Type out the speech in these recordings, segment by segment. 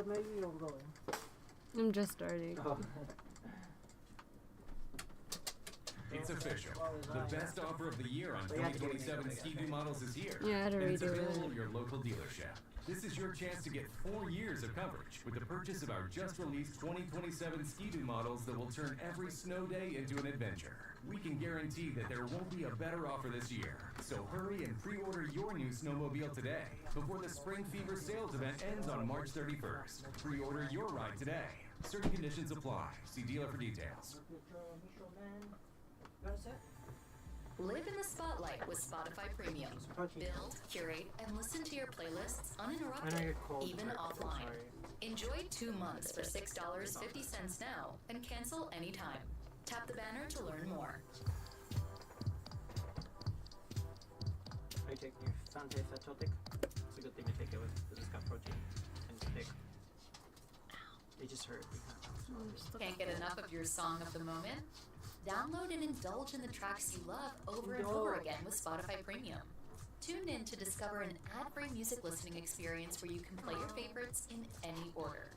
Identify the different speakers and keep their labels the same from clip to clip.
Speaker 1: maybe you don't go in.
Speaker 2: I'm just starting.
Speaker 1: Oh.
Speaker 3: It's official. The best offer of the year on 2027 Ski-Doo models is here.
Speaker 2: Yeah, I had to
Speaker 3: And it's
Speaker 2: redo
Speaker 3: available
Speaker 2: it.
Speaker 3: at your local dealership. This is your chance to get 4 years of coverage with the purchase of our just-released 2027 Ski-Doo models that will turn every snow day into an adventure. We can guarantee that there won't be a better offer this year. So hurry and pre-order your new snowmobile today before the Spring Fever sales event ends on March 31st. Pre-order your ride today. Certain conditions apply. See dealer for details.
Speaker 4: Live in the spotlight with Spotify Premium. Build, curate, and listen to your playlists uninterrupted, even offline. Enjoy 2 months for $6.50 now and cancel anytime. Tap the banner to learn more.
Speaker 1: Are you taking your Fante Fatotic? It's a good thing to take it with because it's got protein and thick. It just hurt.
Speaker 4: Can't get enough of your song of the moment? Download and indulge in the tracks you love over and over again with Spotify Premium. Tune in to discover an ad-free music listening experience where you can play your favorites in any order.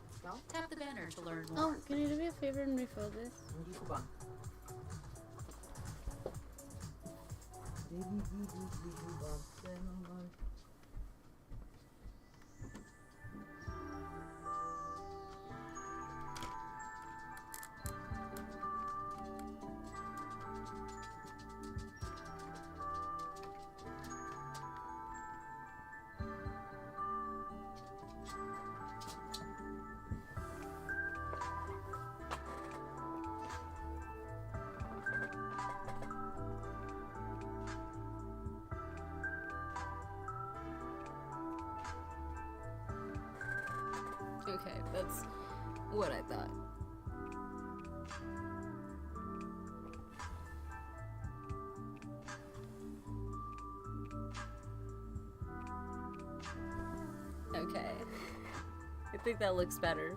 Speaker 4: Tap the banner to learn more.
Speaker 2: Oh, can you do me a favor and refill this? Okay, that's what I thought. Okay. I think that looks better.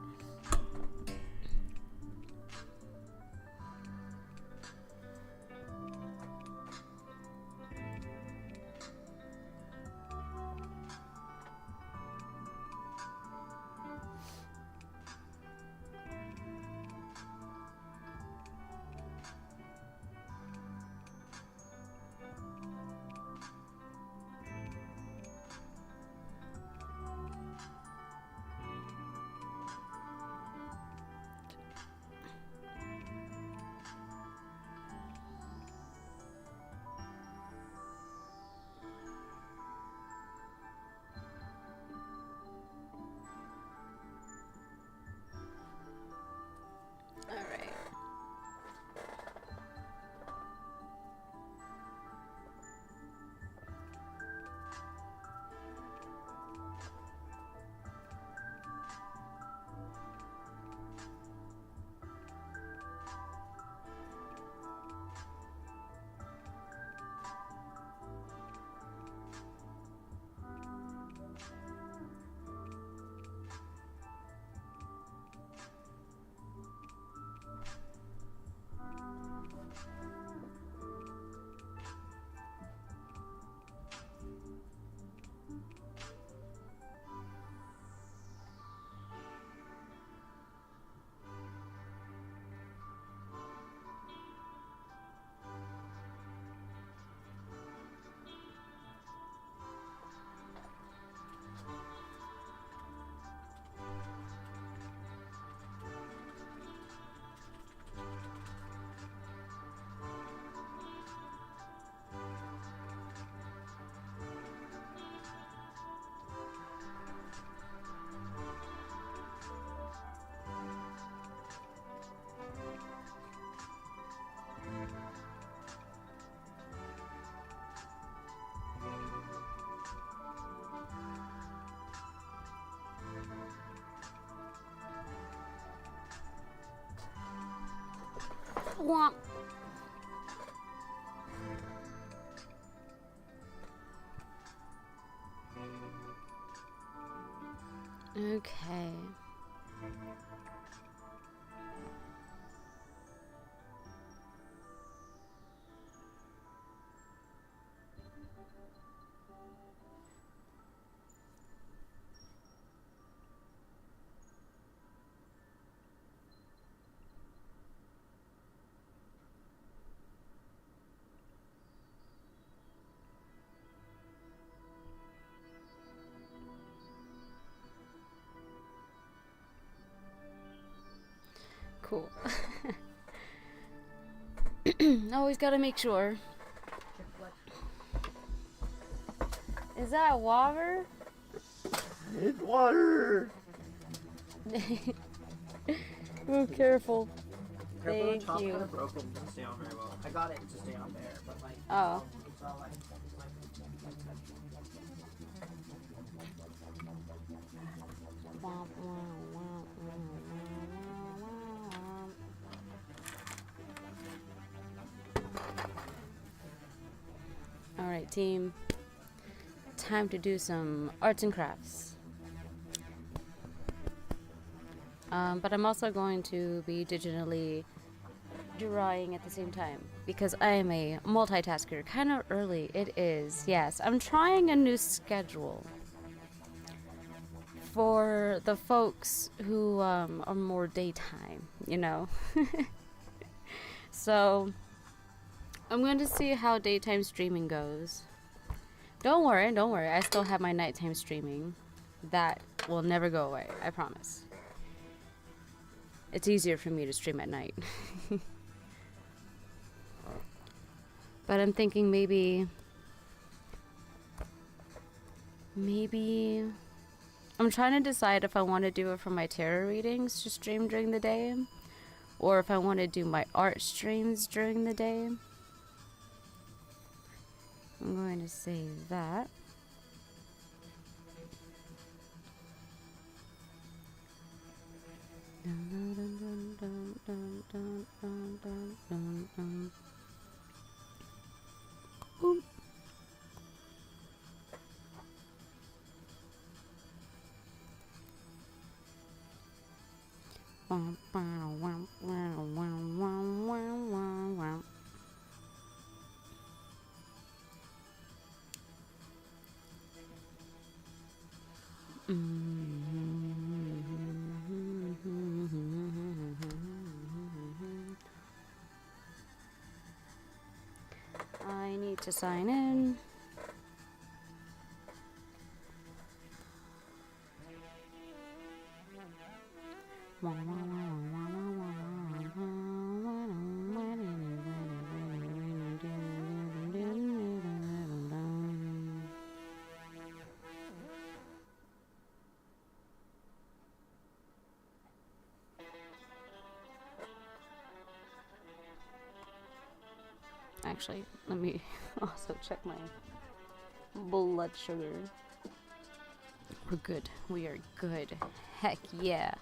Speaker 2: Alright. Womp. Okay. cool. Always gotta make sure. Is that water?
Speaker 1: It's water!
Speaker 2: Oh, careful.
Speaker 1: Careful,
Speaker 2: Thank
Speaker 1: the top
Speaker 2: you.
Speaker 1: kind of broke and doesn't stay on very well. I got it to stay on there, but like,
Speaker 2: Oh.
Speaker 1: it's all like
Speaker 2: Alright, team. Time to do some arts and crafts. But I'm also going to be digitally drawing at the same time because I am a multitasker. Kind of early, it is. Yes, I'm trying a new schedule for the folks who are more daytime, you know. So I'm going to see how daytime streaming goes. Don't worry, I still have my nighttime streaming. That will never go away, I promise. It's easier for me to stream at night. But I'm thinking maybe I'm trying to decide if I want to do it for my tarot readings to stream during the day, or if I want to do my art streams during the day. I'm going to say that. Boop. I need to sign in. Actually, let me also check my blood sugar. We're good. We are good. Heck yeah.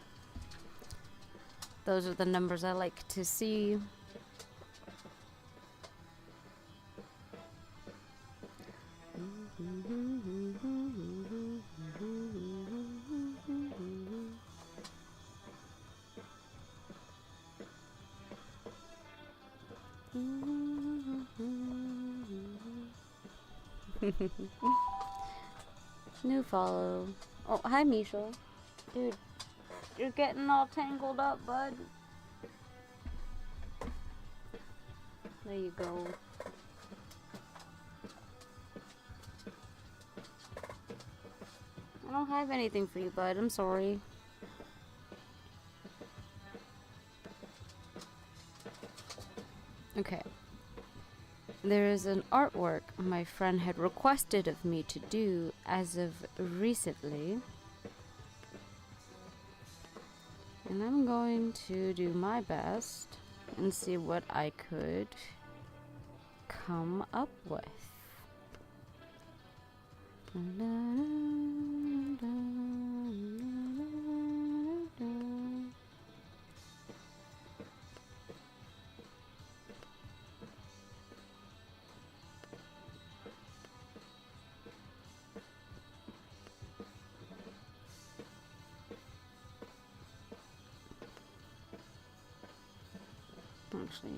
Speaker 2: Those are the numbers I like to see. New follow. Oh, hi, Misha. Dude, you're getting all tangled up, bud. There you go. I don't have anything for you, bud. I'm sorry. Okay. There is an artwork my friend had requested of me to do as of recently. And I'm going to do my best and see what I could come up with. Actually,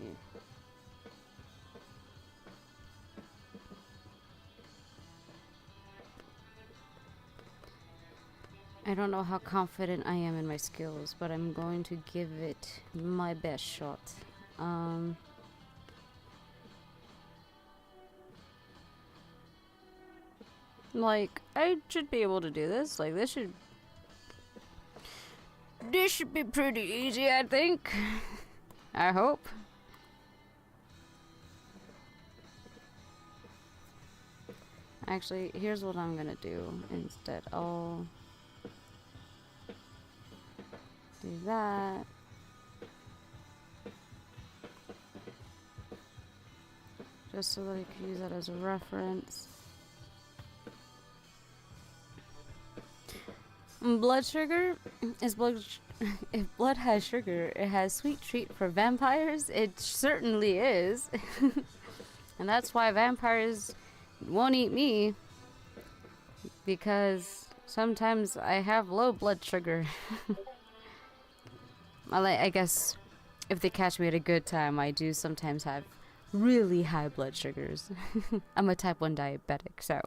Speaker 2: I don't know how confident I am in my skills, but I'm going to give it my best shot. Like, I should be able to do this. Like, This should be pretty easy, I think. I hope. Actually, here's what I'm gonna do instead. I'll do that. Just so that I can use that as a reference. Blood sugar is blood. If blood has sugar, it has sweet treat for vampires. It certainly is. And that's why vampires won't eat me. Because sometimes I have low blood sugar. I guess if they catch me at a good time, I do sometimes have really high blood sugars. I'm a type 1 diabetic, so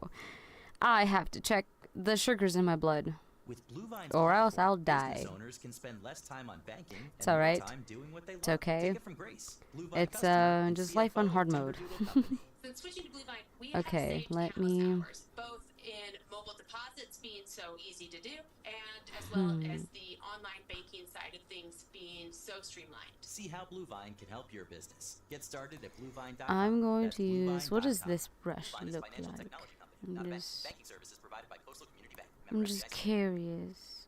Speaker 2: I have to check the sugars in my blood.
Speaker 5: With Blue Vine's
Speaker 2: Or else
Speaker 5: platform,
Speaker 2: I'll die.
Speaker 5: business owners can spend less time on banking and
Speaker 2: It's
Speaker 5: more
Speaker 2: alright.
Speaker 5: time doing what they
Speaker 2: It's
Speaker 5: love.
Speaker 2: okay.
Speaker 5: Take it from Grace, Blue Vine
Speaker 2: It's
Speaker 5: customer and
Speaker 2: just
Speaker 5: CFO
Speaker 2: life on
Speaker 5: of
Speaker 2: hard mode.
Speaker 5: Timberdoodle Company.
Speaker 6: Since switching to Blue Vine, we
Speaker 2: Okay,
Speaker 6: have saved
Speaker 2: let
Speaker 6: countless
Speaker 2: me-
Speaker 6: hours, both in mobile deposits being so easy to do, and as well as the online banking side of things being so streamlined.
Speaker 5: See how Blue Vine can help your business. Get started at bluevine.com.
Speaker 2: I'm going
Speaker 5: That's
Speaker 2: to use. What does
Speaker 5: bluevine.com.
Speaker 2: this brush
Speaker 5: Blue Vine is a
Speaker 2: look
Speaker 5: financial
Speaker 2: like?
Speaker 5: technology company,
Speaker 2: I'm
Speaker 5: not a bank.
Speaker 2: just-
Speaker 5: Banking services provided by Coastal Community Bank.
Speaker 2: I'm
Speaker 5: Member
Speaker 2: just
Speaker 5: FDIC.
Speaker 2: curious.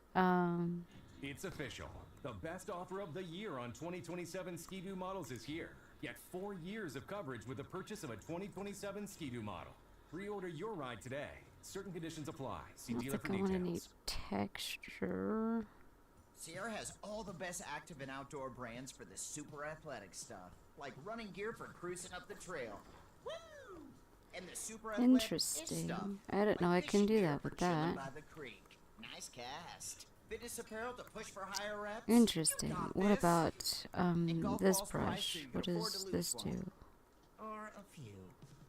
Speaker 3: It's official. The best offer of the year on 2027 Ski-Doo models is here. Get 4 years of coverage with the purchase of a 2027 Ski-Doo model. Pre-order your ride today. Certain conditions apply. See
Speaker 2: I don't
Speaker 3: dealer
Speaker 2: think
Speaker 3: for
Speaker 2: I want any
Speaker 3: details.
Speaker 2: texture.
Speaker 7: Sierra has all the best active and outdoor brands for the super athletic stuff, like running gear for cruising up the trail. Woo! And the super athletic
Speaker 2: Interesting.
Speaker 7: stuff,
Speaker 2: I didn't know I
Speaker 7: like
Speaker 2: can
Speaker 7: fishing
Speaker 2: do
Speaker 7: gear
Speaker 2: that
Speaker 7: for
Speaker 2: with
Speaker 7: chilling
Speaker 2: that.
Speaker 7: by the creek. Nice cast. Fitness apparel to push for higher reps.
Speaker 2: Interesting.
Speaker 7: You got
Speaker 2: What
Speaker 7: this.
Speaker 2: about
Speaker 7: And golf
Speaker 2: this
Speaker 7: balls for ice
Speaker 2: brush?
Speaker 7: so you can
Speaker 2: What
Speaker 7: afford
Speaker 2: does
Speaker 7: to
Speaker 2: this
Speaker 7: lose
Speaker 2: do?
Speaker 7: one. Or a few.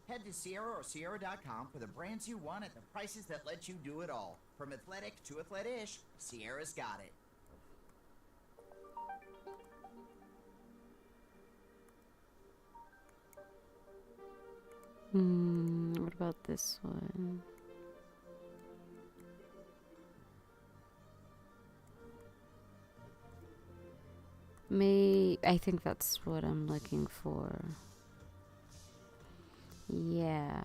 Speaker 7: Head to Sierra or Sierra.com for the brands you want at the prices that let you do it all. From athletic to athletish, Sierra's got it.
Speaker 2: What about this one? I think that's what I'm looking for. Yeah.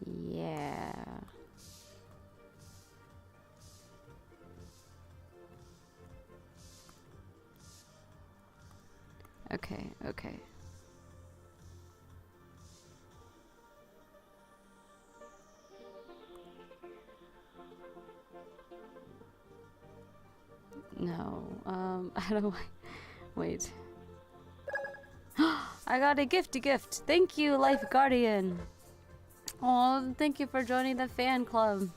Speaker 2: Yeah. Okay, okay. No, how do I... Wait. I got a gift! Thank you, Life Guardian! Oh, thank you for joining the fan club.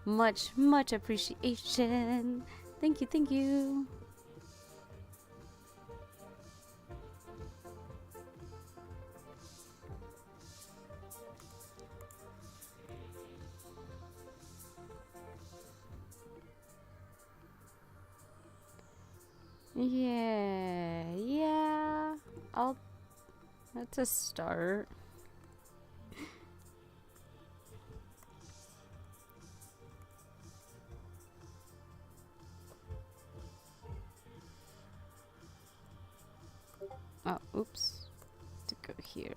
Speaker 2: Much appreciation. Thank you. Yeah. That's a start. Oh, oops. To go here.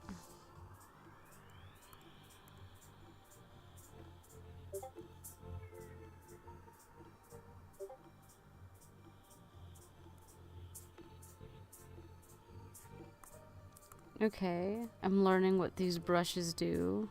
Speaker 2: Okay, I'm learning what these brushes do.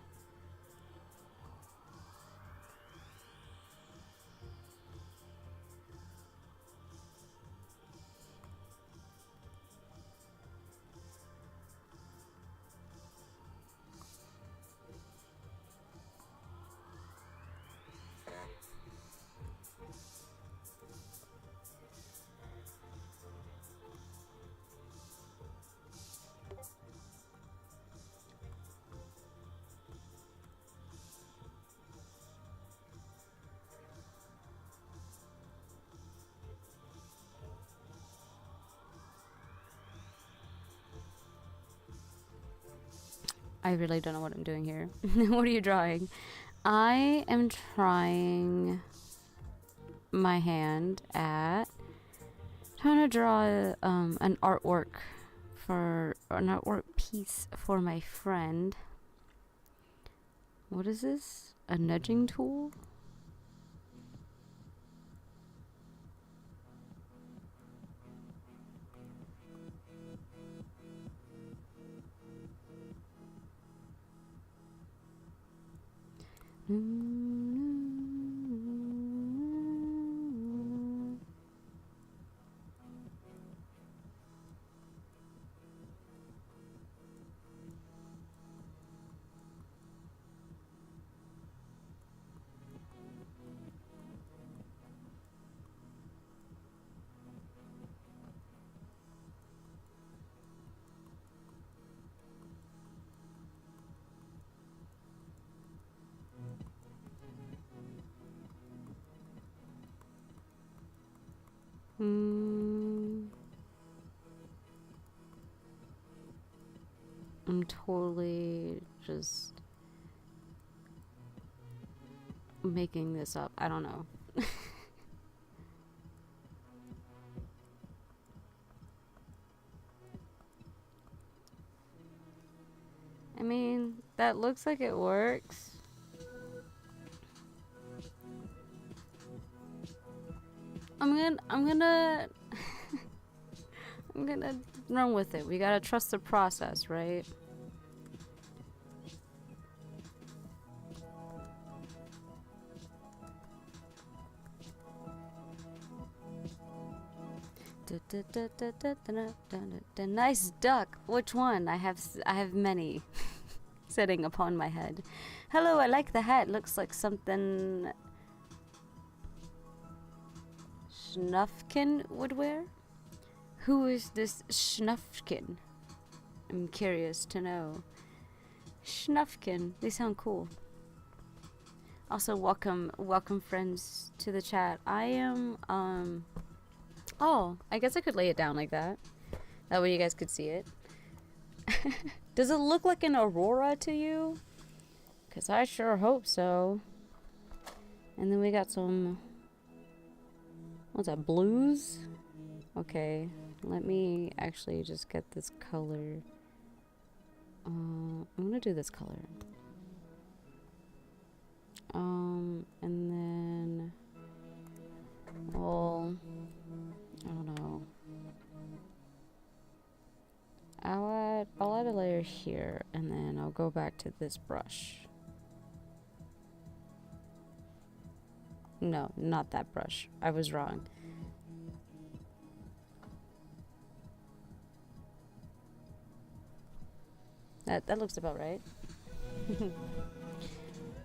Speaker 2: I really don't know what I'm doing here. What are you drawing? I am trying my hand at trying to draw an artwork piece for my friend. What is this? A nudging tool? I'm totally just making this up. I don't know. I mean, that looks like it works. I'm gonna I'm gonna run with it. We gotta trust the process, right? Nice duck. Which one? I have many sitting upon my head. Hello, I like the hat. Looks like something Schnufkin would wear. Who is this Schnufkin? I'm curious to know. Schnufkin. They sound cool. Also, welcome friends to the chat. I am oh, I guess I could lay it down like that. That way you guys could see it. Does it look like an aurora to you? 'Cause I sure hope so. And then we got some, what's that, blues? Okay, let me actually just get this color. I'm gonna do this color. And then, well, I don't know. I'll add a layer here, and then I'll go back to this brush. No, not that brush. I was wrong. That looks about right.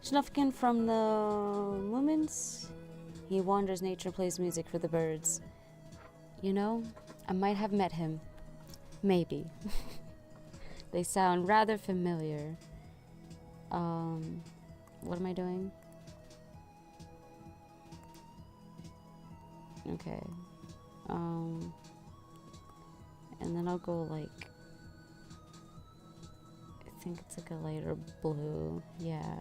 Speaker 2: Schnufkin from the Lumens. He wanders nature, plays music for the birds. You know, I might have met him. Maybe. They sound rather familiar. What am I doing? Okay. And then I'll go like, I think it's like a lighter blue. Yeah.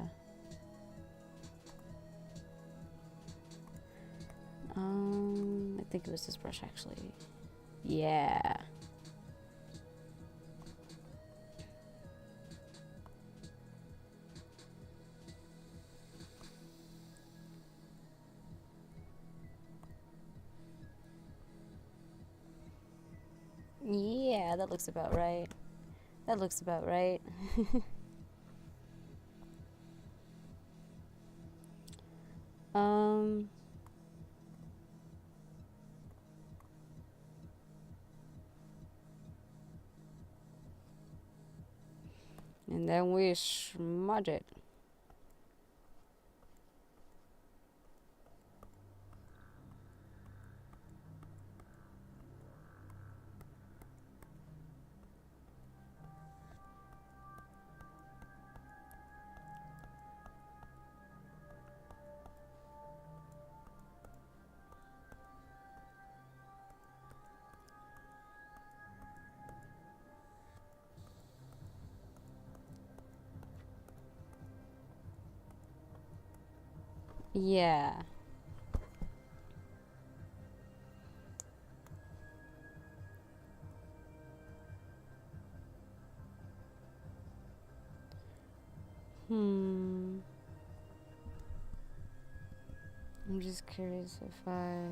Speaker 2: I think it was this brush actually. Yeah. Yeah, that looks about right. That looks about right. And then we smudge it. Yeah. I'm just curious if I...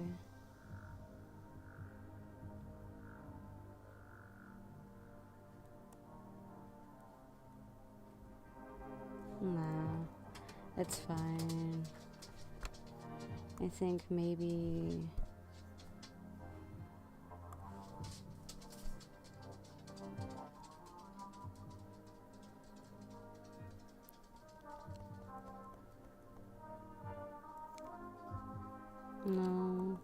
Speaker 2: No, it's fine. I think maybe... No.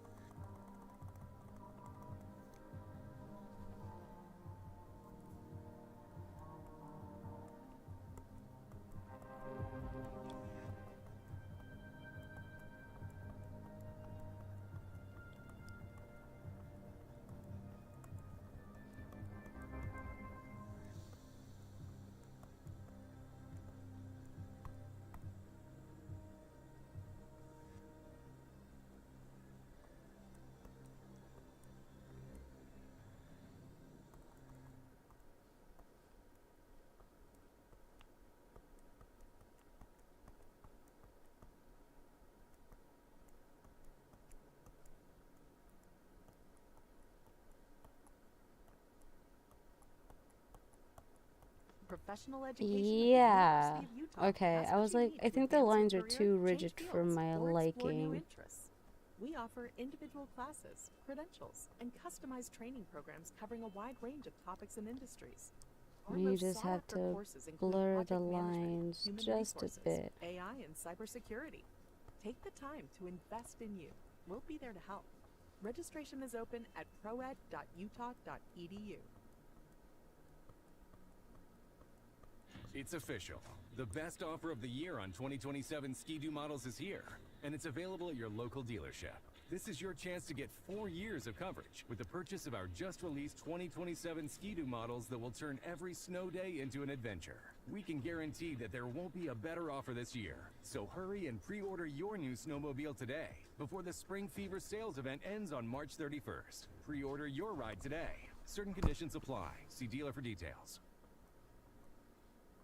Speaker 8: Professional education.
Speaker 2: Yeah. Okay, I was like, I think the lines are too rigid for my liking.
Speaker 8: We offer individual classes, credentials, and customized training programs covering a wide range of topics and industries. Our
Speaker 2: You
Speaker 8: most
Speaker 2: just have
Speaker 8: sought-after
Speaker 2: to
Speaker 8: courses include
Speaker 2: blur
Speaker 8: project
Speaker 2: the
Speaker 8: management,
Speaker 2: lines
Speaker 8: human
Speaker 2: just a
Speaker 8: resources,
Speaker 2: bit.
Speaker 8: AI, and cybersecurity. Take the time to invest in you. We'll be there to help. Registration is open at proed.utah.edu.
Speaker 3: It's official. The best offer of the year on 2027 Ski-Doo models is here, and it's available at your local dealership. This is your chance to get 4 years of coverage with the purchase of our just-released 2027 Ski-Doo models that will turn every snow day into an adventure. We can guarantee that there won't be a better offer this year, so hurry and pre-order your new snowmobile today before the Spring Fever sales event ends on March 31st. Pre-order your ride today. Certain conditions apply. See dealer for details.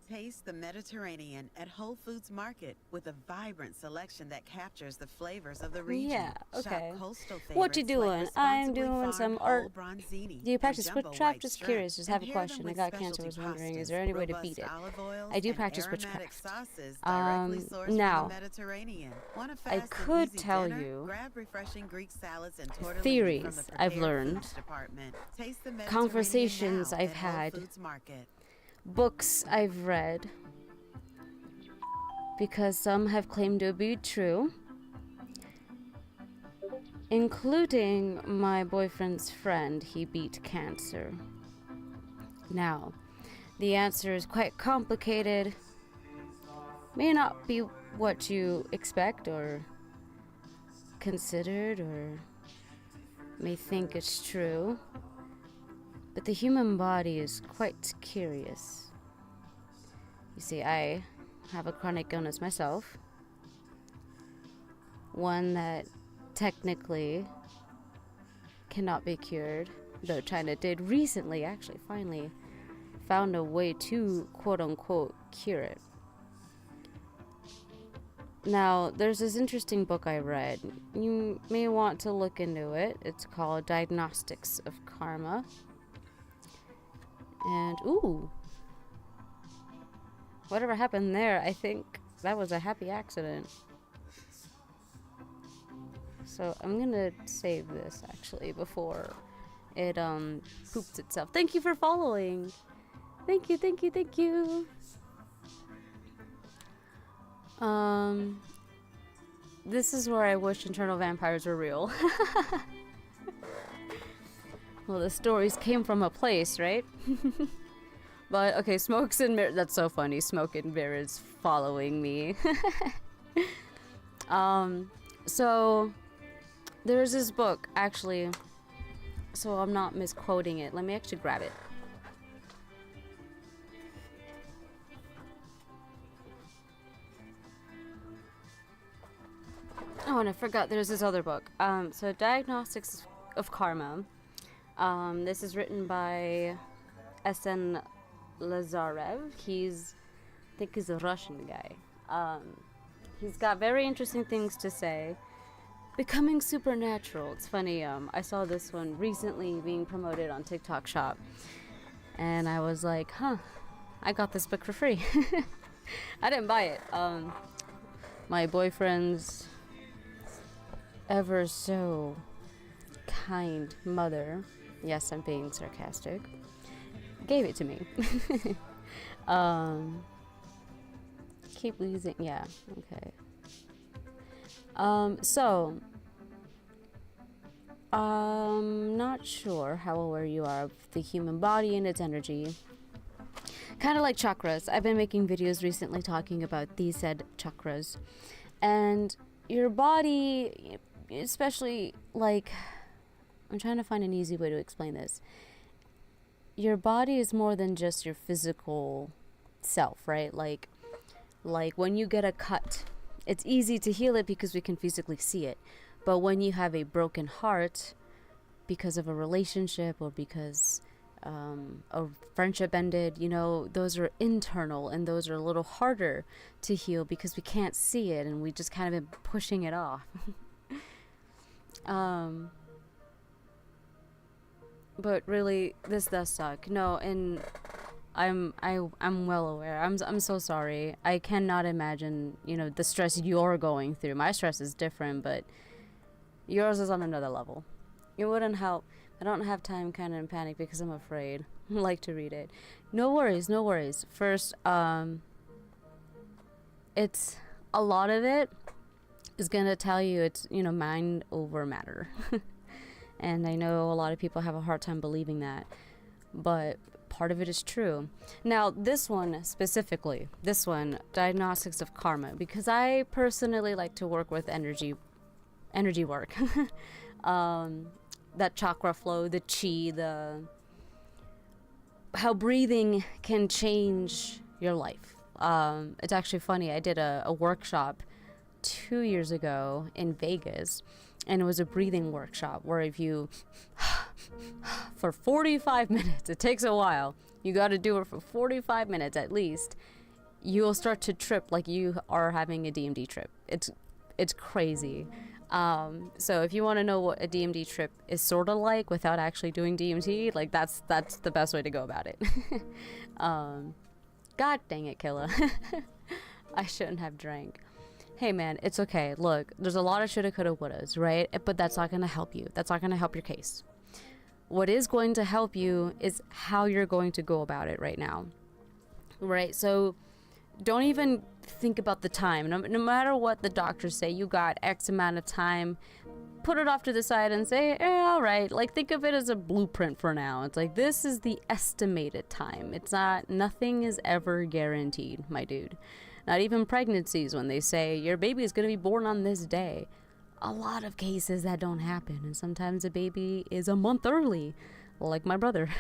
Speaker 9: Taste the Mediterranean at Whole Foods Market with a vibrant selection that captures the flavors of the region.
Speaker 2: Yeah, okay.
Speaker 9: Shop coastal
Speaker 2: What you
Speaker 9: favorites
Speaker 2: doing?
Speaker 9: like
Speaker 2: I'm
Speaker 9: responsibly
Speaker 2: doing
Speaker 9: farmed
Speaker 2: some
Speaker 9: whole
Speaker 2: art.
Speaker 9: bronzini
Speaker 2: Do you
Speaker 9: and
Speaker 2: practice
Speaker 9: jumbo
Speaker 2: witchcraft?
Speaker 9: white
Speaker 2: Just
Speaker 9: shrimp,
Speaker 2: curious. Just have a
Speaker 9: and pair them
Speaker 2: question. I
Speaker 9: with
Speaker 2: got cancer.
Speaker 9: specialty
Speaker 2: Was wondering, is
Speaker 9: pastas,
Speaker 2: there any way to
Speaker 9: robust
Speaker 2: beat it?
Speaker 9: olive oils,
Speaker 2: I do
Speaker 9: and
Speaker 2: practice
Speaker 9: aromatic
Speaker 2: witchcraft.
Speaker 9: sauces directly sourced
Speaker 2: Now,
Speaker 9: from the Mediterranean. Want a
Speaker 2: I
Speaker 9: fast
Speaker 2: could
Speaker 9: and easy
Speaker 2: tell
Speaker 9: dinner?
Speaker 2: you
Speaker 9: Grab refreshing Greek salads and tortellini from the
Speaker 2: theories I've
Speaker 9: prepared
Speaker 2: learned,
Speaker 9: foods department. Taste the Mediterranean
Speaker 2: conversations
Speaker 9: now
Speaker 2: I've
Speaker 9: at Whole
Speaker 2: had,
Speaker 9: Foods Market.
Speaker 2: books I've read, because some have claimed to be true, including my boyfriend's friend. He beat cancer. Now, the answer is quite complicated. May not be what you expect or considered or may think is true, but the human body is quite curious. You see, I have a chronic illness myself, one that technically cannot be cured, though China did recently, actually finally, found a way to quote-unquote cure it. Now, there's this interesting book I read. You may want to look into it. It's called Diagnostics of Karma. And, ooh, whatever happened there, I think that was a happy accident. So I'm gonna save this actually before it poops itself. Thank you for following. Thank you, thank you, thank you. This is where I wish Internal Vampires were real. Well, the stories came from a place, right? But, okay, Smokes and Mirror, that's so funny. Smoke and Mirror is following me. So, there's this book, actually, so I'm not misquoting it. Let me actually grab it. Oh, and I forgot there's this other book. So Diagnostics of Karma. This is written by S.N. Lazarev. I think he's a Russian guy. He's got very interesting things to say. Becoming supernatural. It's funny. I saw this one recently being promoted on TikTok Shop, and I was like, huh, I got this book for free. I didn't buy it. My boyfriend's ever so kind mother, yes, I'm being sarcastic, gave it to me. Keep losing, yeah, okay. So, I'm not sure how aware you are of the human body and its energy. Kind of like chakras. I've been making videos recently talking about these said chakras. And your body, especially, like, I'm trying to find an easy way to explain this. Your body is more than just your physical self, right? Like when you get a cut, it's easy to heal it because we can physically see it. But when you have a broken heart because of a relationship or because a friendship ended, you know, those are internal, and those are a little harder to heal because we can't see it and we just kind of been pushing it off. But really, this does suck. No, and I'm well aware. I'm so sorry. I cannot imagine, you know, the stress you're going through. My stress is different, but yours is on another level. It wouldn't help. I don't have time kind of in panic because I'm afraid. I like to read it. No worries, no worries. First, it's a lot of it is gonna tell you it's, you know, mind over matter. And I know a lot of people have a hard time believing that, but part of it is true. Now, this one specifically, Diagnostics of Karma, because I personally like to work with energy work. That chakra flow, the chi, how breathing can change your life. It's actually funny. I did a workshop 2 years ago in Vegas, and it was a breathing workshop where if you for 45 minutes, it takes a while, you got to do it for 45 minutes at least, you'll start to trip like you are having a DMD trip. It's crazy. So if you want to know what a DMD trip is sort of like without actually doing DMT, like that's the best way to go about it. God dang it, Killa. I shouldn't have drank. Hey man, it's okay. Look, there's a lot of shoulda, coulda, wouldas, right? But that's not going to help you. That's not going to help your case. What is going to help you is how you're going to go about it right now. Right? So don't even think about the time. No matter what the doctors say, you got X amount of time. Put it off to the side and say, all right. Like, think of it as a blueprint for now. It's like, this is the estimated time. It's not, nothing is ever guaranteed, my dude. Not even pregnancies, when they say your baby is going to be born on this day. A lot of cases that don't happen, and sometimes a baby is a month early, like my brother.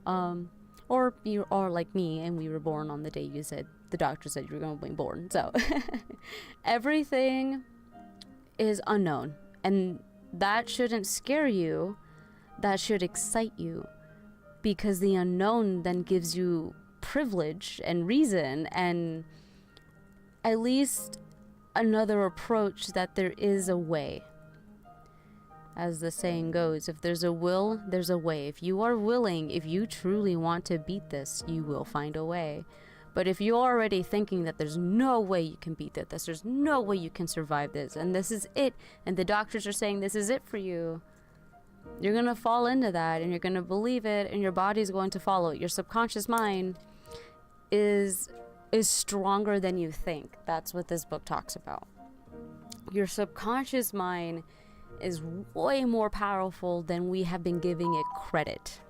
Speaker 2: Or you are like me, and we were born on the day you said, the doctor said you were going to be born. So everything is unknown, and that shouldn't scare you. That should excite you, because the unknown then gives you privilege and reason, and at least another approach that there is a way. As the saying goes, if there's a will, there's a way. If you are willing, if you truly want to beat this, you will find a way. But if you're already thinking that there's no way you can beat this, there's no way you can survive this, and this is it, and the doctors are saying this is it for you, you're going to fall into that, and you're going to believe it, and your body's going to follow it. Your subconscious mind is stronger than you think. That's what this book talks about. Your subconscious mind is way more powerful than we have been giving it credit.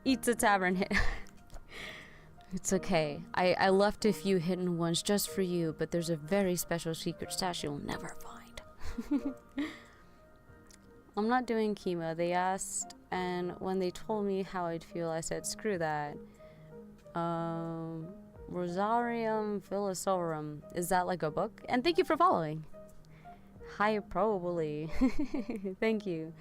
Speaker 2: Eats a tavern hit. It's okay. I left a few hidden ones just for you, but there's a very special secret stash you'll never find. I'm not doing chemo. They asked, and when they told me how I'd feel, I said, screw that. Rosarium Philosophorum. Is that like a book? And thank you for following. hyperbole. Thank you.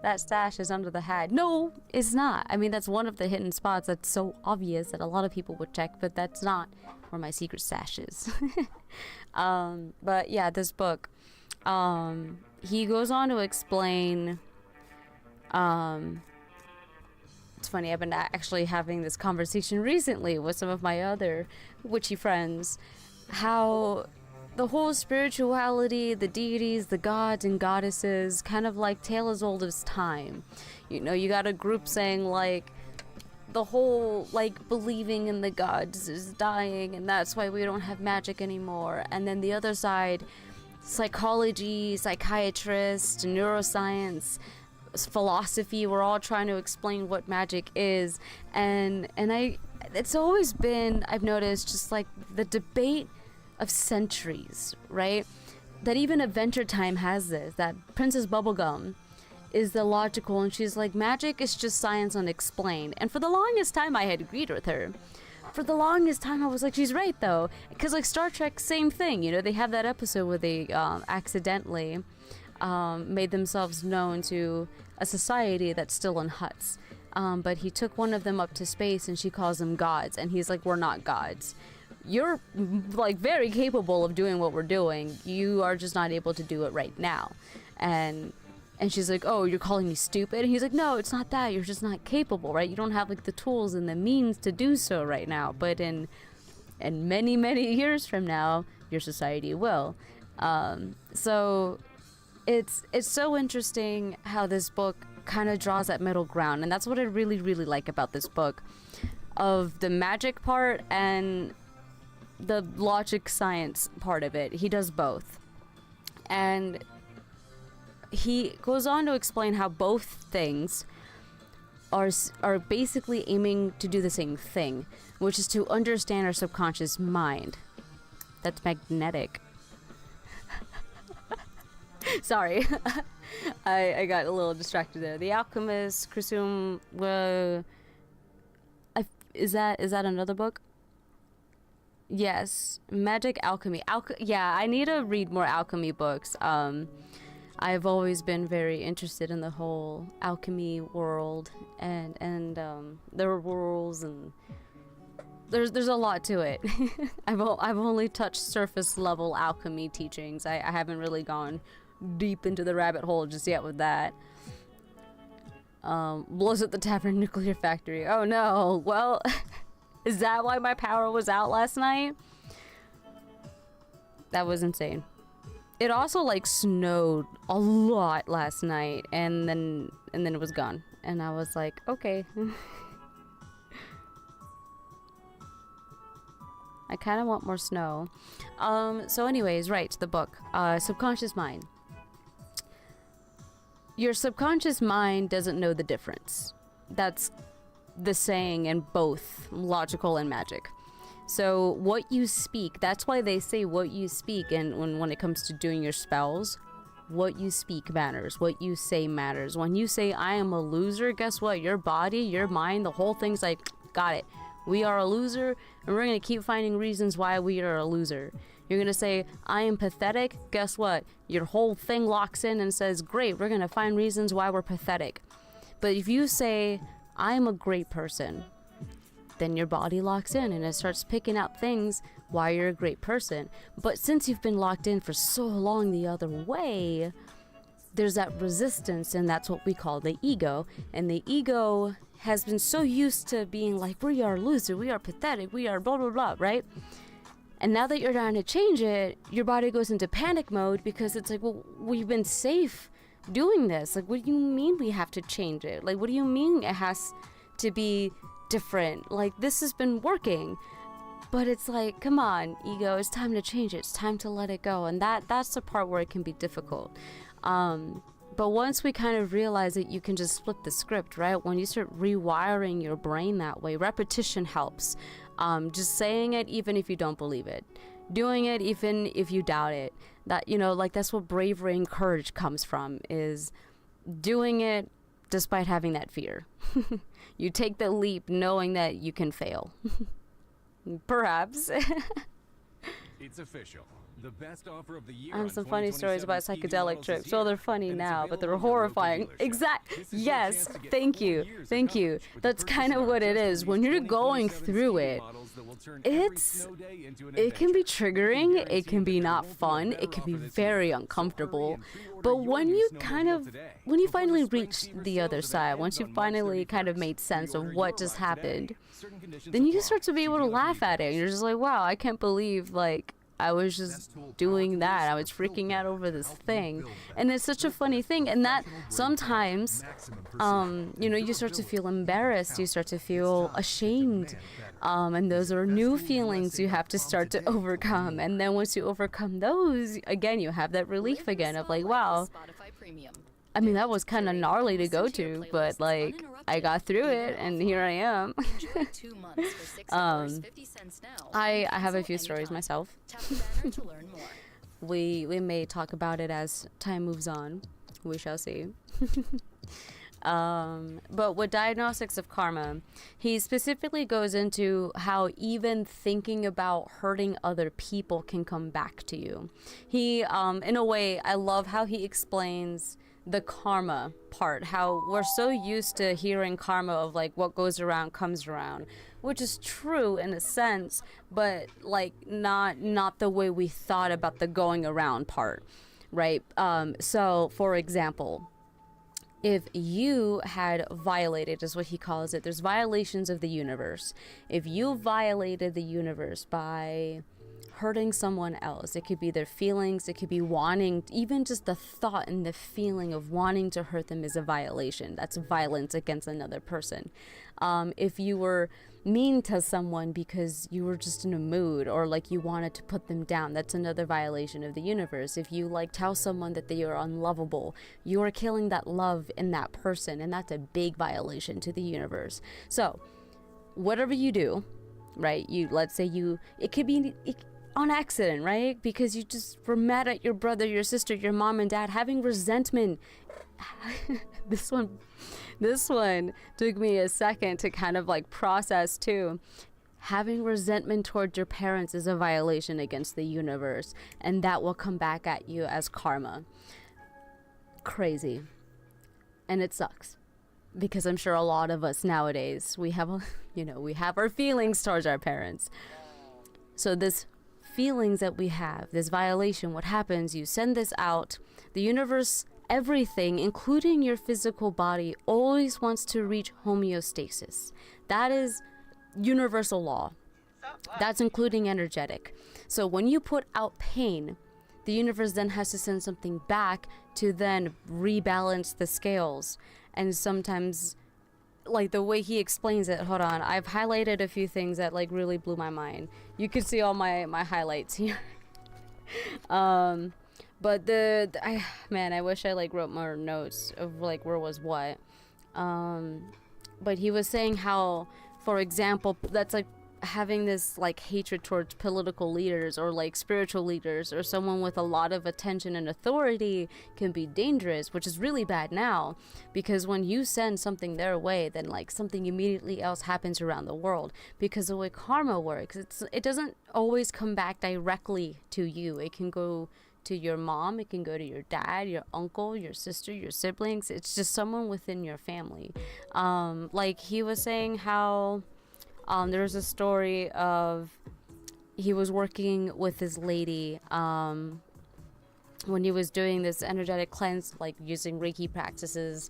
Speaker 2: That stash is under the hat. No, it's not. I mean, that's one of the hidden spots that's so obvious that a lot of people would check, but that's not where my secret stash is. But yeah, this book, he goes on to explain, it's funny, I've been actually having this conversation recently with some of my other witchy friends, how the whole spirituality, the deities, the gods and goddesses, kind of like tale as old as time. You know, you got a group saying like the whole like believing in the gods is dying and that's why we don't have magic anymore. And then the other side, psychology, psychiatrists, neuroscience, philosophy, we're all trying to explain what magic is. And it's always been, I've noticed, just like the debate of centuries, right? That even Adventure Time has this, that Princess Bubblegum is the logical, and she's like, magic is just science unexplained. And for the longest time I had agreed with her. For the longest time I was like, she's right though, because like Star Trek, same thing, you know, they have that episode where they accidentally made themselves known to a society that's still in huts, but he took one of them up to space and she calls them gods, and he's like, we're not gods. You're like very capable of doing what we're doing. You are just not able to do it right now. And she's like, oh, you're calling me stupid? And he's like, no, it's not that. You're just not capable, right? You don't have like the tools and the means to do so right now. But in many, many years from now, your society will. So it's so interesting how this book kind of draws that middle ground. And that's what I really, really like about this book. Of the magic part and the logic science part of it. He does both. And he goes on to explain how both things are basically aiming to do the same thing, which is to understand our subconscious mind. That's magnetic. Sorry. I got a little distracted there. The Alchemist, Crucium, is that another book? Yes, Magic Alchemy. Yeah, I need to read more alchemy books. I've always been very interested in the whole alchemy world and the rules, and there's a lot to it. I've only touched surface level alchemy teachings. I haven't really gone deep into the rabbit hole just yet with that. Blows at the tavern nuclear factory. Oh no. Well, is that why my power was out last night? That was insane. It also like snowed a lot last night, and then it was gone. And I was like, okay. I kind of want more snow. So anyways, right, the book. Subconscious mind. Your subconscious mind doesn't know the difference. That's the saying in both logical and magic. So what you speak, that's why they say what you speak, and when it comes to doing your spells, what you speak matters. What you say matters. When you say, I am a loser, guess what? Your body, your mind, the whole thing's like, got it. We are a loser, and we're going to keep finding reasons why we are a loser. You're going to say, I am pathetic. Guess what? Your whole thing locks in and says, great, we're going to find reasons why we're pathetic. But if you say, I am a great person, then your body locks in and it starts picking out things why you're a great person. But since you've been locked in for so long the other way, there's that resistance, and that's what we call the ego. And the ego has been so used to being like, we are loser, we are pathetic, we are blah, blah, blah, right? And now that you're trying to change it, your body goes into panic mode because it's like, well, we've been safe doing this. Like, what do you mean we have to change it? Like, what do you mean it has to be different? Like, this has been working. But it's like, come on, ego, it's time to change it. It's time to let it go. And that's the part where it can be difficult. But once we kind of realize that you can just flip the script, right? When you start rewiring your brain that way, repetition helps. Just saying it even if you don't believe it. Doing it even if you doubt it. That, you know, like that's what bravery and courage comes from, is doing it despite having that fear. You take the leap knowing that you can fail. Perhaps.
Speaker 3: It's official. The best offer of the year.
Speaker 2: I have
Speaker 3: on
Speaker 2: some funny stories about
Speaker 3: 2027
Speaker 2: psychedelic
Speaker 3: models
Speaker 2: trips.
Speaker 3: is
Speaker 2: Well,
Speaker 3: here,
Speaker 2: they're funny
Speaker 3: and it's
Speaker 2: now, but they're
Speaker 3: available at your local
Speaker 2: horrifying.
Speaker 3: dealership.
Speaker 2: Exact.
Speaker 3: This is your
Speaker 2: Yes.
Speaker 3: chance to get
Speaker 2: Thank
Speaker 3: 4
Speaker 2: you.
Speaker 3: years of
Speaker 2: Thank you.
Speaker 3: coverage with the
Speaker 2: That's
Speaker 3: purchase
Speaker 2: kind of
Speaker 3: our
Speaker 2: what it
Speaker 3: just
Speaker 2: is. When
Speaker 3: released
Speaker 2: you're going
Speaker 3: 2027
Speaker 2: through
Speaker 3: Ski-Doo
Speaker 2: it,
Speaker 3: models that will turn every
Speaker 2: it's
Speaker 3: snow day into an
Speaker 2: it can be
Speaker 3: adventure.
Speaker 2: triggering. It
Speaker 3: Guaranteed
Speaker 2: can be
Speaker 3: that there
Speaker 2: not
Speaker 3: won't be a
Speaker 2: fun.
Speaker 3: better
Speaker 2: It can be
Speaker 3: offer this
Speaker 2: very
Speaker 3: year. So
Speaker 2: uncomfortable.
Speaker 3: hurry and pre-order
Speaker 2: But
Speaker 3: your
Speaker 2: when
Speaker 3: new
Speaker 2: you
Speaker 3: snowmobile
Speaker 2: kind of
Speaker 3: today
Speaker 2: when you
Speaker 3: before the
Speaker 2: finally
Speaker 3: spring
Speaker 2: reach
Speaker 3: fever
Speaker 2: the
Speaker 3: sales
Speaker 2: other
Speaker 3: event
Speaker 2: side,
Speaker 3: ends
Speaker 2: once you
Speaker 3: on March
Speaker 2: finally kind of
Speaker 3: 31st.
Speaker 2: made sense of
Speaker 3: Pre-order
Speaker 2: what
Speaker 3: your
Speaker 2: just
Speaker 3: ride today.
Speaker 2: happened,
Speaker 3: Certain conditions
Speaker 2: then you
Speaker 3: apply.
Speaker 2: start to be
Speaker 3: See
Speaker 2: able to
Speaker 3: dealer for
Speaker 2: laugh at it. And you're
Speaker 3: details.
Speaker 2: just like, wow, I can't believe like I was just doing that. I was freaking out over this thing. And it's such a funny thing. And that sometimes, you know, you start to feel embarrassed. You start to feel ashamed. And those are new feelings you have to start to overcome. And then once you overcome those, again, you have that relief again of like, wow,
Speaker 4: Spotify Premium.
Speaker 2: I mean, that was kind of gnarly to go to, but like I got through it and here I am.
Speaker 4: Enjoy 2 months for $6.50 now.
Speaker 2: I have a
Speaker 4: Cancel
Speaker 2: few stories
Speaker 4: anytime.
Speaker 2: myself.
Speaker 4: Tap the banner to learn more.
Speaker 2: We may talk about it as time moves on. We shall see. But with Diagnostics of Karma, he specifically goes into how even thinking about hurting other people can come back to you. He, in a way, I love how he explains the karma part, how we're so used to hearing karma of like what goes around comes around, which is true in a sense, but like not the way we thought about the going around part, right? So for example, if you had violated, is what he calls it, there's violations of the universe. If you violated the universe by hurting someone else, it could be their feelings, it could be wanting, even just the thought and the feeling of wanting to hurt them is a violation. That's violence against another person. If you were mean to someone because you were just in a mood or like you wanted to put them down, that's another violation of the universe. If you like tell someone that they are unlovable, you are killing that love in that person, and that's a big violation to the universe. So whatever you do, right, you, let's say you, it could be on accident, right, because you just were mad at your brother, your sister, your mom and dad, having resentment. this one took me a second to kind of like process too. Having resentment towards your parents is a violation against the universe, and that will come back at you as karma. Crazy. And it sucks, because I'm sure a lot of us nowadays, we have we have our feelings towards our parents. So this feelings that we have, this violation, what happens, you send this out, the universe, everything, including your physical body, always wants to reach homeostasis. That is universal law. That's including energetic. So when you put out pain, the universe then has to send something back to then rebalance the scales. And sometimes, like the way he explains it, hold on, I've highlighted a few things that like really blew my mind. You can see all my highlights here. But I wish I like wrote more notes of like where was what. But he was saying how, for example, that's like having this like hatred towards political leaders or like spiritual leaders or someone with a lot of attention and authority can be dangerous, which is really bad now, because when you send something their way, then like something immediately else happens around the world. Because the way karma works, it doesn't always come back directly to you. It can go to your mom, it can go to your dad, your uncle, your sister, your siblings. It's just someone within your family. Like he was saying how there's a story of he was working with this lady when he was doing this energetic cleanse, like using Reiki practices.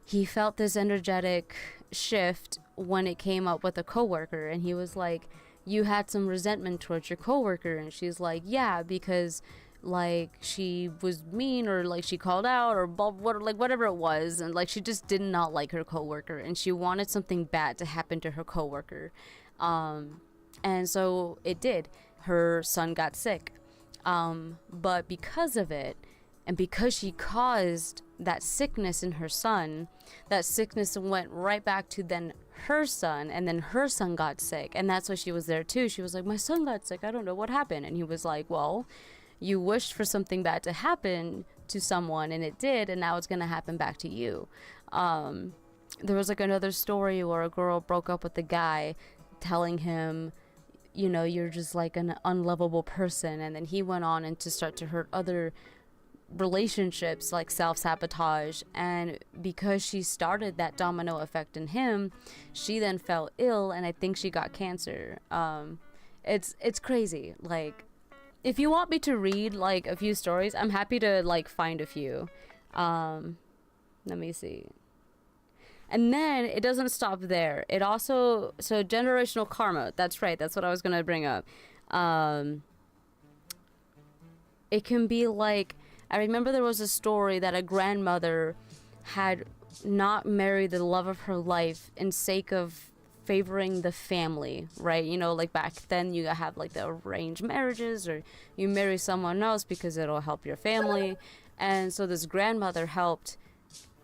Speaker 2: He felt this energetic shift when it came up with a coworker, and he was like, you had some resentment towards your coworker. And she's like, yeah, because like she was mean, or like she called out, or whatever it was, and like she just did not like her coworker, and she wanted something bad to happen to her coworker. And so it did. Her son got sick, but because of it, and because she caused that sickness in her son, that sickness went right back to then her son, and then her son got sick. And that's why she was there too. She was like, my son got sick, I don't know what happened. And he was like, well, you wished for something bad to happen to someone, and it did, and now it's going to happen back to you. There was like another story where a girl broke up with the guy, telling him, you know, you're just like an unlovable person. And then he went on and to start to hurt other relationships, like self-sabotage. And because she started that domino effect in him, she then fell ill, and I think she got cancer. It's crazy. Like, if you want me to read like a few stories, I'm happy to like find a few. Let me see. And then it doesn't stop there. It also, so generational karma, that's right, that's what I was gonna bring up. It can be like, I remember there was a story that a grandmother had not married the love of her life in sake of favoring the family, right? You know, like back then you have like the arranged marriages, or you marry someone else because it'll help your family. And so this grandmother helped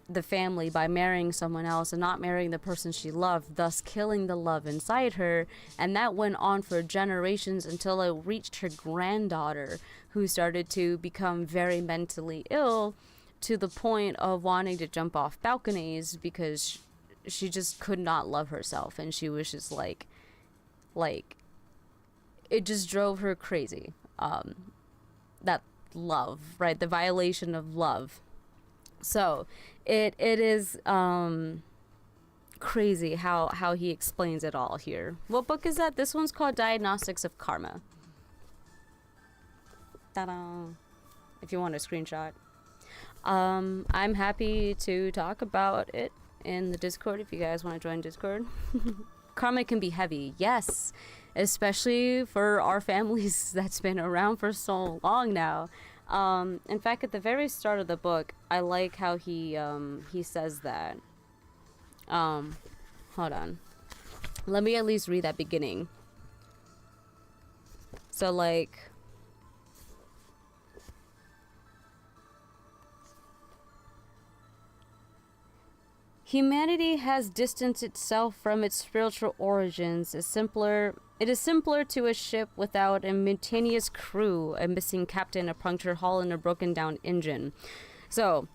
Speaker 2: the family by marrying someone else and not marrying the person she loved, thus killing the love inside her. And that went on for generations until it reached her granddaughter, who started to become very mentally ill to the point of wanting to jump off balconies because she just could not love herself. And she was just like it just drove her crazy. That love, right? The violation of love. So it is crazy how he explains it all here. What book is that? This one's called Diagnostics of Karma. Ta-da! If you want a screenshot. I'm happy to talk about it in the Discord if you guys want to join Discord. Karma can be heavy, yes, especially for our families that's been around for so long now. In fact, at the very start of the book, I like how he says that. Hold on. Let me at least read that beginning. So, like, humanity has distanced itself from its spiritual origins. It is simpler to a ship without a mutinous crew, a missing captain, a punctured hull, and a broken down engine. So,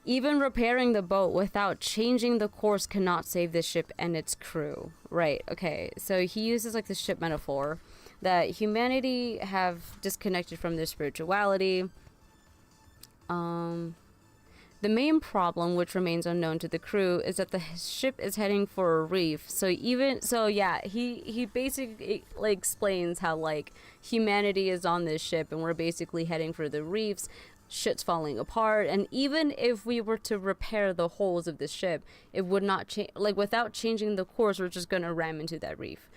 Speaker 2: even repairing the boat without changing the course cannot save the ship and its crew. Right, okay. So he uses like the ship metaphor that humanity have disconnected from their spirituality. The main problem, which remains unknown to the crew, is that the ship is heading for a reef. He basically like explains how like humanity is on this ship and we're basically heading for the reefs. Shit's falling apart, and even if we were to repair the holes of the ship, it would not change. Like, without changing the course, we're just gonna ram into that reef.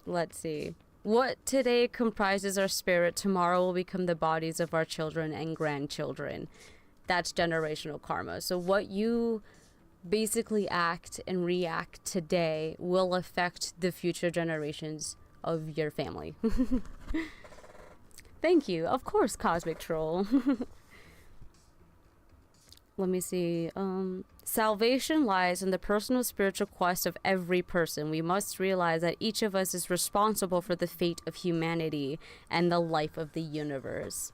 Speaker 2: Let's see. What today comprises our spirit, tomorrow will become the bodies of our children and grandchildren. That's generational karma. So what you basically act and react today will affect the future generations of your family. Thank you. Of course, Cosmic Troll. Let me see. Salvation lies in the personal spiritual quest of every person. We must realize that each of us is responsible for the fate of humanity and the life of the universe.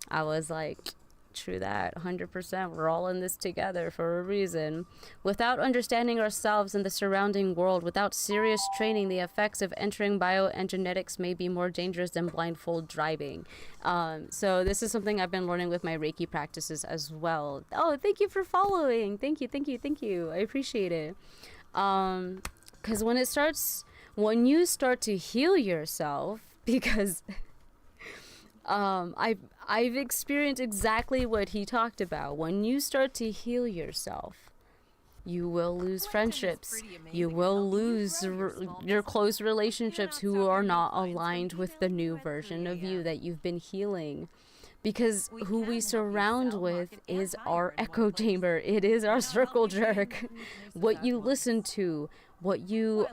Speaker 2: I was like, true that, 100%. We're all in this together for a reason. Without understanding ourselves and the surrounding world, without serious training, the effects of entering bioengineers may be more dangerous than blindfold driving. So this is something I've been learning with my Reiki practices as well. Oh, thank you for following. Thank you. I appreciate it. Because when you start to heal yourself, because I've experienced exactly what he talked about. When you start to heal yourself, you will lose friendships. You will lose your close relationships who are not aligned with the new version of you that you've been healing. Because who we surround with is our echo chamber. It is our circle jerk. What you listen to, what you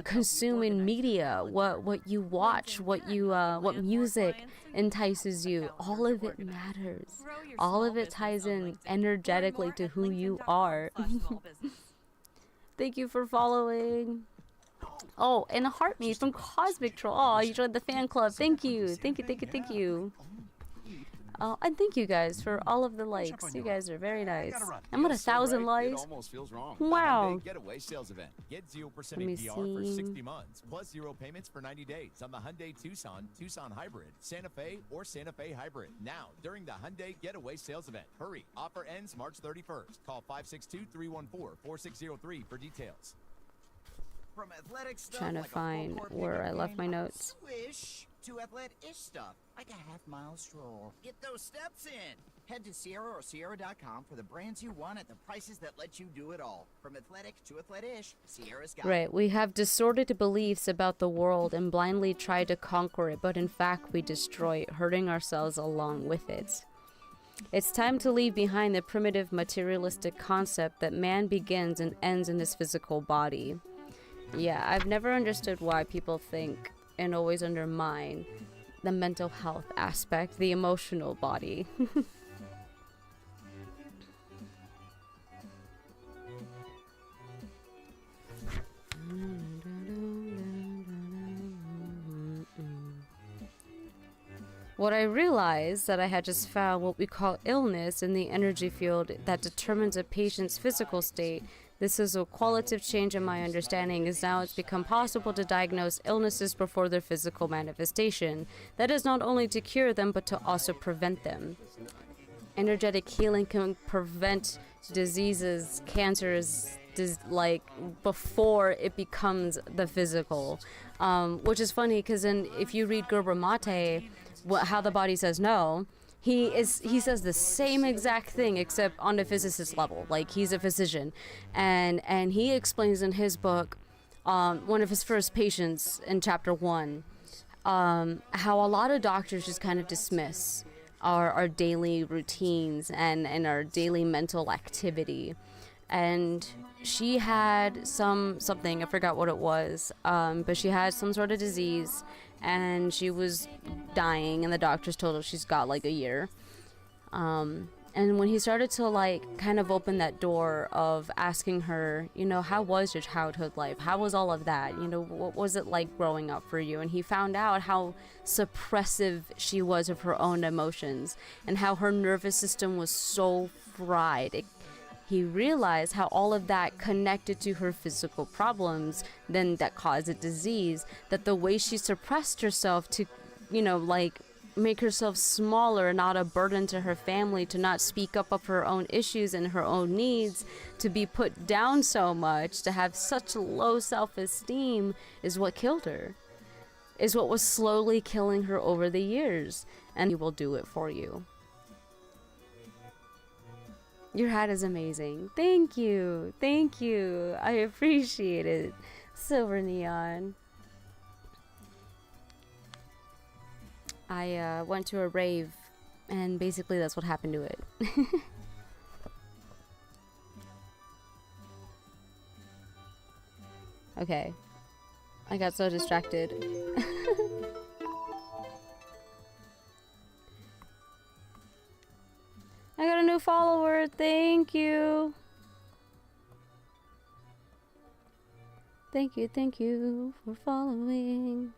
Speaker 2: consume in media, what you watch, what music entices you, all of it matters. All of it ties in energetically to who you are. Thank you for following. Oh, and a heart me from Cosmic Troll. Oh, you joined the fan club. Thank you. Oh, and thank you guys for all of the likes. You guys are very nice. I'm at 1,000 likes.
Speaker 10: It almost feels wrong.
Speaker 2: Wow.
Speaker 10: Hyundai Getaway sales event. Get 0%
Speaker 2: Let me
Speaker 10: APR for
Speaker 2: see.
Speaker 10: 60 months, plus 0 payments for 90 days on the Hyundai Tucson, Tucson Hybrid, Santa Fe, or Santa Fe Hybrid. Now, during the Hyundai Getaway sales event. Hurry. Offer ends March 31st. Call 562-314-4603 for details.
Speaker 7: From athletic stuff
Speaker 2: Trying to
Speaker 7: like a
Speaker 2: find
Speaker 7: full-court
Speaker 2: where
Speaker 7: pickup
Speaker 2: I left
Speaker 7: game,
Speaker 2: my notes.
Speaker 7: Swish to athletic-ish stuff like a half-mile stroll. Get those steps in. Head to Sierra or Sierra.com for the brands you want at the prices that let you do it all. From athletic to athletic-ish, Sierra's got it.
Speaker 2: Right, we have distorted beliefs about the world and blindly try to conquer it, but in fact we destroy it, hurting ourselves along with it. It's time to leave behind the primitive materialistic concept that man begins and ends in his physical body. Yeah, I've never understood why people think and always undermine the mental health aspect, the emotional body. What I realized that I had just found what we call illness in the energy field that determines a patient's physical state. This is a qualitative change in my understanding, as now it's become possible to diagnose illnesses before their physical manifestation. That is not only to cure them, but to also prevent them. Energetic healing can prevent diseases, cancers, like before it becomes the physical. Which is funny, because if you read Gerber Mate, how the body says no, he says the same exact thing except on a physicist level. Like, he's a physician, and he explains in his book, one of his first patients in chapter 1, how a lot of doctors just kind of dismiss our daily routines and our daily mental activity. And she had something, I forgot what it was, but she had some sort of disease, and she was dying, and the doctors told her she's got like a year. And when he started to like kind of open that door of asking her, you know, how was your childhood life? How was all of that? You know, what was it like growing up for you? And he found out how suppressive she was of her own emotions and how her nervous system was so fried. He realized how all of that connected to her physical problems, then that caused a disease, that the way she suppressed herself to, you know, like make herself smaller, not a burden to her family, to not speak up of her own issues and her own needs, to be put down so much, to have such low self-esteem, is what killed her, is what was slowly killing her over the years. And he will do it for you. Your hat is amazing. Thank you. Thank you. I appreciate it. Silver Neon. I went to a rave, and basically that's what happened to it. Okay. I got so distracted. I got a new follower. Thank you. Thank you for following.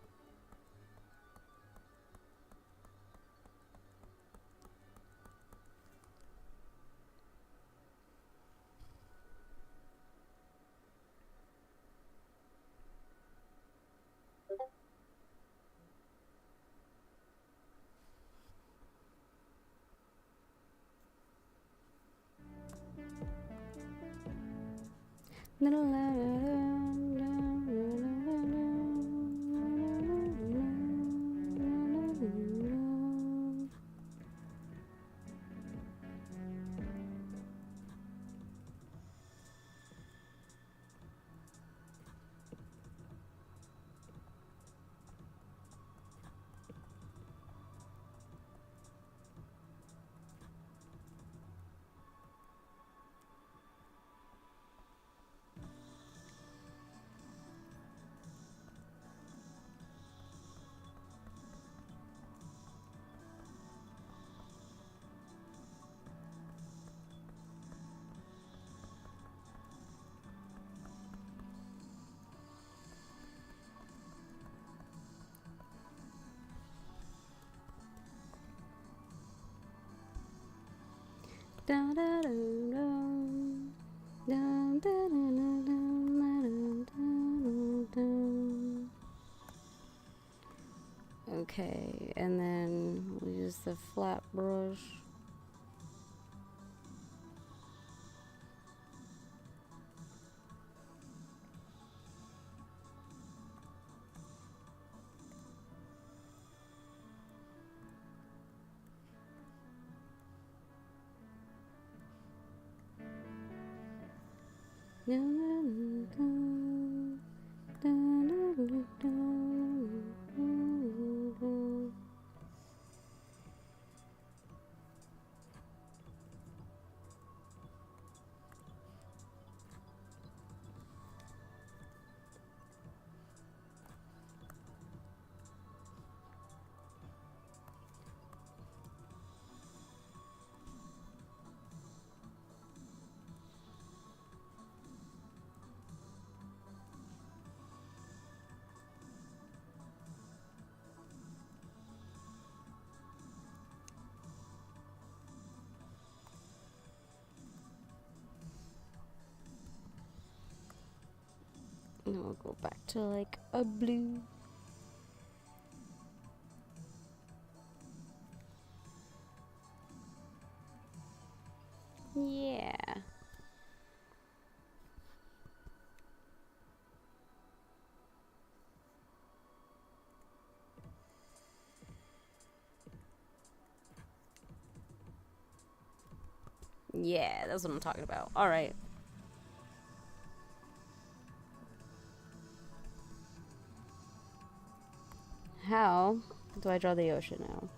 Speaker 2: Dun, dun, dun, dun. Dun, dun, dun, dun, dun, dun, dun, dun. Okay, and then we use the flat brush. Dun, dun, dun, dun, dun, dun, dun, dun. And we'll go back to like a blue. Yeah. Yeah, that's what I'm talking about. All right. How do I draw the ocean now?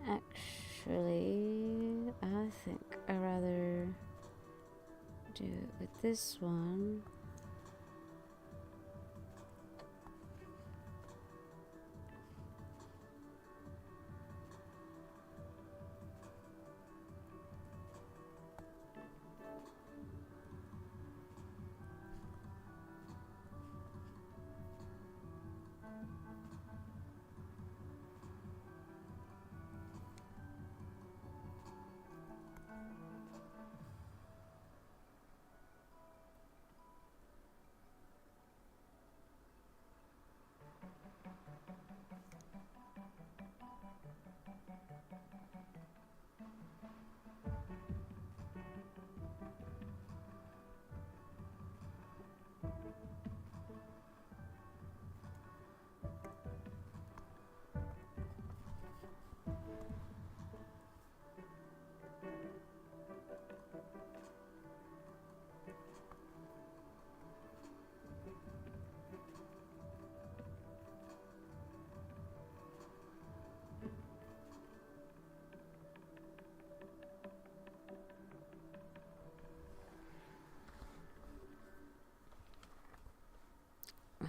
Speaker 2: Actually, I think I'd rather do it with this one.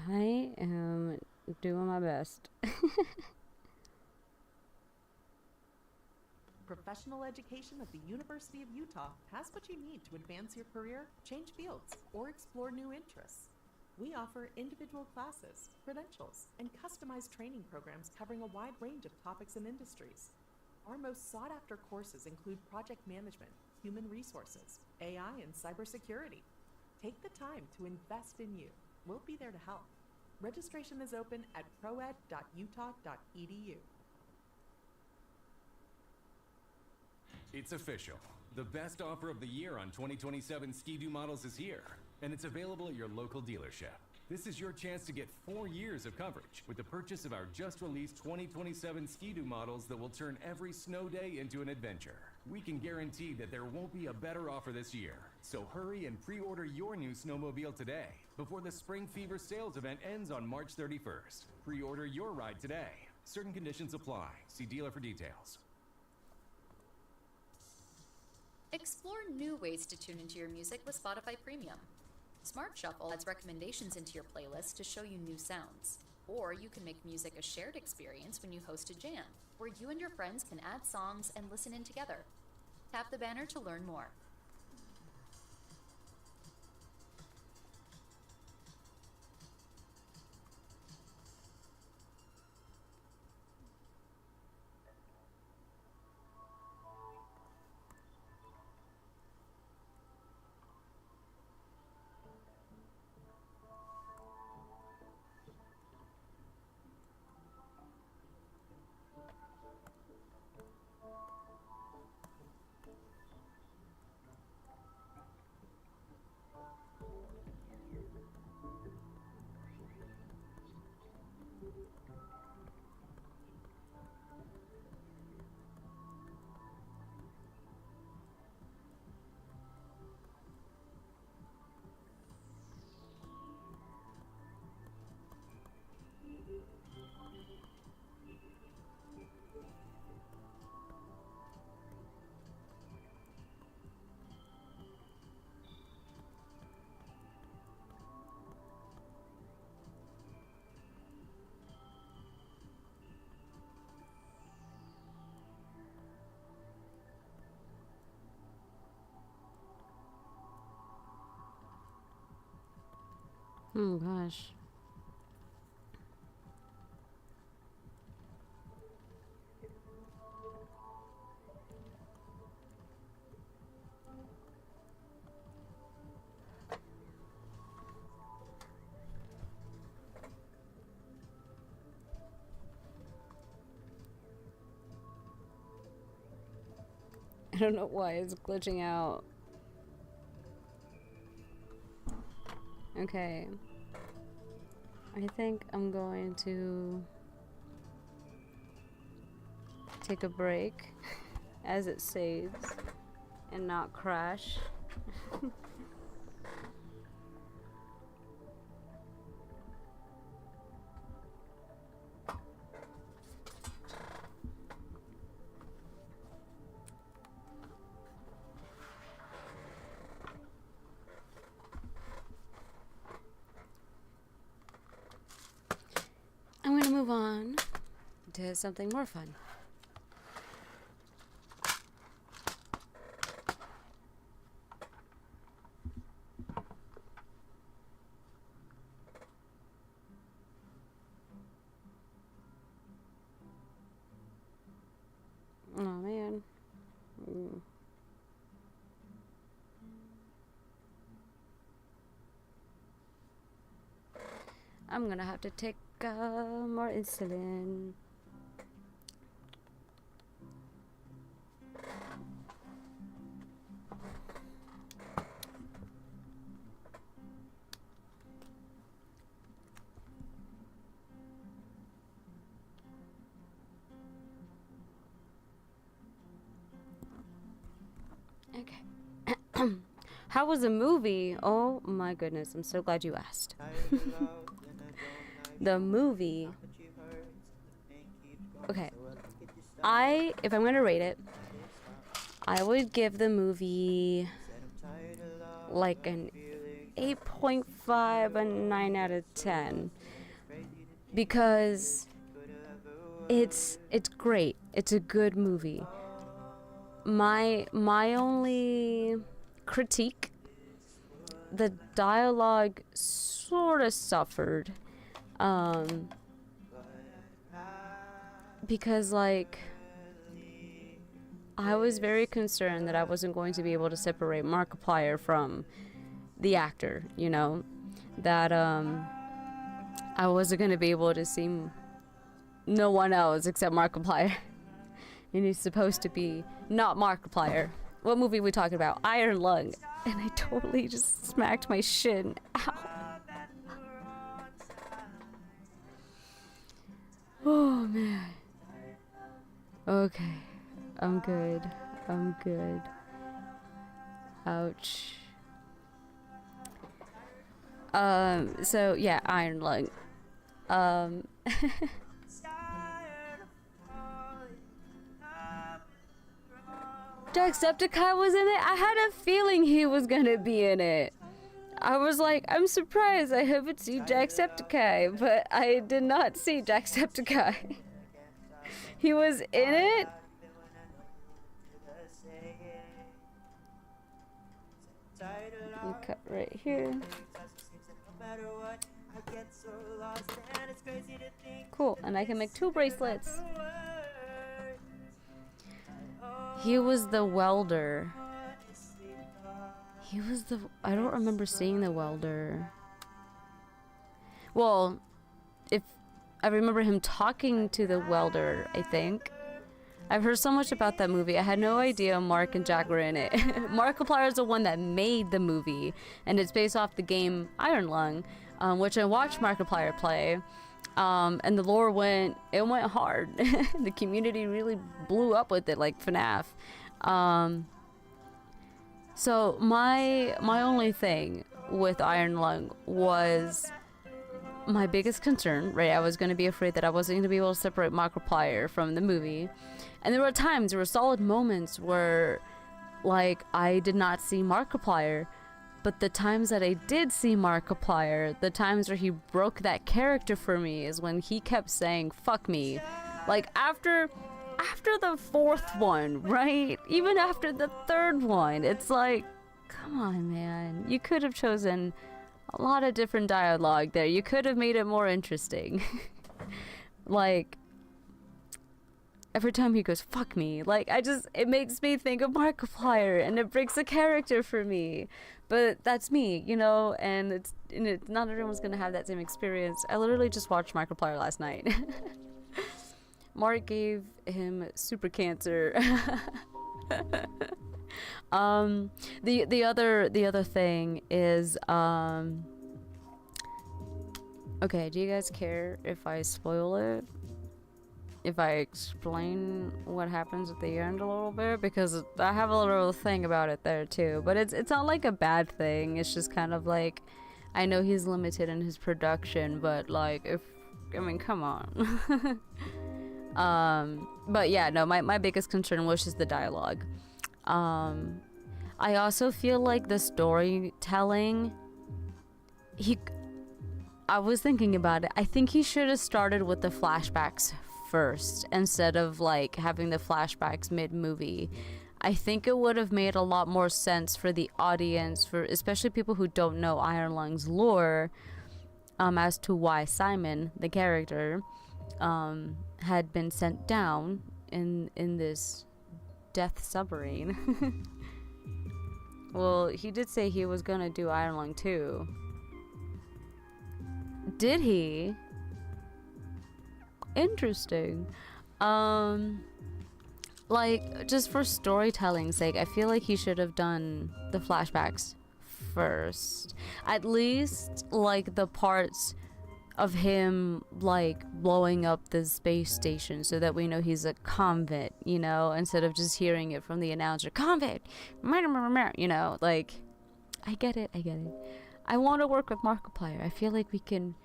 Speaker 2: I am doing my best.
Speaker 8: Professional education at the University of Utah has what you need to advance your career, change fields, or explore new interests. We offer individual classes, credentials, and customized training programs covering a wide range of topics and industries. Our most sought-after courses include project management, human resources, AI, and cybersecurity. Take the time to invest in you. We'll be there to help. Registration is open at proed.utah.edu.
Speaker 3: It's official. The best offer of the year on 2027 Ski-Doo models is here, and it's available at your local dealership. This is your chance to get 4 years of coverage with the purchase of our just-released 2027 Ski-Doo models that will turn every snow day into an adventure. We can guarantee that there won't be a better offer this year, so hurry and pre-order your new snowmobile today before the Spring Fever sales event ends on March 31st. Pre-order your ride today. Certain conditions apply. See dealer for details.
Speaker 4: Explore new ways to tune into your music with Spotify Premium. Smart Shuffle adds recommendations into your playlist to show you new sounds. Or you can make music a shared experience when you host a jam, where you and your friends can add songs and listen in together. Tap the banner to learn more.
Speaker 2: Oh gosh. I don't know why it's glitching out. Okay. I think I'm going to take a break as it saves and not crash. I'm going to move on to something more fun. Oh man. I'm gonna have to take more insulin. Okay. How was the movie? Oh my goodness, I'm so glad you asked. The movie. Okay. If I'm gonna rate it, I would give the movie like an 8.5 and 9 out of 10 because it's great. It's a good movie. My only critique, the dialogue sort of suffered because like I was very concerned that I wasn't going to be able to separate Markiplier from the actor, you know, that I wasn't going to be able to see no one else except Markiplier. And he's supposed to be not Markiplier. What movie are we talking about? Iron Lung. And I totally just smacked my shin. Ow. Oh man. Okay. I'm good. I'm good. Ouch. So yeah, Iron Lung. Jacksepticeye was in it? I had a feeling he was gonna be in it. I was like, I'm surprised I haven't seen Jacksepticeye, but I did not see Jacksepticeye. He was in it? Cut right here. Cool, and I can make 2 bracelets. He was the welder. He was the... I don't remember seeing the welder. Well, if... I remember him talking to the welder, I think. I've heard so much about that movie. I had no idea Mark and Jack were in it. Markiplier is the one that made the movie, and it's based off the game Iron Lung, which I watched Markiplier play. And the lore went hard. The community really blew up with it, like FNAF. So my only thing with Iron Lung was my biggest concern, right? I was going to be afraid that I wasn't going to be able to separate Markiplier from the movie. And there were solid moments where, like, I did not see Markiplier. But the times that I did see Markiplier, the times where he broke that character for me is when he kept saying, fuck me. Like, after the 4th one, right? Even after the 3rd one, it's like, come on, man. You could have chosen a lot of different dialogue there. You could have made it more interesting. Like, every time he goes, fuck me, like, it makes me think of Markiplier, and it breaks a character for me. But that's me, you know, and it's not everyone's gonna have that same experience. I literally just watched Markiplier last night. Mark gave him super cancer. The other thing is, okay, do you guys care if I spoil it? If I explain what happens at the end a little bit, because I have a little thing about it there too, but it's not like a bad thing. It's just kind of like, I know he's limited in his production, but like, come on. But yeah, no, my biggest concern was just the dialogue. I also feel like the storytelling, I was thinking about it. I think he should have started with the flashbacks first instead of like having the flashbacks mid-movie. I think it would have made a lot more sense for the audience, for especially people who don't know Iron Lung's lore, as to why Simon, the character, had been sent down in this death submarine. Well, he did say he was gonna do Iron Lung 2. Did he? Interesting. Like, just for storytelling's sake, I feel like he should have done the flashbacks first. At least, like, the parts of him, like, blowing up the space station so that we know he's a convict, you know, instead of just hearing it from the announcer, convict, you know, like, I get it. I want to work with Markiplier. I feel like we can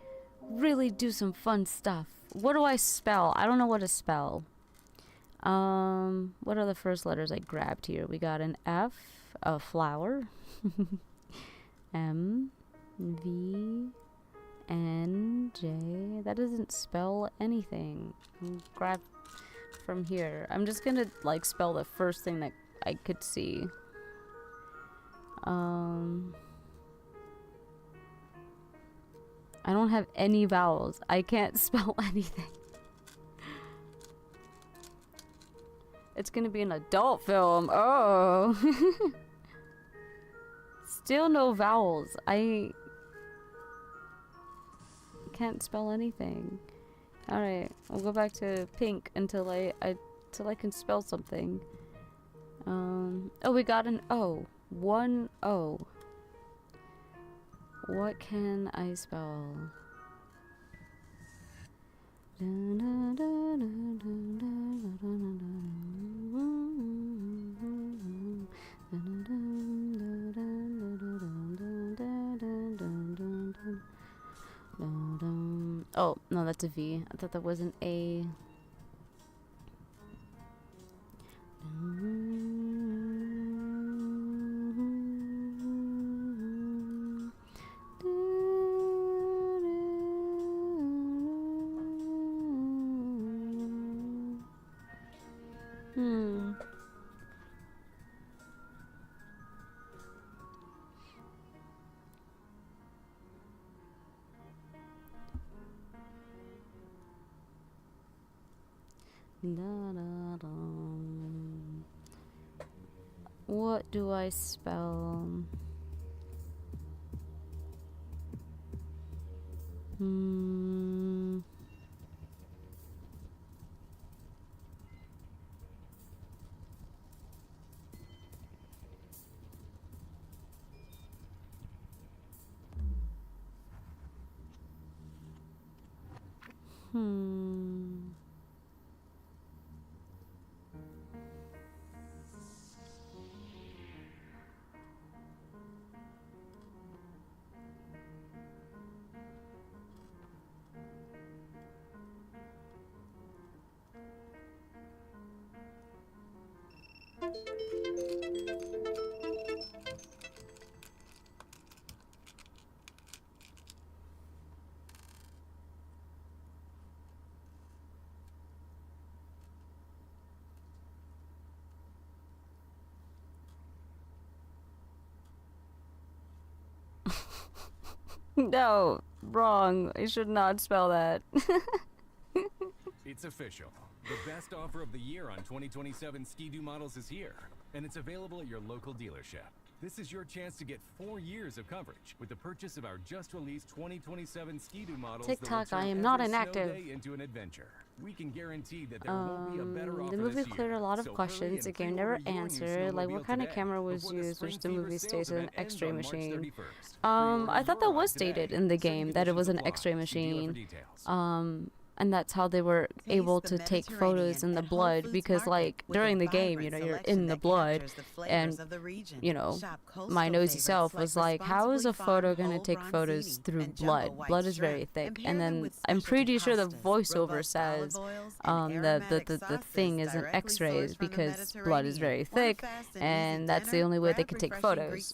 Speaker 2: really do some fun stuff. What do I spell? I don't know what to spell. What are the first letters I grabbed here? We got an F, a flower, M, V N J. That doesn't spell anything. Grab from here. I'm just gonna like spell the first thing that I could see. I don't have any vowels. I can't spell anything. It's gonna be an adult film. Oh. Still no vowels. I can't spell anything. Alright, we'll go back to pink until I can spell something. Oh, we got an O. One O. What can I spell? Oh, no, that's a V. I thought that was an A. What do I spell? No, wrong. I should not spell that.
Speaker 3: It's official. The best offer of the year on 2027 Ski-Doo models is here, and it's available at your local dealership. This is your chance to get 4 years of coverage with the purchase of our just-released 2027 Ski-Doo models.
Speaker 2: TikTok,
Speaker 3: that will
Speaker 2: I
Speaker 3: turn
Speaker 2: am not
Speaker 3: every snow
Speaker 2: inactive.
Speaker 3: day into an adventure. We can guarantee that there won't be a better offer
Speaker 2: The movie
Speaker 3: this year.
Speaker 2: cleared a lot of
Speaker 3: So
Speaker 2: questions
Speaker 3: hurry
Speaker 2: the
Speaker 3: and
Speaker 2: game
Speaker 3: pre-order
Speaker 2: never
Speaker 3: your new
Speaker 2: answered, like what
Speaker 3: snowmobile
Speaker 2: kind of
Speaker 3: today
Speaker 2: camera was
Speaker 3: before the
Speaker 2: used,
Speaker 3: Spring
Speaker 2: which the
Speaker 3: Fever
Speaker 2: movie
Speaker 3: sales
Speaker 2: states an
Speaker 3: event ends
Speaker 2: X-ray
Speaker 3: on March
Speaker 2: machine.
Speaker 3: 31st.
Speaker 2: I thought that
Speaker 3: Pre-order
Speaker 2: was
Speaker 3: today.
Speaker 2: stated in the game that it was an X-ray machine. And that's how they were able to take photos in the blood, because like during the game, you know, you're in the blood, and you know, my nosy self was like, how is a photo gonna take photos through blood? Blood is very thick. And then I'm pretty sure the voiceover says the thing isn't X-rays because blood is very thick, and that's the only way they could take photos.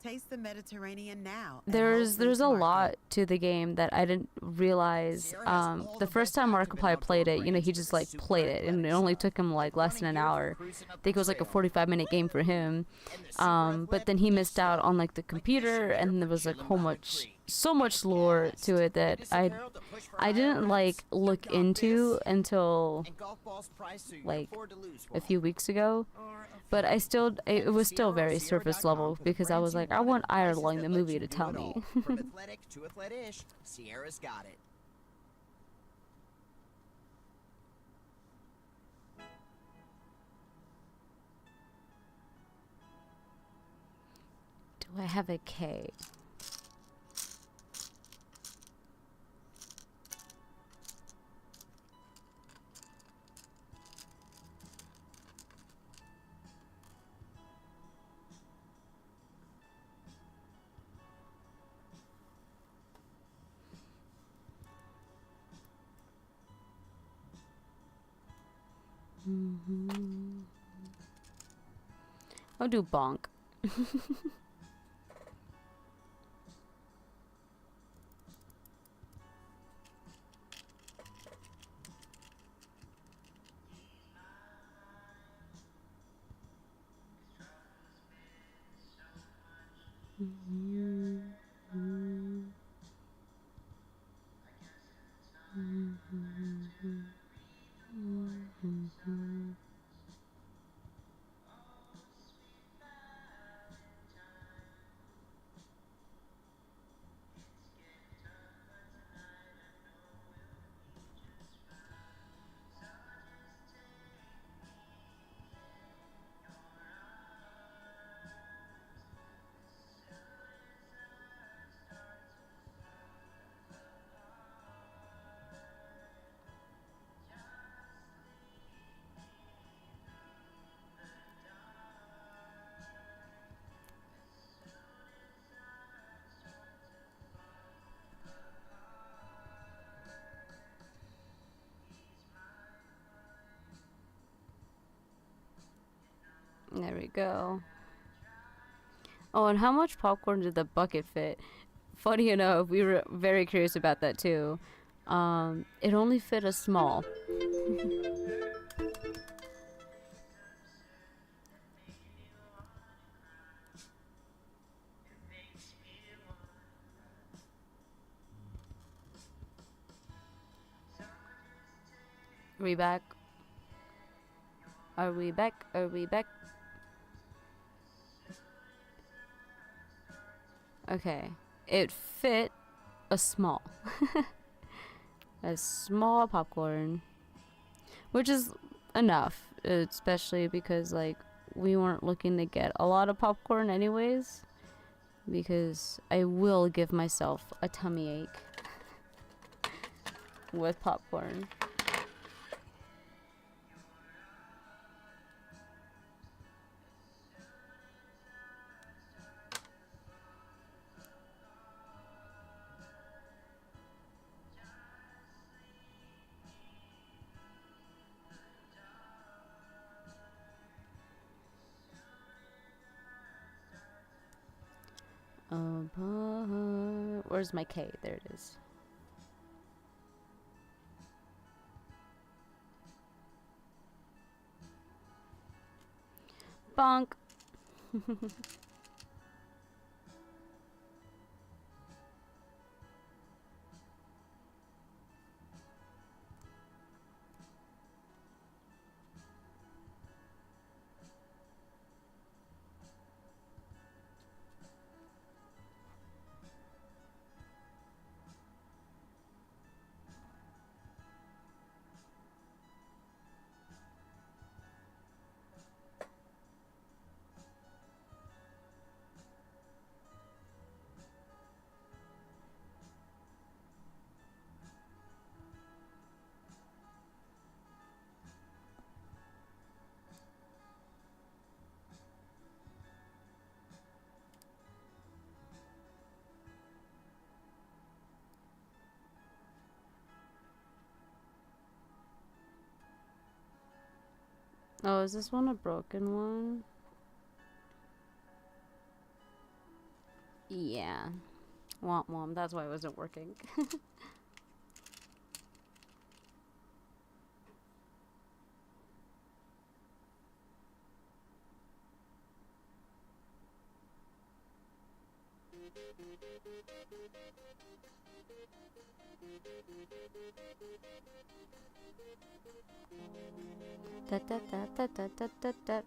Speaker 9: Taste the Mediterranean now.
Speaker 2: There's a lot to the game that I didn't realize. The first time Markiplier played it, you know, he just like played it, and it only took him like less than an hour. I think it was like a 45-minute game for him. But then he missed out on like the computer, and there was like so much lore to it that I didn't like look into until like a few weeks ago. But it was still very surface level, because I was like, I want Ireland the movie to tell me.
Speaker 7: From athletic to athletish, Sierra's got it.
Speaker 2: Do I have a K? I'll do bonk. There we go. Oh, and how much popcorn did the bucket fit? Funny enough, we were very curious about that too. It only fit a small. Are we back? Are we back? Are we back? Okay. It fit a small. A small popcorn. Which is enough. Especially because, like, we weren't looking to get a lot of popcorn anyways. Because I will give myself a tummy ache with popcorn. Where's my K? There it is. Bonk. Oh, is this one a broken one? Yeah. Womp womp. That's why it wasn't working. Da, da, da, da, da, da, da, da.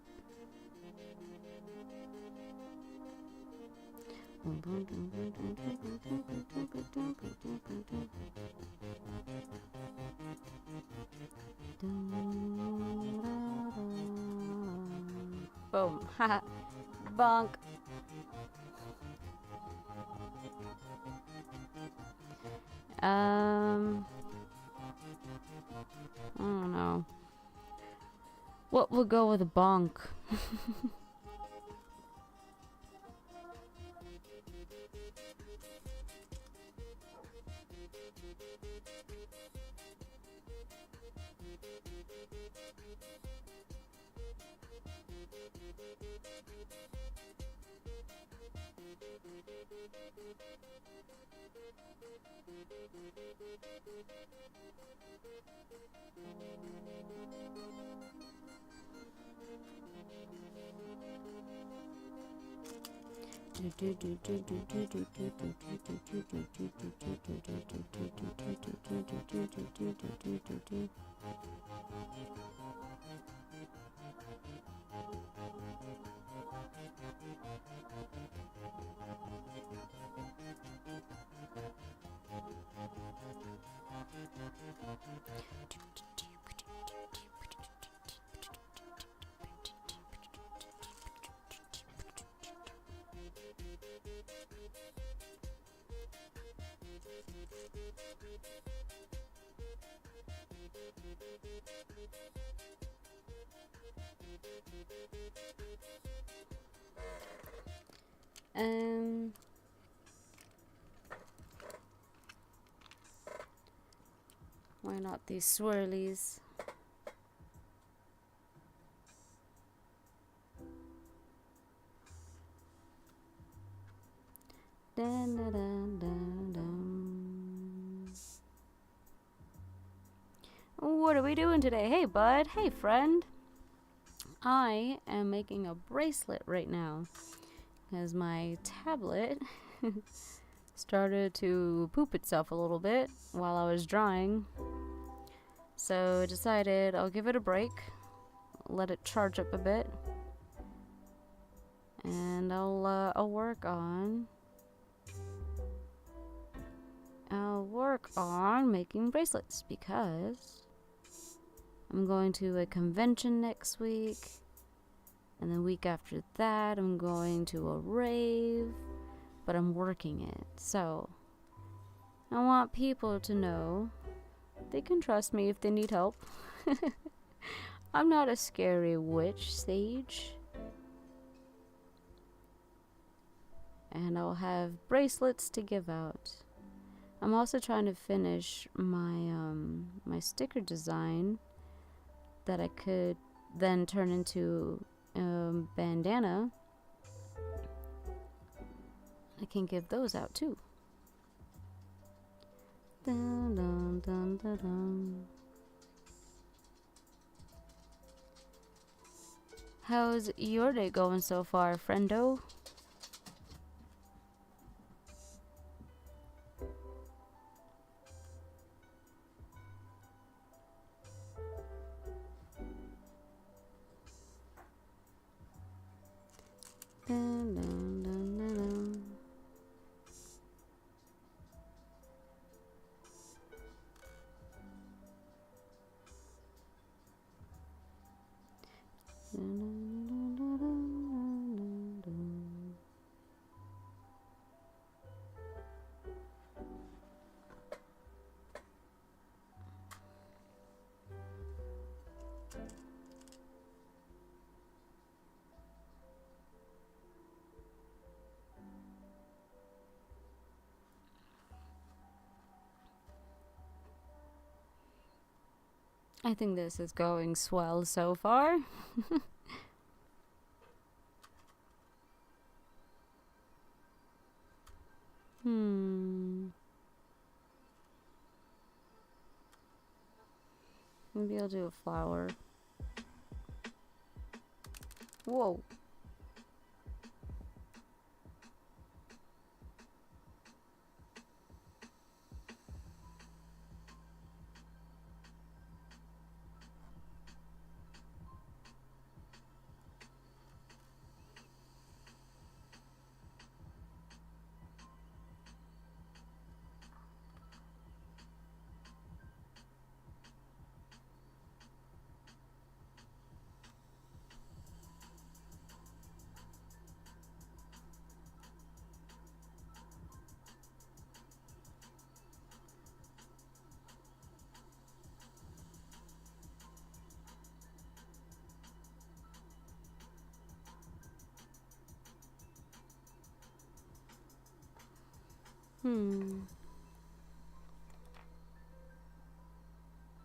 Speaker 2: Boom. Haha. Bonk. I don't know. What will go with a bonk? Why not these swirlies? Dun, dun, dun, dun, dun. What are we doing today? Hey, bud. Hey, friend. I am making a bracelet right now because my tablet started to poop itself a little bit while I was drawing. So I decided I'll give it a break, let it charge up a bit, and I'll work on making bracelets because I'm going to a convention next week, and the week after that I'm going to a rave, but I'm working it. So I want people to know they can trust me if they need help. I'm not a scary witch sage. And I'll have bracelets to give out. I'm also trying to finish my sticker design that I could then turn into bandana. I can give those out too. Dun, dun, dun, dun, dun. How's your day going so far, friendo? Dun, dun, dun, dun, dun. I think this is going swell so far. Maybe I'll do a flower. Whoa.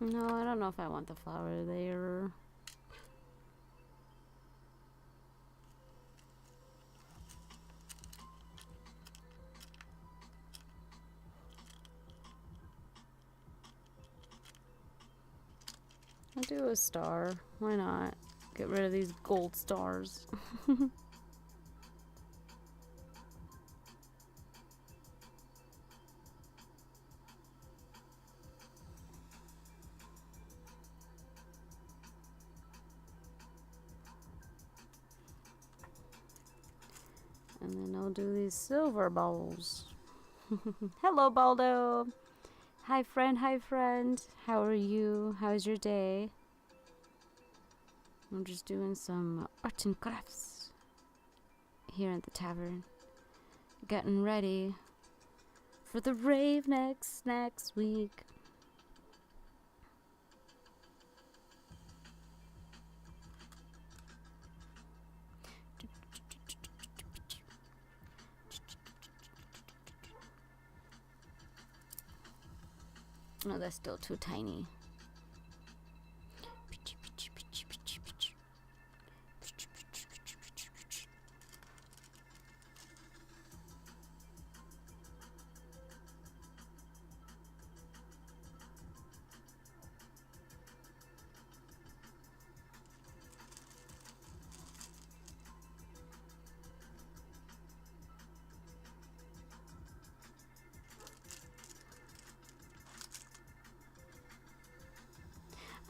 Speaker 2: No, I don't know if I want the flower there. I'll do a star. Why not? Get rid of these gold stars. And then I'll do these silver balls. Hello, Baldo. Hi, friend. Hi, friend. How are you? How's your day? I'm just doing some arts and crafts here at the tavern. Getting ready for the rave next week. No, that's still too tiny.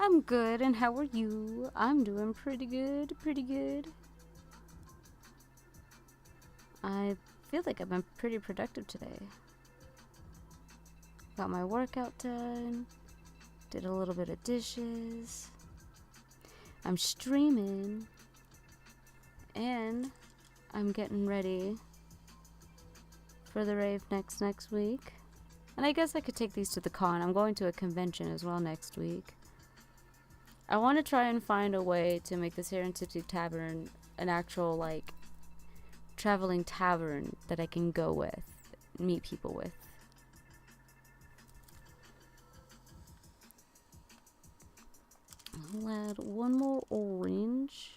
Speaker 2: I'm good, and how are you? I'm doing pretty good, pretty good. I feel like I've been pretty productive today. Got my workout done. Did a little bit of dishes. I'm streaming. And I'm getting ready for the rave next week. And I guess I could take these to the con. I'm going to a convention as well next week. I want to try and find a way to make the Serentipsy Tavern an actual, like, traveling tavern that I can go with, meet people with. I'll add one more orange.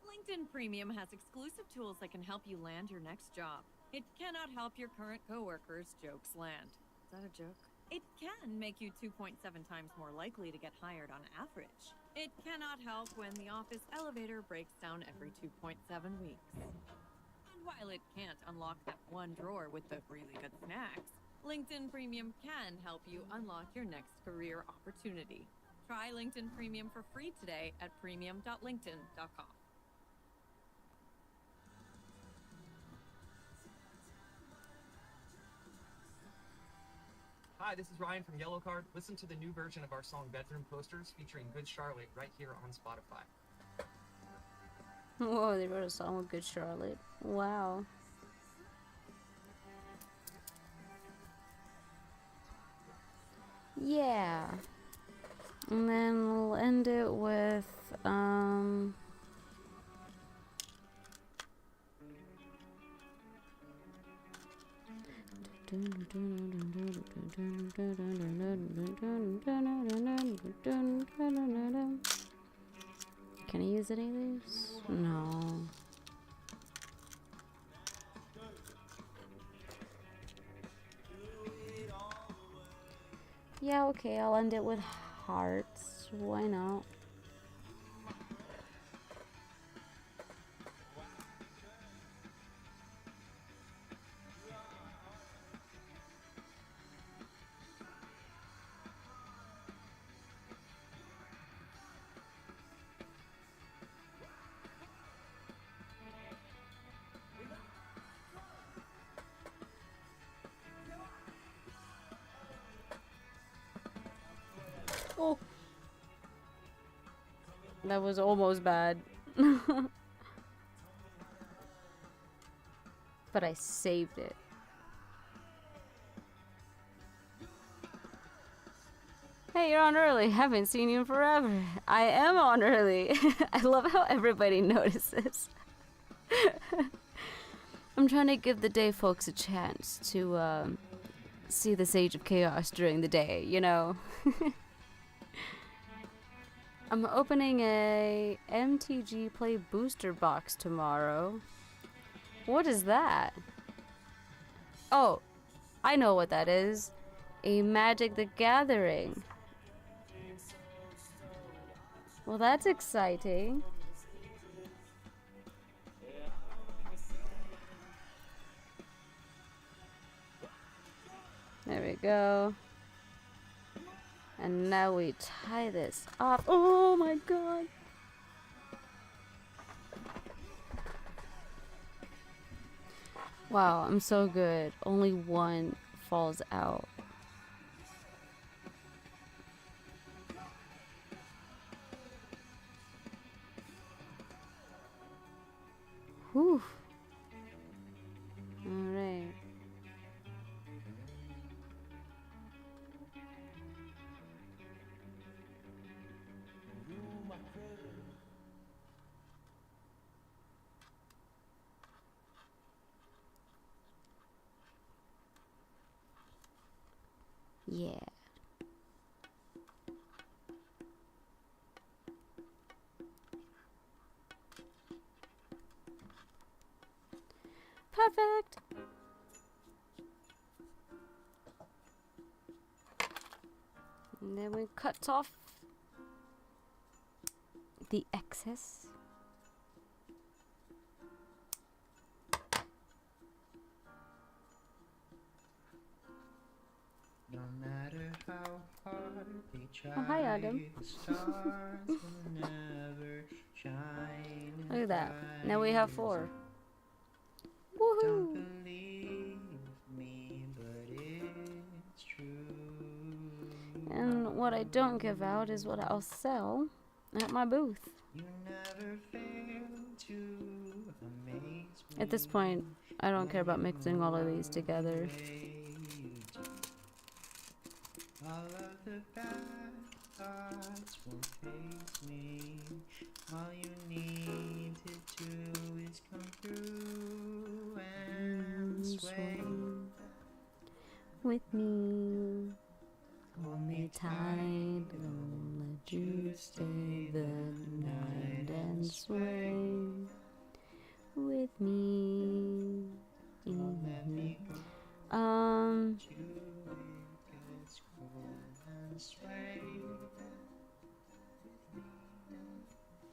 Speaker 11: LinkedIn Premium has exclusive tools that can help you land your next job. It cannot help your current coworkers' jokes land. Is that a joke? It can make you 2.7 times more likely to get hired on average. It cannot help when the office elevator breaks down every 2.7 weeks. And while it can't unlock that one drawer with the really good snacks, LinkedIn Premium can help you unlock your next career opportunity. Try LinkedIn Premium for free today at premium.linkedin.com.
Speaker 12: Hi, this is Ryan from Yellow Card. Listen to the new version of our song Bedroom Posters featuring Good Charlotte right here on Spotify.
Speaker 2: Whoa, they wrote a song with Good Charlotte. Wow. Yeah. And then we'll end it with, can I use any of these? No. Yeah, okay, I'll end it with hearts. Why not? Oh. That was almost bad. But I saved it. Hey, you're on early. Haven't seen you in forever. I am on early. I love how everybody notices. I'm trying to give the day folks a chance to see the Sage of Chaos during the day, you know? I'm opening a MTG Play booster box tomorrow. What is that? Oh, I know what that is. A Magic the Gathering. Well, that's exciting. There we go. And now we tie this off. Oh my god. Wow, I'm so good. Only one falls out. Whew. Alright. Yeah. Perfect. And then we cut off the excess.
Speaker 13: No matter how hard they try,
Speaker 2: Oh, hi, Adam.
Speaker 13: the stars will never shine.
Speaker 2: Look at that. Now we have 4.
Speaker 13: Don't
Speaker 2: Woohoo!
Speaker 13: believe me, but it's true.
Speaker 2: And what I don't give out is what I'll sell at my booth.
Speaker 13: You never fail to amaze me.
Speaker 2: At this point, I don't care about mixing all of these together.
Speaker 13: All of the bad thoughts won't faze me. All you need to do is come through and sway
Speaker 2: with me. Hold me tight, don't let you stay the night and sway with me.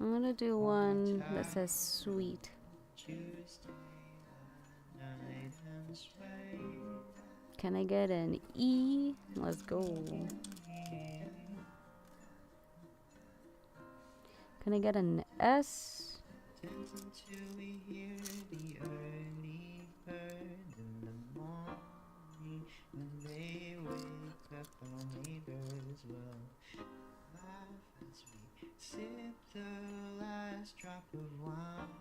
Speaker 2: I'm gonna do one that says sweet. Can I get an E? Let's go. Can I get an S?
Speaker 13: until we hear the early bird in the morning. When they wake up, our neighbors will laugh as we sip the last drop of wine.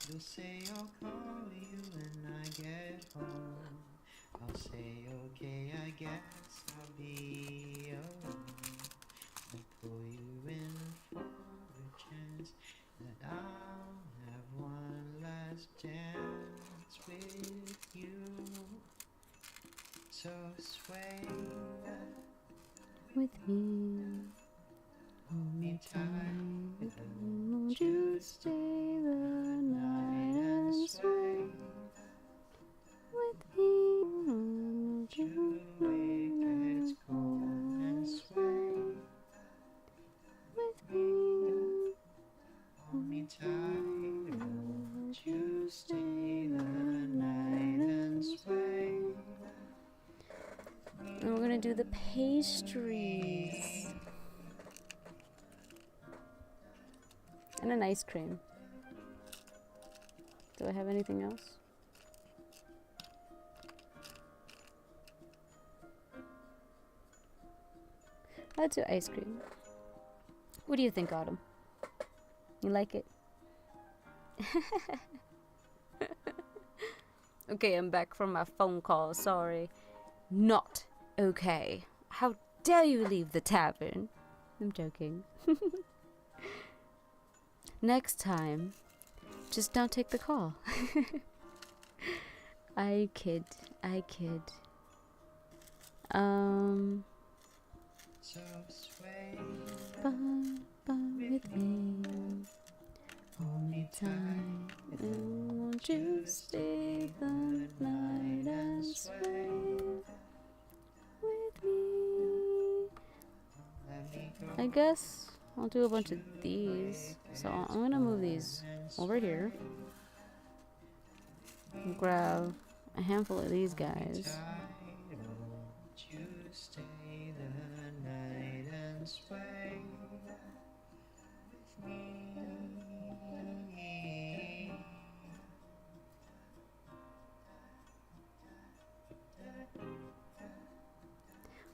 Speaker 13: You'll say I'll call you when I get home. I'll say okay, I guess I'll be alone. I'll pull you in for a chance that I'll have one last dance with you. So sway
Speaker 2: with me. Hold me tight, won't you stay the night and sway with me? Won't you make it cold and sway with me?
Speaker 13: hold me tight, won't you stay the night and sway?
Speaker 2: And we're gonna do the pastries. And an ice cream. Do I have anything else? Let's do ice cream. What do you think, Autumn? You like it? Okay, I'm back from my phone call. Sorry. Not okay. How dare you leave the tavern? I'm joking. Next time, just don't take the call. I kid.
Speaker 13: So sway
Speaker 2: with me. Hold me tight, and won't you stay the night and sway with me? I guess I'll do a bunch of these. So I'm gonna move these over here. And grab a handful of these guys.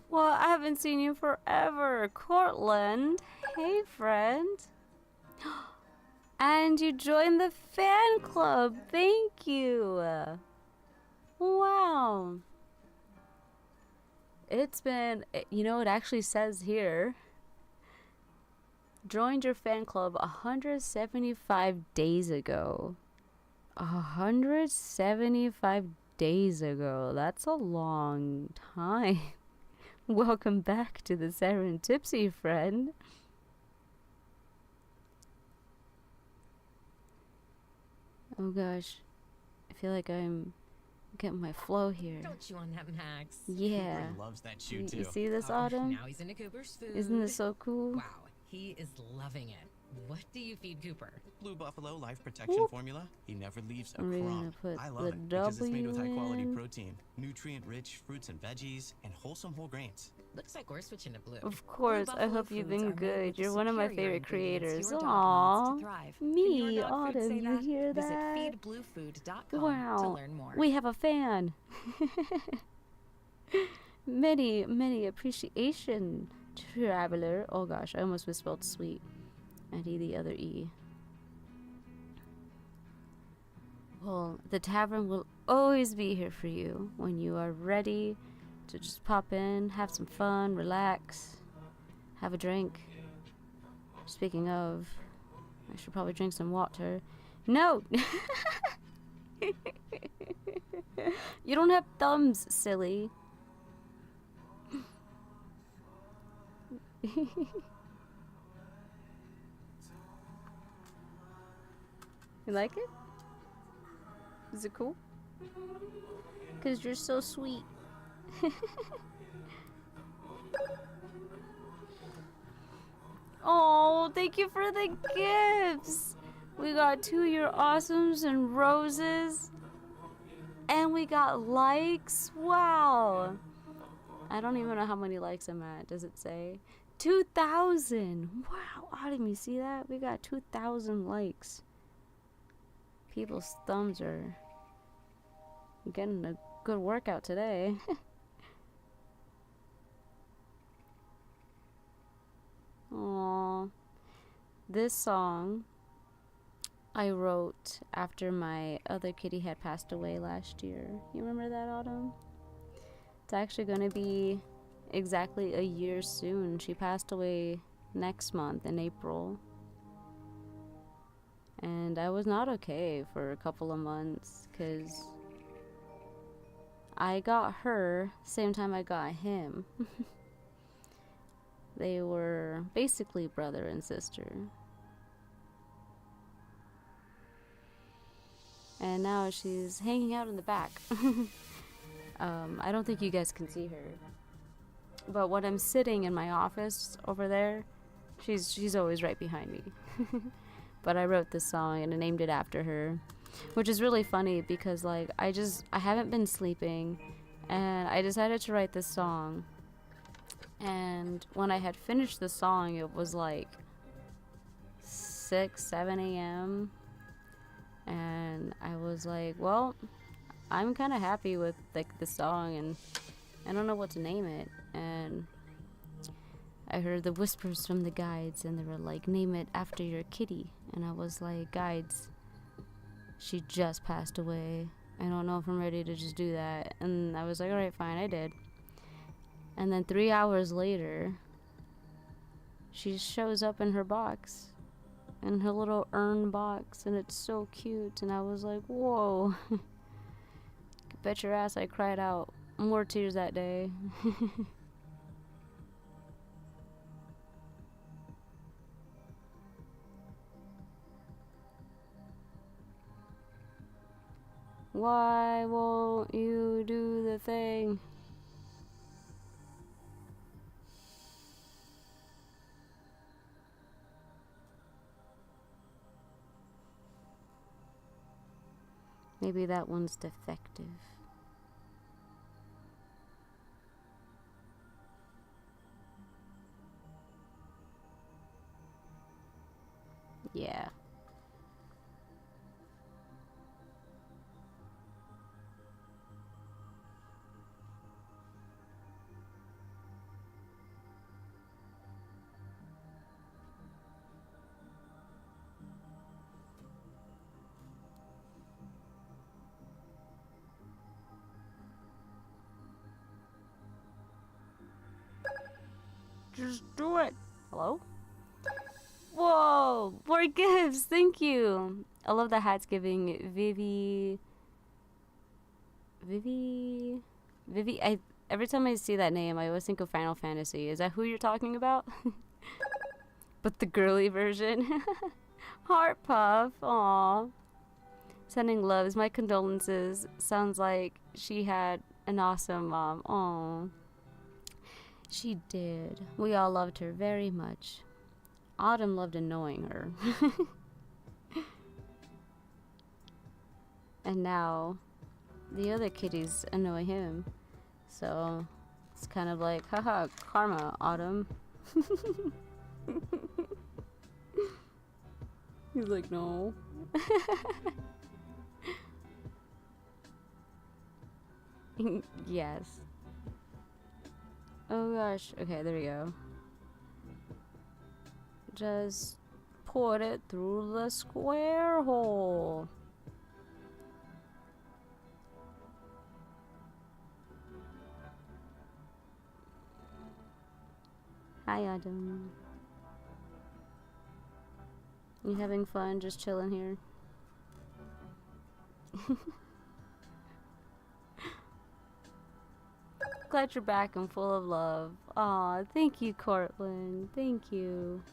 Speaker 2: Well, I haven't seen you forever, Cortland. Hey, friend. And you joined the fan club. Thank you. Wow. It's been, you know, it actually says here, joined your fan club 175 days ago. 175 days ago. That's a long time. Welcome back to the Serentipsy, friend. Oh gosh, I feel like I'm getting my flow here.
Speaker 14: Don't chew on that, Max.
Speaker 2: Yeah.
Speaker 5: Cooper loves that shoe
Speaker 2: You
Speaker 5: too.
Speaker 2: see this, Autumn?
Speaker 14: Now he's into Cooper's food.
Speaker 2: Isn't this so cool?
Speaker 14: Wow, he is loving it. What do you feed Cooper?
Speaker 5: Blue Buffalo Life Protection
Speaker 2: Whoop.
Speaker 5: Formula. He never leaves a
Speaker 2: Are we gonna
Speaker 5: crumb.
Speaker 2: put
Speaker 5: I
Speaker 2: the
Speaker 5: love it because it's made with
Speaker 2: W
Speaker 5: high-quality
Speaker 2: in?
Speaker 5: protein, nutrient-rich fruits and veggies, and wholesome whole grains.
Speaker 14: Looks like we're switching to blue.
Speaker 2: Of course, I
Speaker 11: Buffalo
Speaker 2: hope you've
Speaker 11: Foods
Speaker 2: been
Speaker 11: are made
Speaker 2: good.
Speaker 11: with the
Speaker 2: You're one of my
Speaker 11: superior
Speaker 2: favorite creators.
Speaker 11: ingredients your dog needs
Speaker 2: Aww.
Speaker 11: to thrive. Can
Speaker 2: Me,
Speaker 11: your dog food
Speaker 2: Autumn,
Speaker 11: say
Speaker 2: you
Speaker 11: that?
Speaker 2: hear
Speaker 11: Visit
Speaker 2: that?
Speaker 11: feedbluefood.com to
Speaker 2: Wow.
Speaker 11: learn more.
Speaker 2: We have a fan. Many appreciation, traveler. Oh gosh, I almost misspelled sweet. I need the other E. Well, the tavern will always be here for you when you are ready to just pop in, have some fun, relax, have a drink. Speaking of, I should probably drink some water. No! You don't have thumbs, silly. You like it? Is it cool? 'Cause you're so sweet. Oh, thank you for the gifts. We got 2-year awesomes and roses. And we got likes. Wow. I don't even know how many likes I'm at. Does it say? 2,000. Wow. Autumn, you see that? We got 2,000 likes. People's thumbs are getting a good workout today. Aww. This song I wrote after my other kitty had passed away last year. You remember that, Autumn? It's actually going to be exactly a year soon. She passed away next month in April. And I was not okay for a couple of months because I got her same time I got him. They were basically brother and sister. And now she's hanging out in the back. I don't think you guys can see her. But when I'm sitting in my office over there, she's always right behind me. But I wrote this song and I named it after her, which is really funny because like I haven't been sleeping and I decided to write this song. And when I had finished the song, it was like 6, 7 a.m. And I was like, well, I'm kind of happy with like the song and I don't know what to name it. And I heard the whispers from the guides and they were like, name it after your kitty. And I was like, guides, she just passed away. I don't know if I'm ready to just do that. And I was like, alright, fine, I did. And then 3 hours later, she shows up in her box. In her little urn box. And it's so cute. And I was like, whoa. Bet your ass I cried out more tears that day. Why won't you do the thing? Maybe that one's defective. Yeah. Just do it. Hello? Whoa! More gifts! Thank you! I love the hats giving Vivi... every time I see that name, I always think of Final Fantasy. Is that who you're talking about? But the girly version. Heart puff. Aww. Sending loves. My condolences. Sounds like she had an awesome mom. Aww. She did. We all loved her very much. Autumn loved annoying her. And now the other kitties annoy him. So it's kind of like, haha, karma, Autumn. He's like, no. Yes. Oh gosh. Okay, there we go. Just put it through the square hole. Hi, Adam. You having fun just chilling here? Glad you're back and full of love. Aw, thank you, Cortland. Thank you.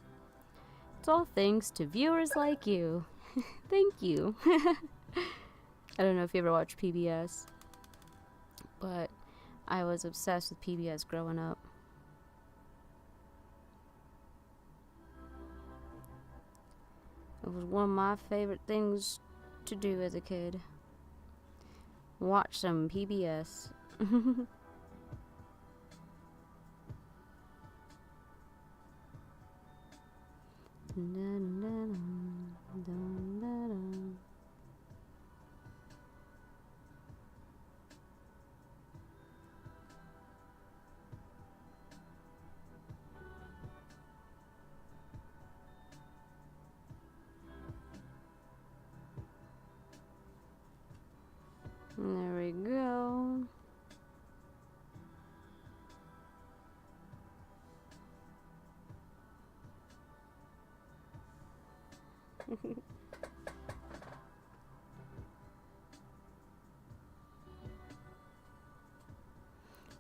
Speaker 2: It's all thanks to viewers like you. Thank you. I don't know if you ever watched PBS, but I was obsessed with PBS growing up. It was one of my favorite things to do as a kid. Watch some PBS. There we go.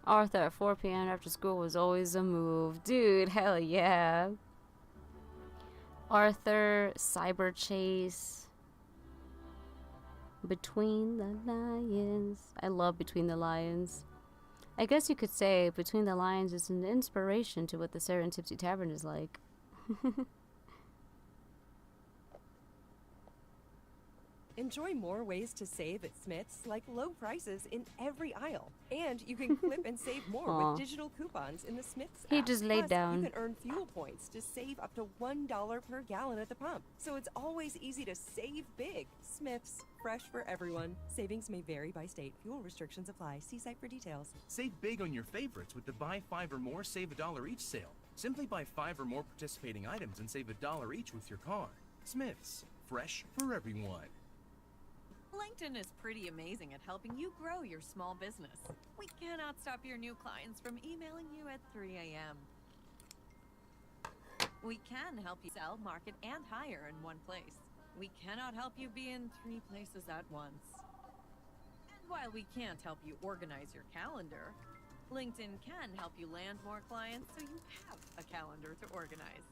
Speaker 2: Arthur at 4 p.m. after school was always a move. Dude, hell yeah. Arthur, Cyber Chase. Between the Lions. I love Between the Lions. I guess you could say Between the Lions is an inspiration to what the Serentipsy Tavern is like.
Speaker 15: Enjoy more ways to save at Smith's, like low prices in every aisle. And you can clip and save more
Speaker 2: Aw.
Speaker 15: with digital coupons in the Smith's
Speaker 2: He
Speaker 15: app.
Speaker 2: just laid
Speaker 15: Plus,
Speaker 2: down.
Speaker 15: You can earn fuel points to save up to $1 per gallon at the pump. So it's always easy to save big. Smith's, fresh for everyone. Savings may vary by state. Fuel restrictions apply. See site for details.
Speaker 10: Save big on your favorites with the Buy 5 or More, Save $1 each sale. Simply buy 5 or more participating items and save $1 each with your card. Smith's, fresh for everyone.
Speaker 11: LinkedIn is pretty amazing at helping you grow your small business. We cannot stop your new clients from emailing you at 3 a.m. We can help you sell, market, and hire in one place. We cannot help you be in 3 places at once. And while we can't help you organize your calendar, LinkedIn can help you land more clients so you have a calendar to organize.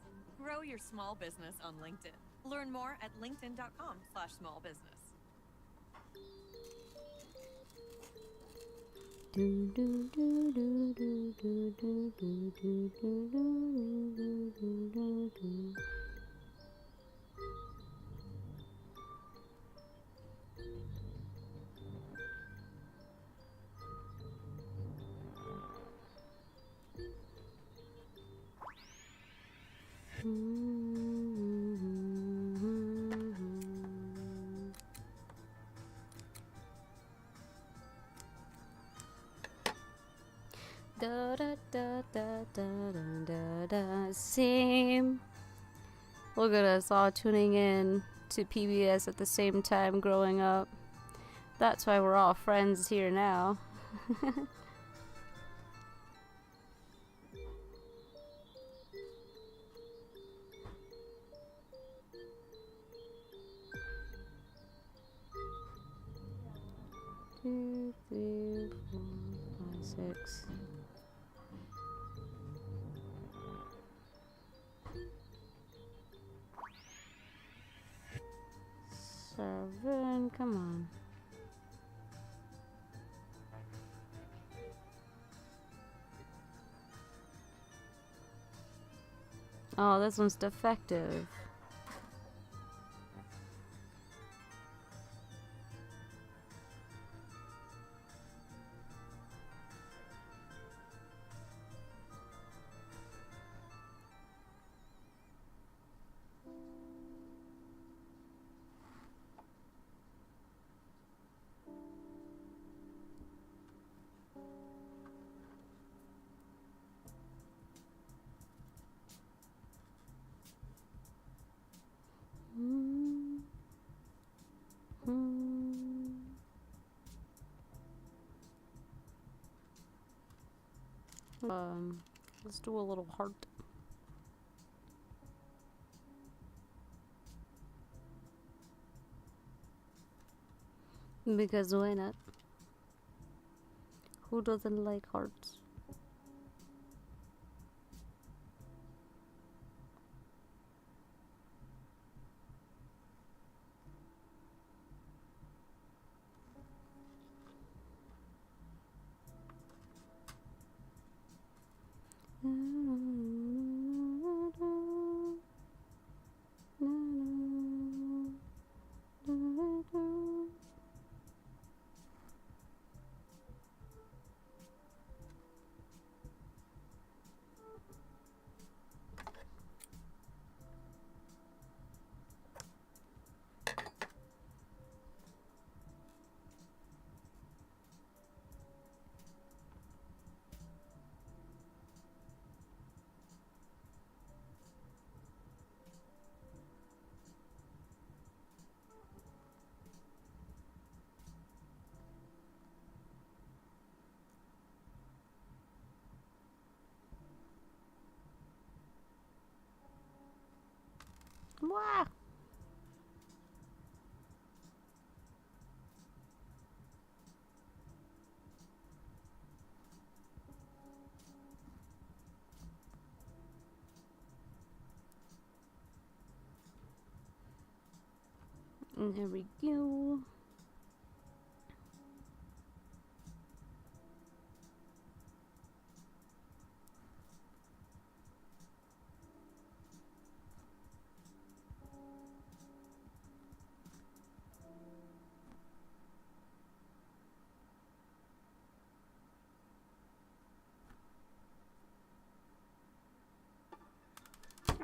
Speaker 11: Grow your small business on LinkedIn. Learn more at linkedin.com/smallbusiness.
Speaker 2: Do, do, do, do, do, do, do, do, do, do, do, do, do, do. Da da da da da da da. Same. Look at us all tuning in to PBS at the same time growing up. That's why we're all friends here now. Two, three, 4, 5, 6. Seven, come on. Oh, this one's defective. Let's do a little heart. Because why not? Who doesn't like hearts? Wow. And there we go.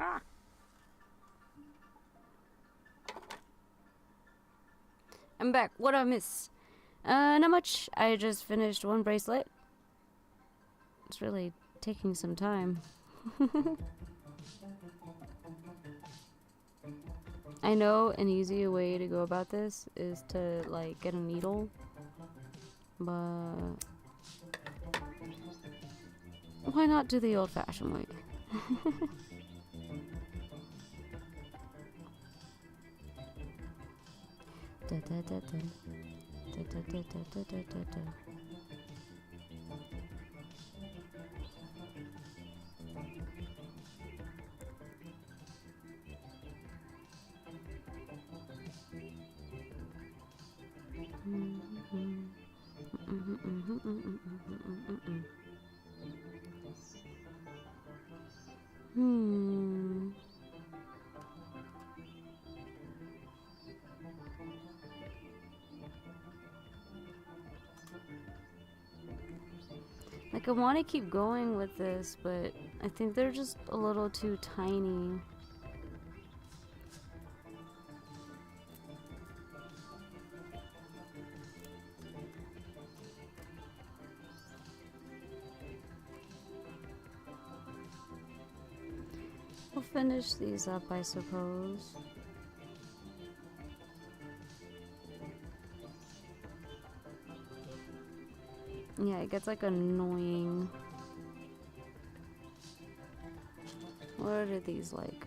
Speaker 2: Ah. I'm back. What I miss? Not much. I just finished one bracelet. It's really taking some time. I know an easier way to go about this is to like get a needle, but why not do the old-fashioned way? Da, da, da, da. Da, da, da, da, da, da, da. Like, I want to keep going with this, but I think they're just a little too tiny. We'll finish these up, I suppose. Yeah, it gets like annoying. What are these like?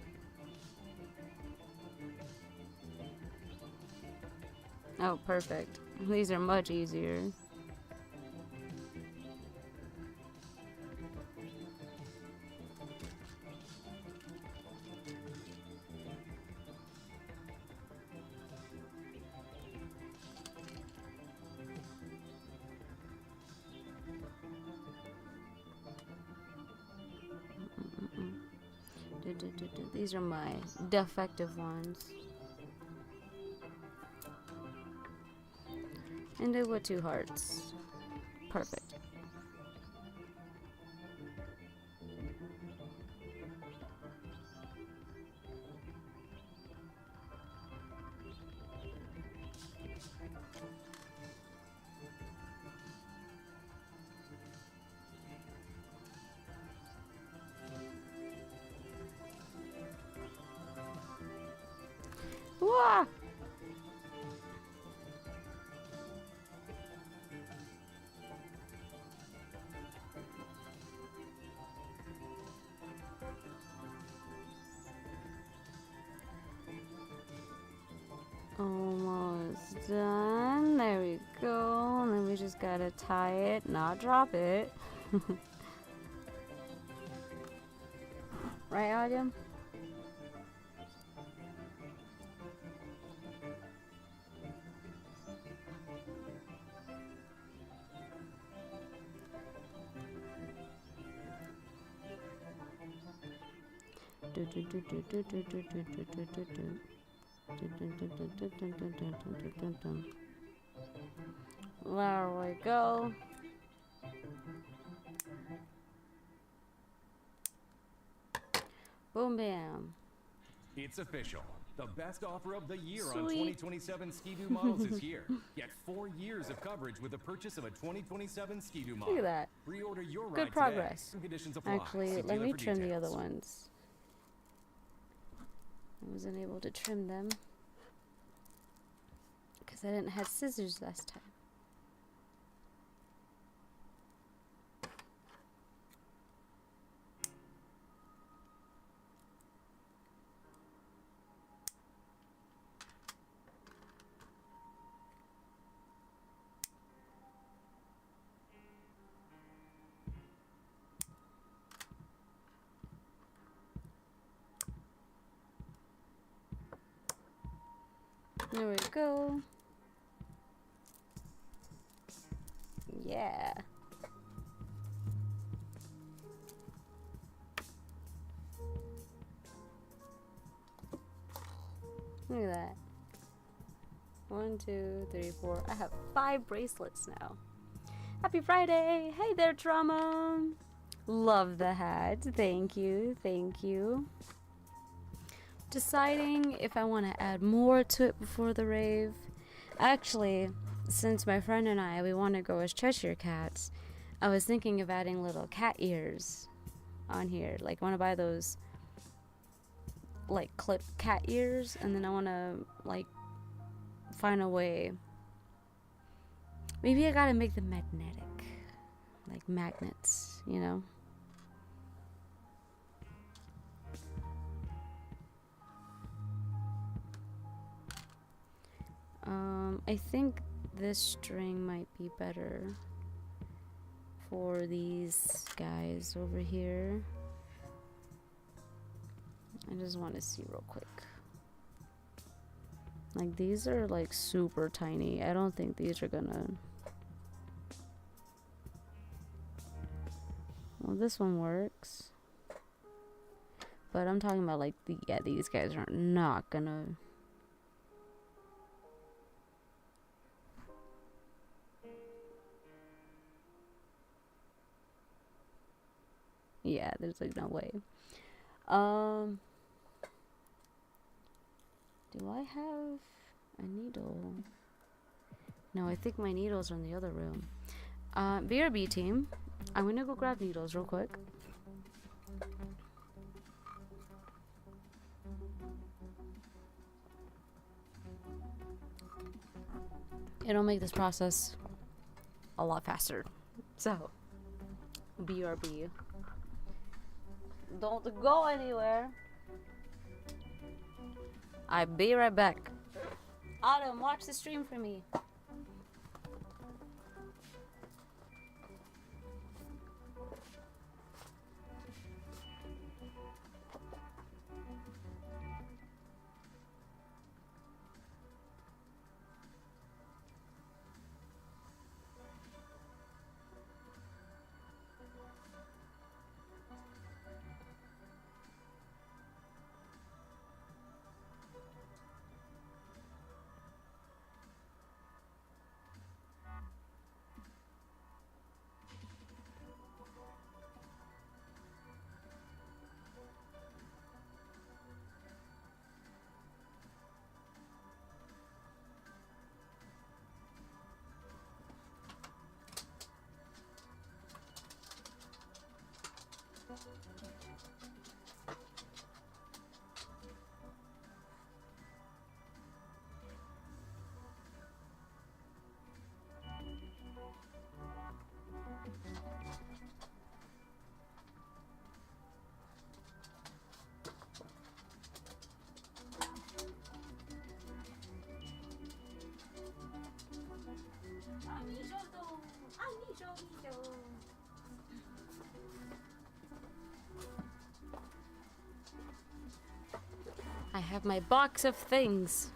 Speaker 2: Oh, perfect. These are much easier. These are my defective ones. And it with 2 hearts. Perfect. Wah! Almost done. There we go. And then we just gotta tie it, not drop it. Right, Audium? There we go. Boom bam.
Speaker 3: It's official. The best offer of the year on
Speaker 2: Sweet.
Speaker 3: 2027 Ski-Doo models is here. Get 4 years of coverage with the purchase of a 2027 Ski-Doo model.
Speaker 2: Look at that.
Speaker 3: Pre-order your ride
Speaker 2: Good progress.
Speaker 3: today. Conditions apply.
Speaker 2: Actually,
Speaker 3: See
Speaker 2: let
Speaker 3: dealer
Speaker 2: me
Speaker 3: for
Speaker 2: trim the
Speaker 3: details.
Speaker 2: other ones. I wasn't able to trim them because I didn't have scissors last time. There we go. Yeah. Look at that. 1, 2, 3, 4. I have 5 bracelets now. Happy Friday! Hey there, Drama! Love the hat. Thank you. Thank you. Deciding if I want to add more to it before the rave. Actually, since my friend and we want to go as Cheshire Cats, I was thinking of adding little cat ears on here. Like, I want to buy those, like, clip cat ears, and then I want to, like, find a way. Maybe I gotta make them magnetic. Like magnets, you know? I think this string might be better for these guys over here. I just want to see real quick. Like, these are like super tiny. I don't think these are gonna... Well, this one works. But I'm talking about like, yeah, these guys are not gonna... Yeah, there's like no way. Do I have a needle? No, I think my needles are in the other room. BRB team, I'm gonna go grab needles real quick. It'll make this process a lot faster. So, BRB. Don't go anywhere. I'll be right back. Autumn, watch the stream for me. I have my box of things.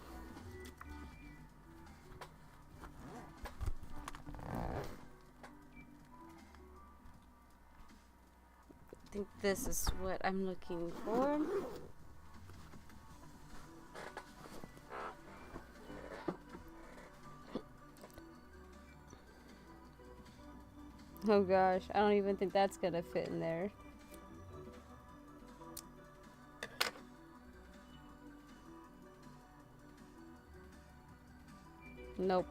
Speaker 2: I think this is what I'm looking for. Oh gosh, I don't even think that's gonna fit in there. Nope.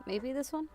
Speaker 2: Maybe this one?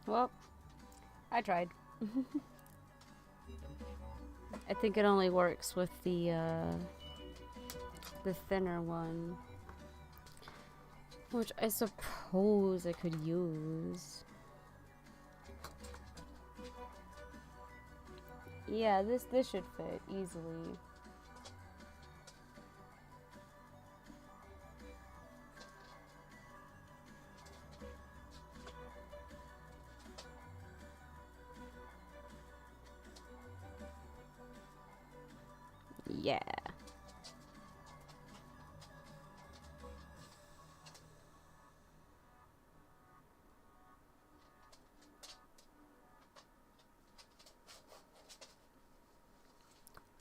Speaker 2: Well, I tried. I think it only works with the thinner one, which I suppose I could use. Yeah, this should fit easily. Yeah.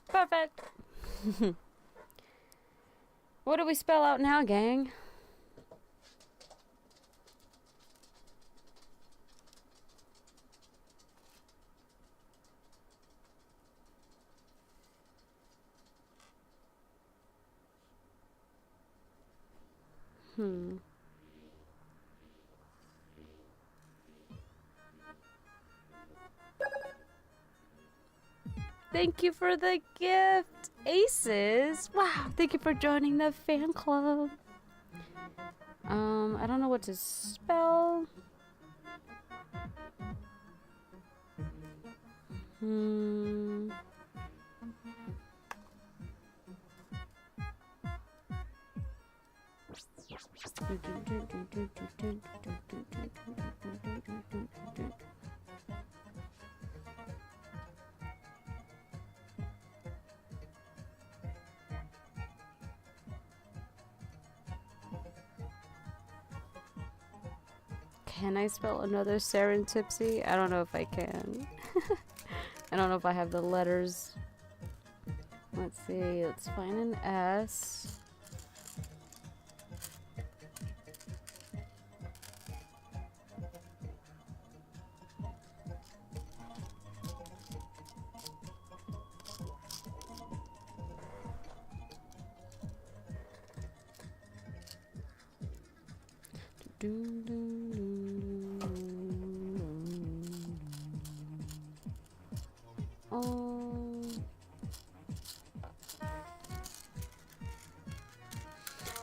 Speaker 2: Perfect. What do we spell out now, gang? Thank you for the gift, Aces. Wow, thank you for joining the fan club. I don't know what to spell. Can I spell another Serentipsy? I don't know if I can. I don't know if I have the letters. Let's see. Let's find an S.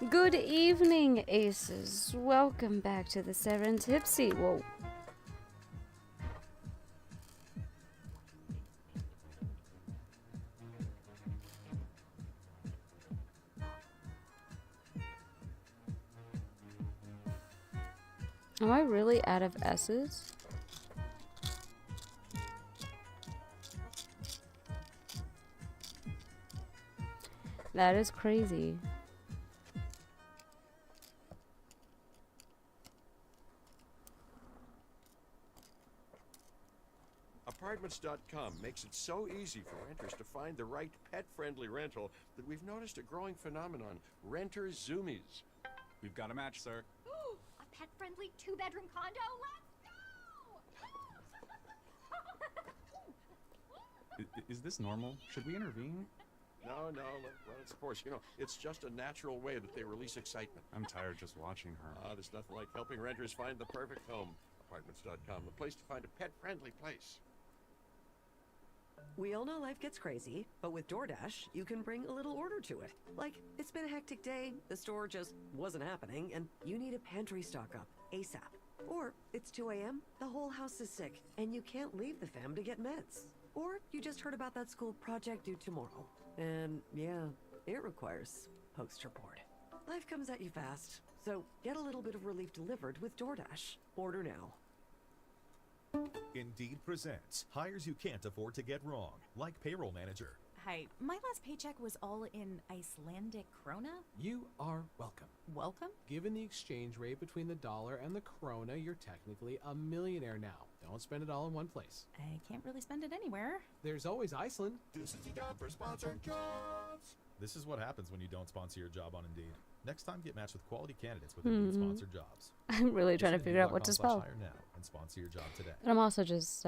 Speaker 2: Good evening, Aces. Welcome back to the Serentipsy. Whoa. Am I really out of S's? That is crazy.
Speaker 16: Apartments.com makes it so easy for renters to find the right pet-friendly rental that we've noticed a growing phenomenon, renter zoomies.
Speaker 17: We've got a match, sir.
Speaker 18: Ooh, a pet-friendly two-bedroom condo? Let's go!
Speaker 17: Is this normal? Should we intervene?
Speaker 16: No, well, it's of course, it's just a natural way that they release excitement.
Speaker 17: I'm tired just watching her.
Speaker 16: There's nothing like helping renters find the perfect home. Apartments.com, the place to find a pet-friendly place.
Speaker 15: We all know life gets crazy, but with DoorDash, you can bring a little order to it. Like, it's been a hectic day, the store just wasn't happening, and you need a pantry stock up ASAP. Or it's 2 a.m., the whole house is sick, and you can't leave the fam to get meds. Or you just heard about that school project due tomorrow. And yeah, it requires post-report. Life comes at you fast, so get a little bit of relief delivered with DoorDash. Order now.
Speaker 19: Indeed presents hires you can't afford to get wrong, like payroll manager.
Speaker 20: Hi, my last paycheck was all in Icelandic krona.
Speaker 21: You are welcome.
Speaker 20: Welcome?
Speaker 21: Given the exchange rate between the dollar and the krona, you're technically a millionaire now. Don't spend it all in one place.
Speaker 20: I can't really spend it anywhere.
Speaker 21: There's always Iceland.
Speaker 10: This is the job for sponsored jobs.
Speaker 19: This is what happens when you don't sponsor your job on Indeed. Next time, get matched with quality candidates with Indeed sponsored jobs.
Speaker 2: I'm really trying to figure out what to spell.
Speaker 19: Hire now and sponsor your job today.
Speaker 2: And I'm also just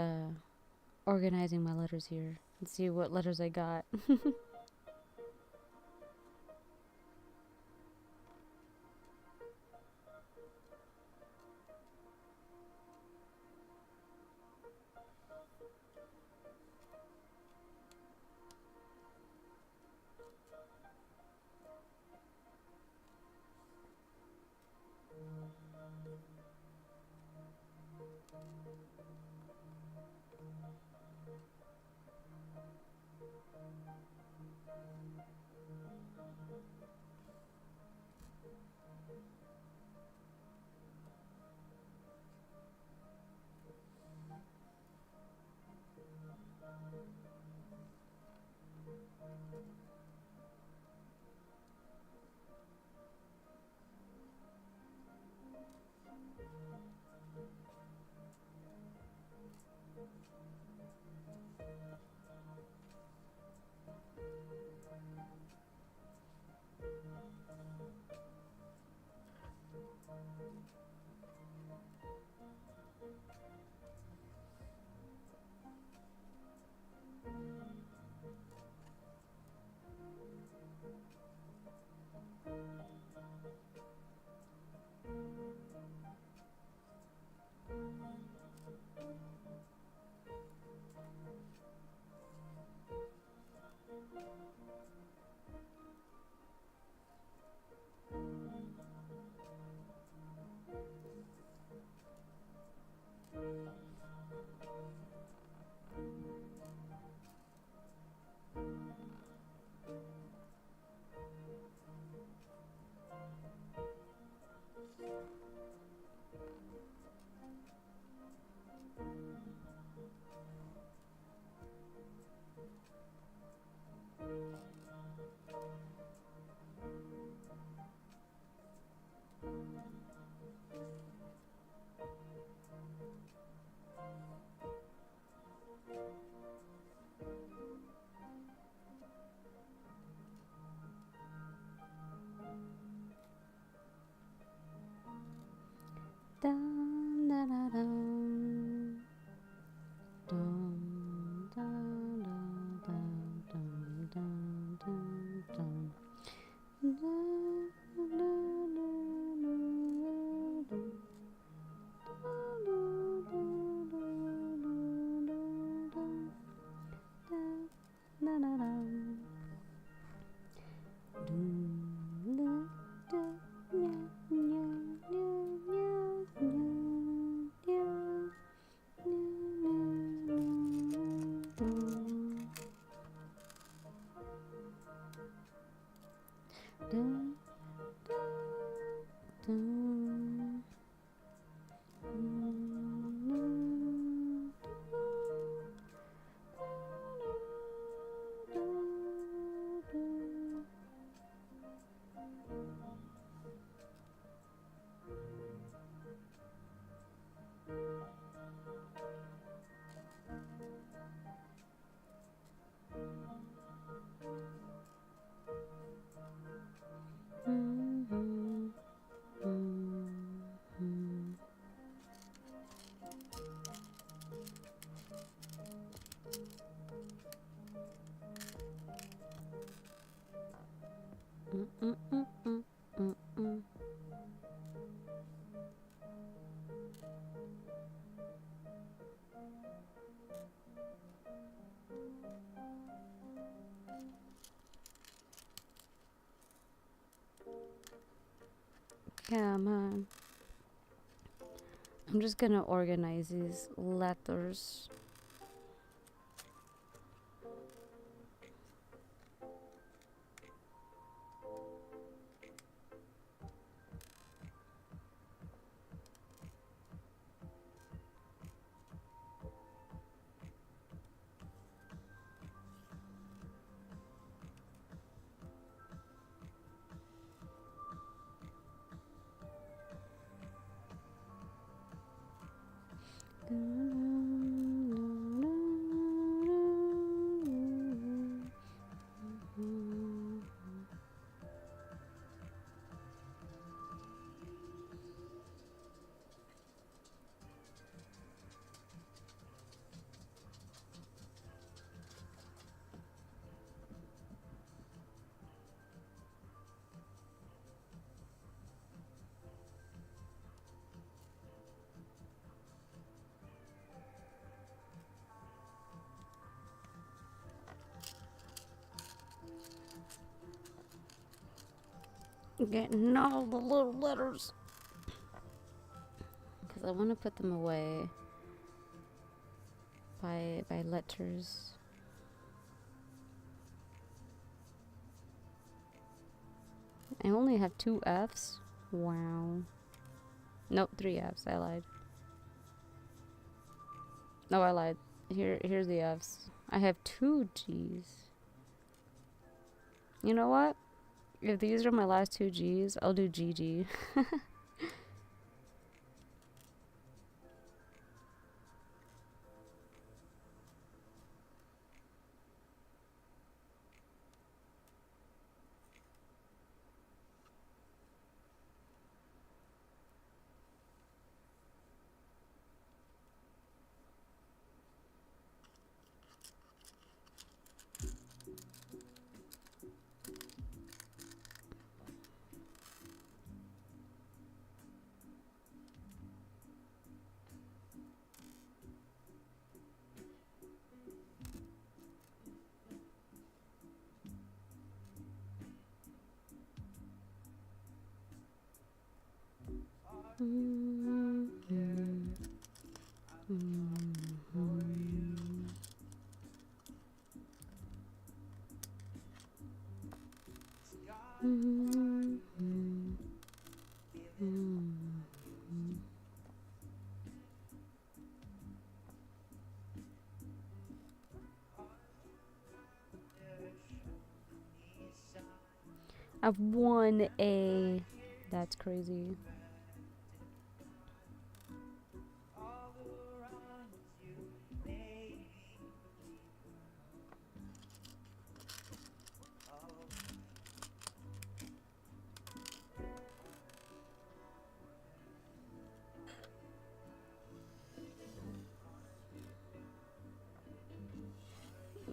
Speaker 2: organizing my letters here and see what letters I got. Dun, da, da, dun. Dun, dun, dun, dun, dun, dun, dun, dun. Dun, dun, dun, dun, dun. Come on. I'm just gonna organize these letters. Getting all the little letters because I want to put them away by letters. I only have 2 F's. Wow. Nope, 3 F's. I lied. No, I lied. Here's the F's. I have 2 G's. You know what? If these are my last 2 G's, I'll do GG. I've won a. That's crazy.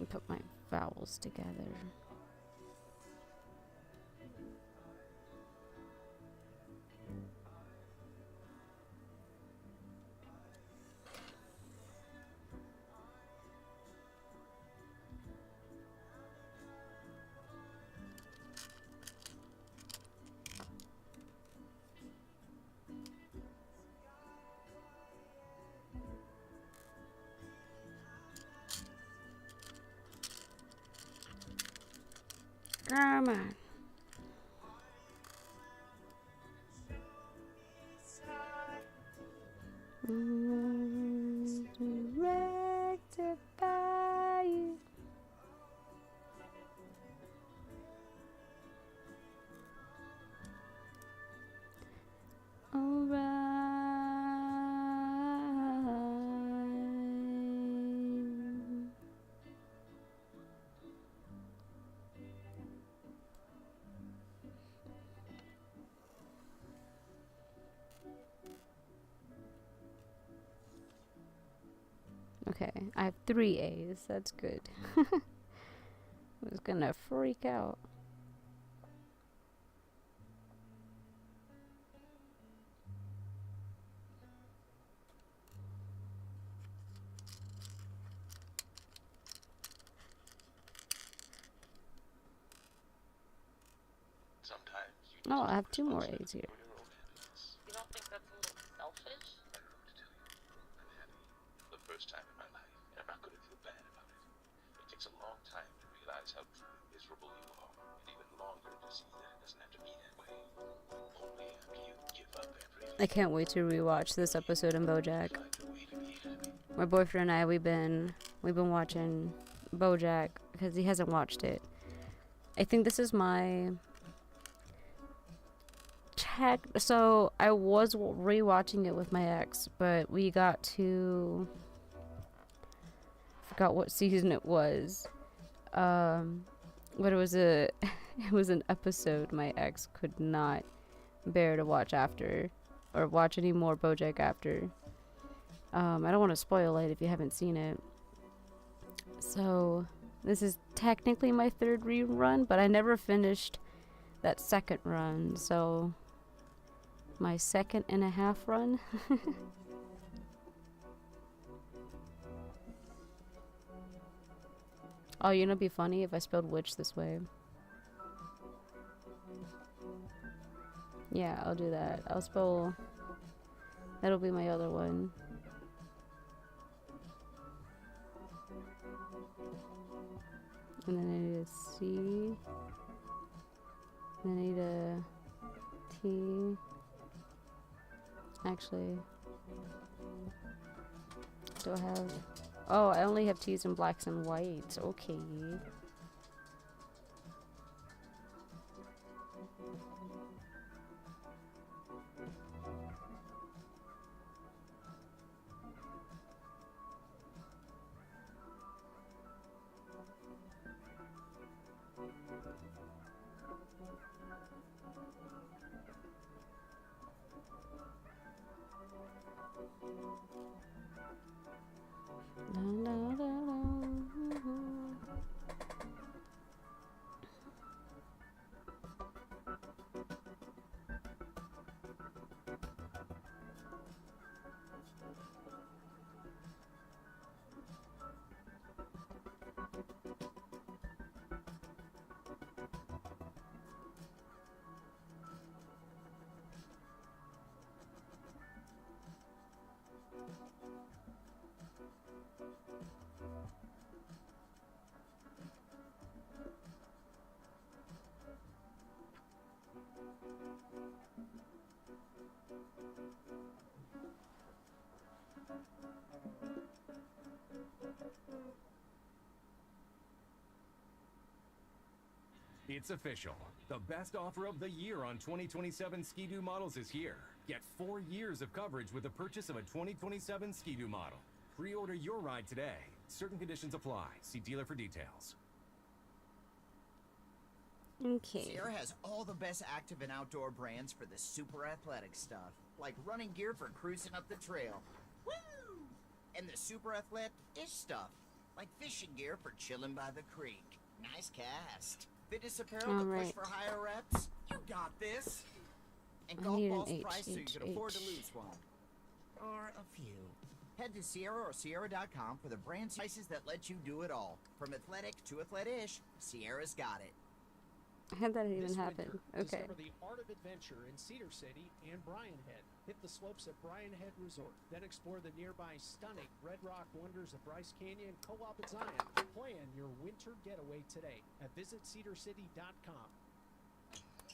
Speaker 2: Put my vowels together. Come on. To rectify you. Alright. Okay, I have 3 A's. That's good. I was gonna freak out.
Speaker 1: Sometimes you
Speaker 2: Oh, I have 2 more A's here.
Speaker 1: You don't think that's a little selfish? I don't know what to tell you. I'm happy for the first time in my life, and I'm not going to feel bad about it. It takes a long time to realize how truly miserable you are, and even longer to see that it doesn't have to be that way. Only after you give up everything.
Speaker 2: I can't wait to rewatch this episode in BoJack. My boyfriend and I, we've been watching BoJack because he hasn't watched it. I think this is my check. So I was rewatching it with my ex, but we got to forgot what season it was. But it was it was an episode my ex could not bear to watch after, or watch any more BoJack after. I don't want to spoil it if you haven't seen it. So this is technically my 3rd rerun, but I never finished that 2nd run, so my 2nd and a half run. Oh, you know, it'd be funny if I spelled witch this way. Yeah, I'll do that. I'll spell. That'll be my other one. And then I need a C. Then I need a T. Actually, do I have... Oh, I only have T's and blacks and whites. Okay.
Speaker 3: It's official. The best offer of the year on 2027 Ski-Doo models is here. Get 4 years of coverage with the purchase of a 2027 Ski-Doo model. Pre-order your ride today. Certain conditions apply. See dealer for details.
Speaker 2: Okay.
Speaker 7: Sierra has all the best active and outdoor brands for the super athletic stuff, like running gear for cruising up the trail. Woo! And the super athletic-ish stuff, like fishing gear for chilling by the creek. Nice cast. Fitness apparel to push for higher reps. You got this. And golf balls priced so you can afford to lose one. Or a few. Head to Sierra or Sierra.com for the brand prices that let you do it all. From athletic to athletic-ish, Sierra's got it.
Speaker 2: Had that even
Speaker 22: This
Speaker 2: happen?
Speaker 22: winter,
Speaker 2: Okay.
Speaker 22: Discover the art of adventure in Cedar City and Bryan Head. Hit the slopes at Bryan Head Resort. Then explore the nearby stunning Red Rock wonders of Bryce Canyon, Co-op at Zion. Plan your winter getaway today at visitcedarcity.com.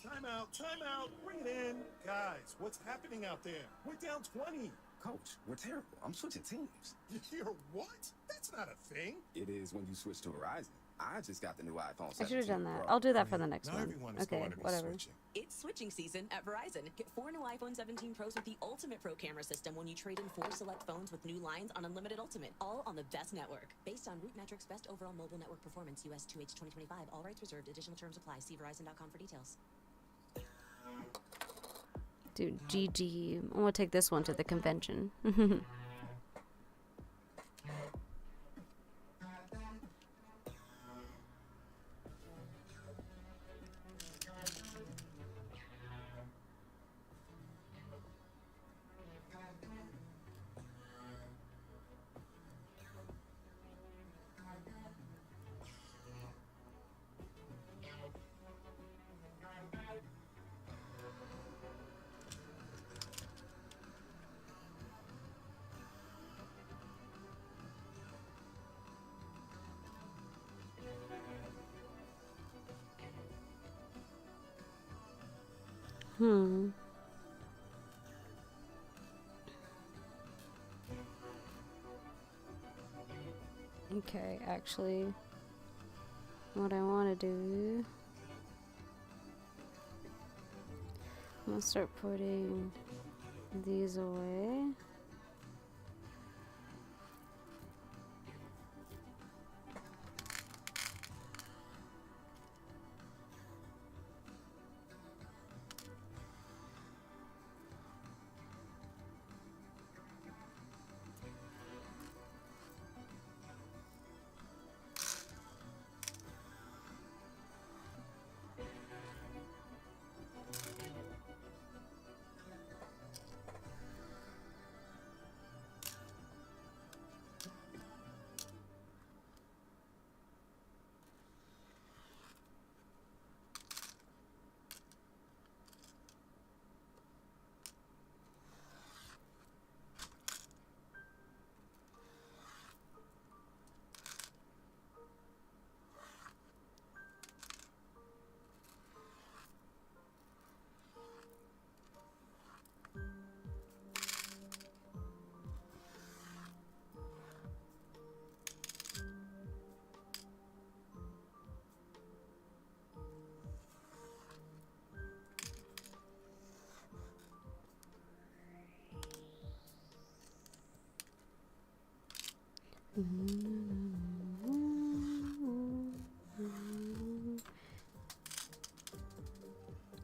Speaker 23: Time out, bring it in. Guys, what's happening out there? We're down 20.
Speaker 24: Coach, we're terrible. I'm switching teams.
Speaker 23: You're what? That's not a thing.
Speaker 24: It is when you switch to Verizon. I just got the new iPhone 17
Speaker 2: I should have done that.
Speaker 24: Pro.
Speaker 2: I'll do that for the next
Speaker 23: Not
Speaker 2: one.
Speaker 23: everyone is
Speaker 2: Okay,
Speaker 23: going to be
Speaker 2: whatever.
Speaker 23: switching.
Speaker 25: It's switching season at Verizon. Get 4 new iPhone 17 Pros with the Ultimate Pro camera system when you trade in 4 select phones with new lines on Unlimited Ultimate, all on the best network. Based on Root Metrics' best overall mobile network performance, US 2H 2025. All rights reserved. Additional terms apply. See Verizon.com for details.
Speaker 2: Dude, GG. I'm gonna take this one to the convention. Okay, actually, what I want to do, I'm gonna start putting these away.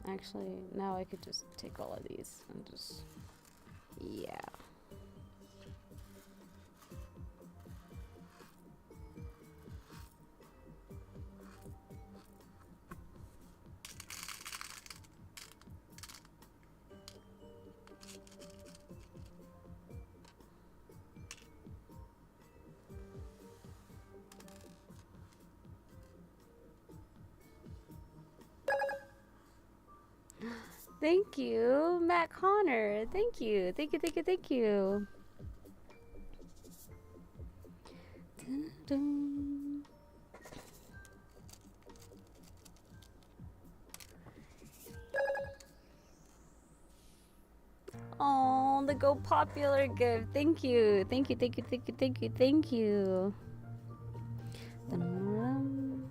Speaker 2: Actually, now I could just take all of these and just, yeah. Thank you, Matt Connor. Thank you. Thank you, thank you, thank you. Dun, dun. Oh, the Go Popular gift. Thank you. Thank you, thank you, thank you, thank you, thank you. Dun,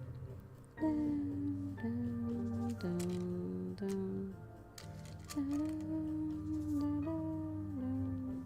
Speaker 2: dun, dun, dun, dun. Dun, dun, dun, dun.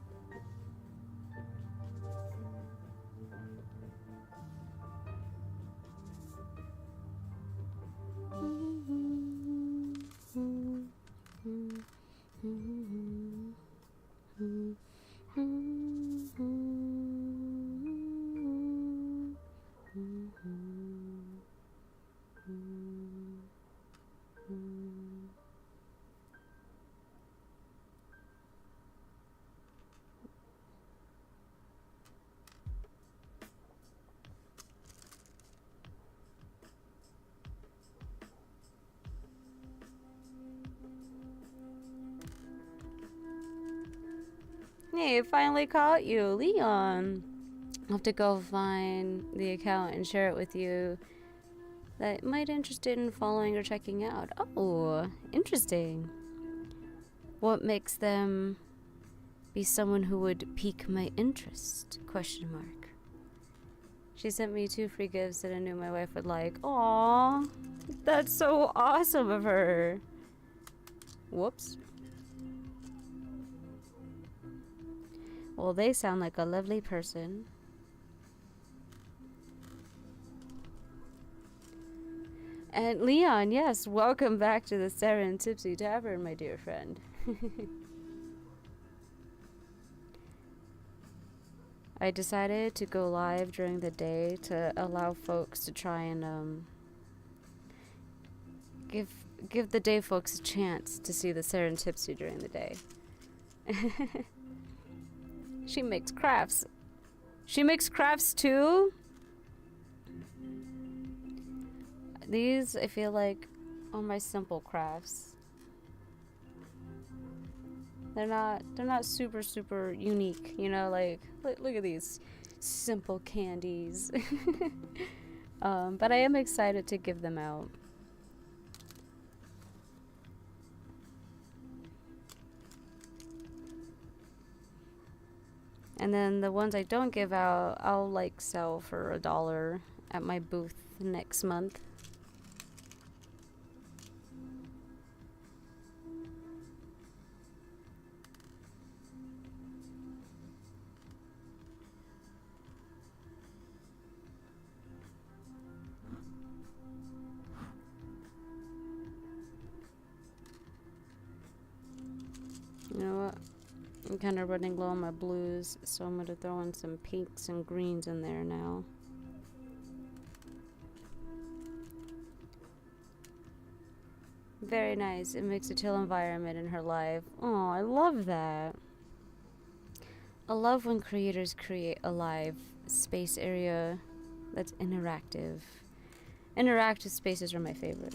Speaker 2: Hey, finally caught you, Leon. I'll have to go find the account and share it with you that might interested in following or checking out. Oh, interesting. What makes them be someone who would pique my interest? Question mark. She sent me 2 free gifts that I knew my wife would like. Aww, that's so awesome of her. Whoops. Well, they sound like a lovely person. And Leon, yes, welcome back to the Serentipsy Tavern, my dear friend. I decided to go live during the day to allow folks to try and give the day folks a chance to see the Serentipsy during the day. She makes crafts. She makes crafts too? These, I feel like, are my simple crafts. They're not super unique, you know, like, look at these simple candies. But I am excited to give them out. And then the ones I don't give out, I'll like sell for $1 at my booth next month. You know what? I'm kind of running low on my blues, so I'm going to throw in some pinks and greens in there now. Very nice. It makes a chill environment in her life. Oh, I love that. I love when creators create a live space area that's interactive. Interactive spaces are my favorite.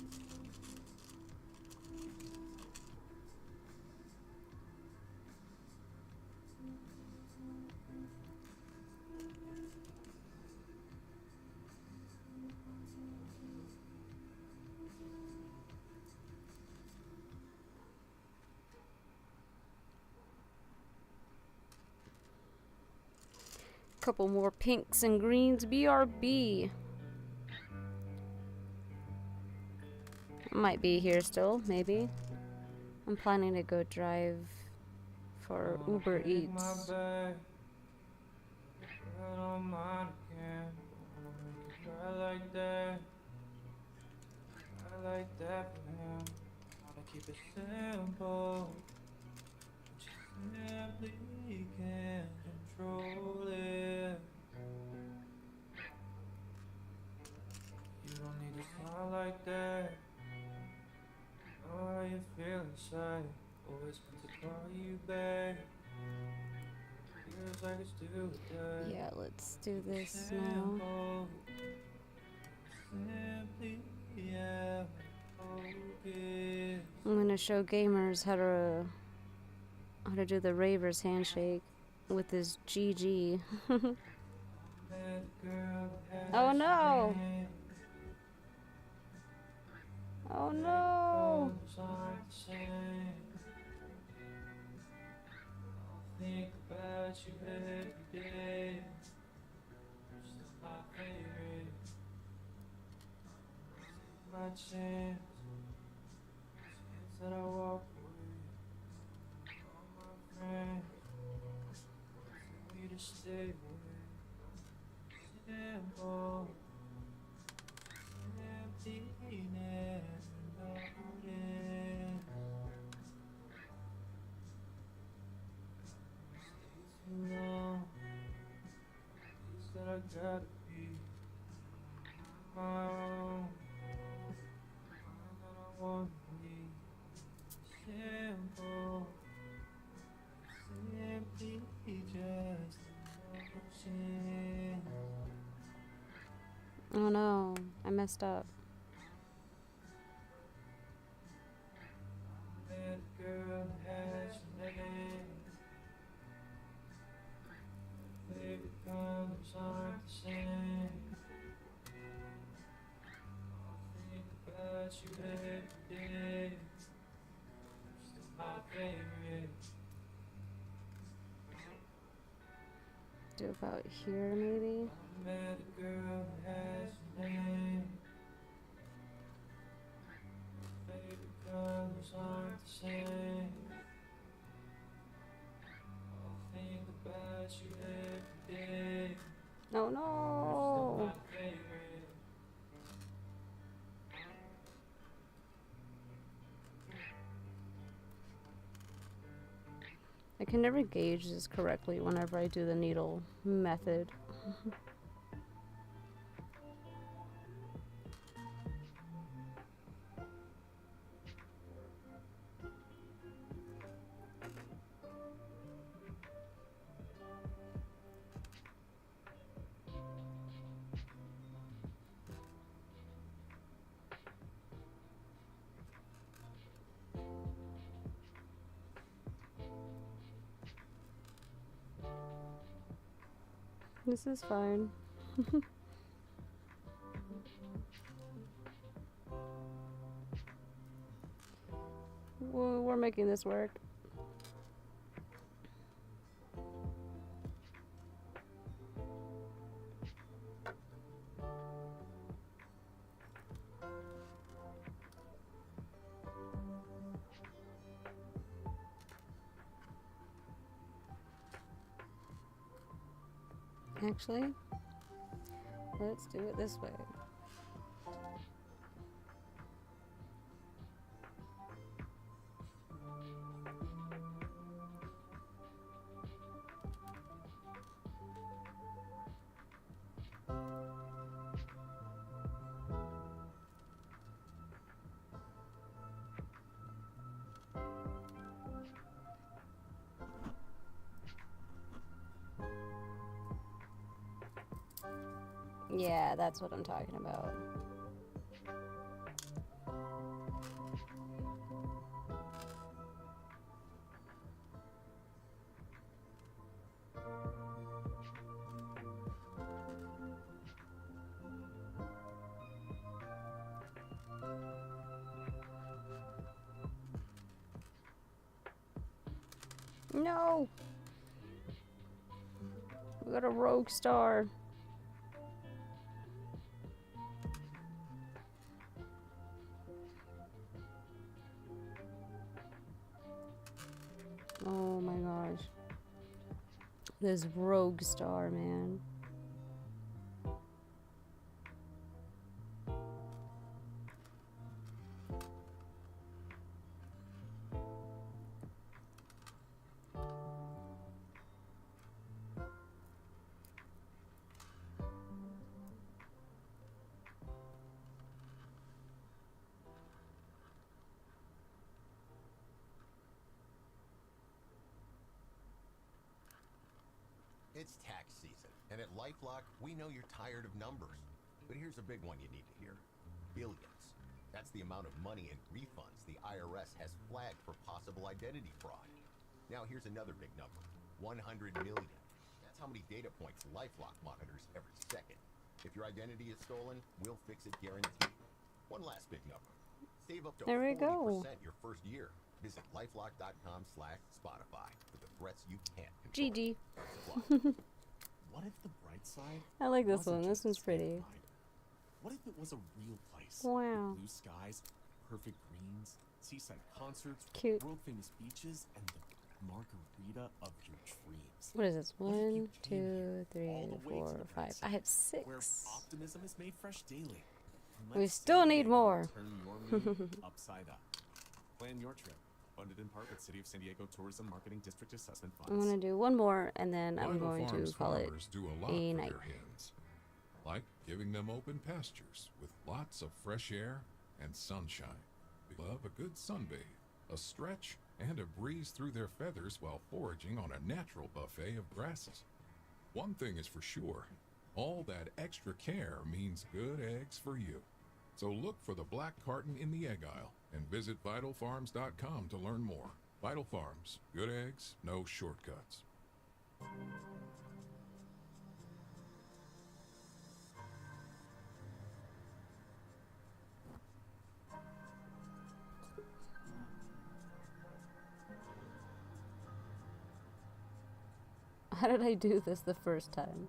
Speaker 2: Couple more pinks and greens. BRB. Might be here still, maybe. I'm planning to go drive for Uber Eats.
Speaker 4: I don't mind again. I like that. I like that for him. Wanna keep it simple. But you simply can't control it. You don't need to sound like that. Know how you feel inside. Always meant to call you back. Feels like it's due today.
Speaker 2: Yeah, let's do this now.
Speaker 4: Simply, yeah, focus.
Speaker 2: I'm gonna show gamers how to do the Raver's handshake with this GG. Oh no! Oh no!
Speaker 4: Think about you every day. You're still my favorite. Take my chance that I walk away. All my friends tell me to stay away. Simple, simply never noticed. Too long, it's that I gotta be my own. That I want me simple, simply just emotion.
Speaker 2: Oh no, I messed up.
Speaker 4: That girl has your name. Favorite colors aren't the same. I'll think about you every day. You're still my favorite.
Speaker 2: Do about here maybe.
Speaker 4: I met a girl that has your name. Favorite colors aren't the same. I'll think about you every day.
Speaker 2: Oh no!
Speaker 4: You're still my favorite.
Speaker 2: I can never gauge this correctly whenever I do the needle method. This is fine. We're making this work. Actually, let's do it this way. Yeah, that's what I'm talking about. No! We got a rogue star. Oh my gosh. This rogue star, man.
Speaker 10: It's tax season, and at LifeLock, we know you're tired of numbers. But here's a big one you need to hear. Billions. That's the amount of money in refunds the IRS has flagged for possible identity fraud. Now here's another big number. 100 million. That's how many data points LifeLock monitors every second. If your identity is stolen, we'll fix it guaranteed. One last big number. Save up to 40% your first year. Visit lifelock.com/Spotify for the threats you can't control.
Speaker 2: GG.
Speaker 17: What if the bright side?
Speaker 2: I like this
Speaker 17: wasn't
Speaker 2: one. This
Speaker 17: just
Speaker 2: one's
Speaker 17: a
Speaker 2: pretty.
Speaker 17: ride? What if it was a real place?
Speaker 2: Wow.
Speaker 17: With blue skies, perfect greens, seaside concerts,
Speaker 2: Cute.
Speaker 17: world famous beaches, and the margarita of your dreams.
Speaker 2: What is this?
Speaker 17: What if you
Speaker 2: 1,
Speaker 17: came
Speaker 2: 2, 3,
Speaker 17: all the way to
Speaker 2: 4,
Speaker 17: the
Speaker 2: 5. I have
Speaker 17: Where
Speaker 2: 6.
Speaker 17: optimism is made fresh daily. And
Speaker 2: We
Speaker 17: let's
Speaker 2: still
Speaker 17: say
Speaker 2: need
Speaker 17: they
Speaker 2: more.
Speaker 17: Turn your mood upside up. Plan your trip. Funded in part with City of San Diego Tourism Marketing District Assessment Funds.
Speaker 2: I'm gonna do one more, and then I'm
Speaker 6: Vital
Speaker 2: going
Speaker 6: Farms
Speaker 2: to call it
Speaker 6: farmers do a lot
Speaker 2: a
Speaker 6: for
Speaker 2: night.
Speaker 6: their hens, like giving them open pastures with lots of fresh air and sunshine. They love a good sunbathe, a stretch, and a breeze through their feathers while foraging on a natural buffet of grasses. One thing is for sure, all that extra care means good eggs for you. So look for the black carton in the egg aisle and visit vitalfarms.com to learn more. Vital Farms, good eggs, no shortcuts.
Speaker 2: How did I do this the first time?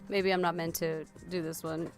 Speaker 2: Maybe I'm not meant to do this one.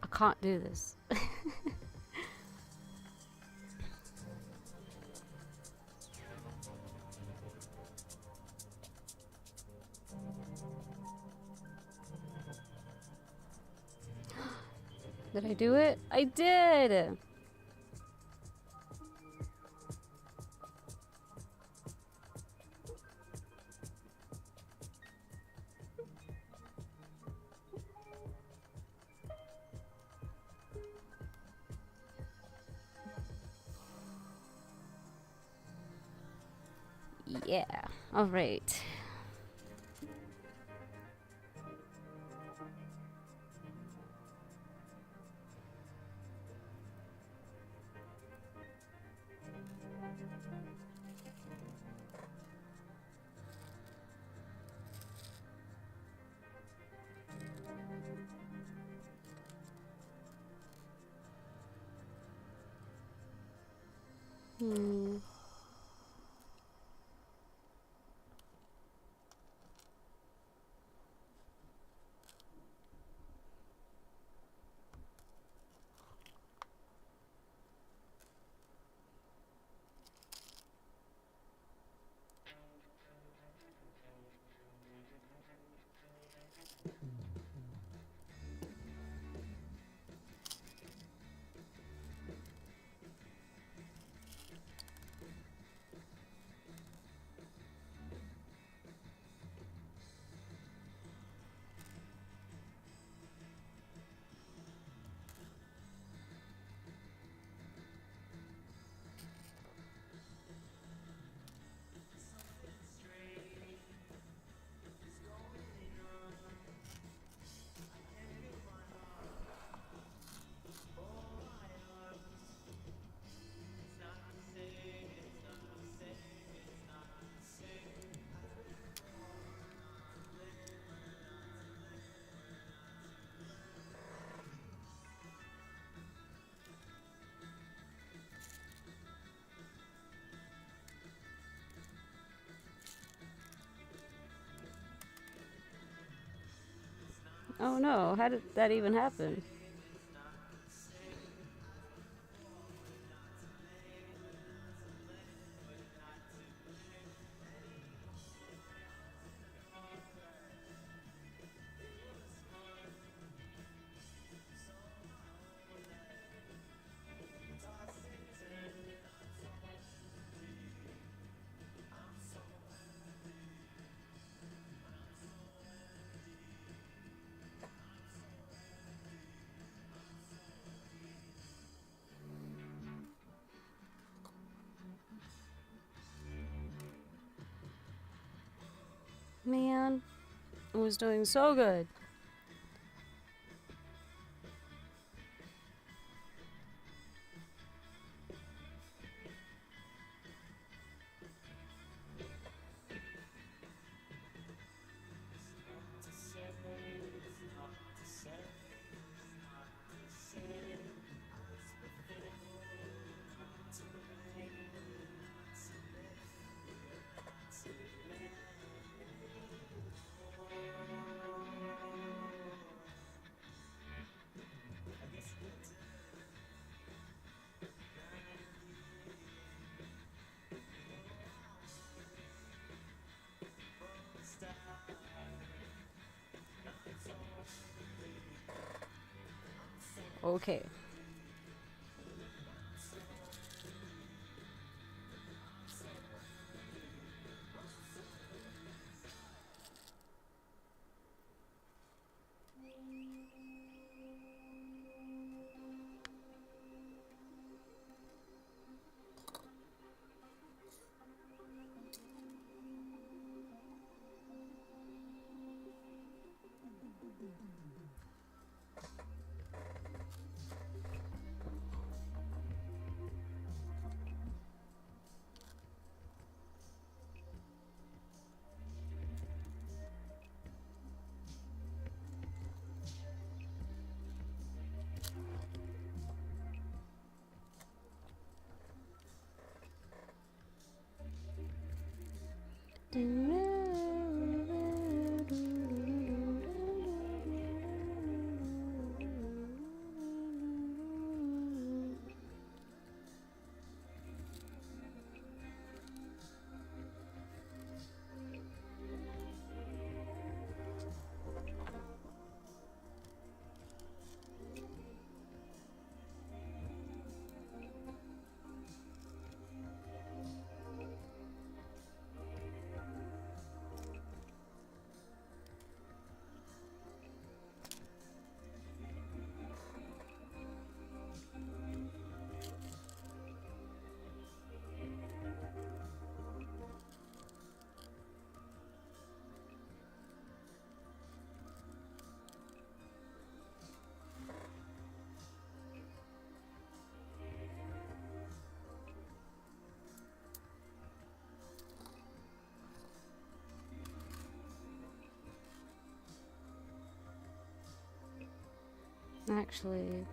Speaker 2: I can't do this. Did I do it? I did! Yeah, alright. Hmm. Oh no, how did that even happen? Man, I was doing so good. Okay. Actually,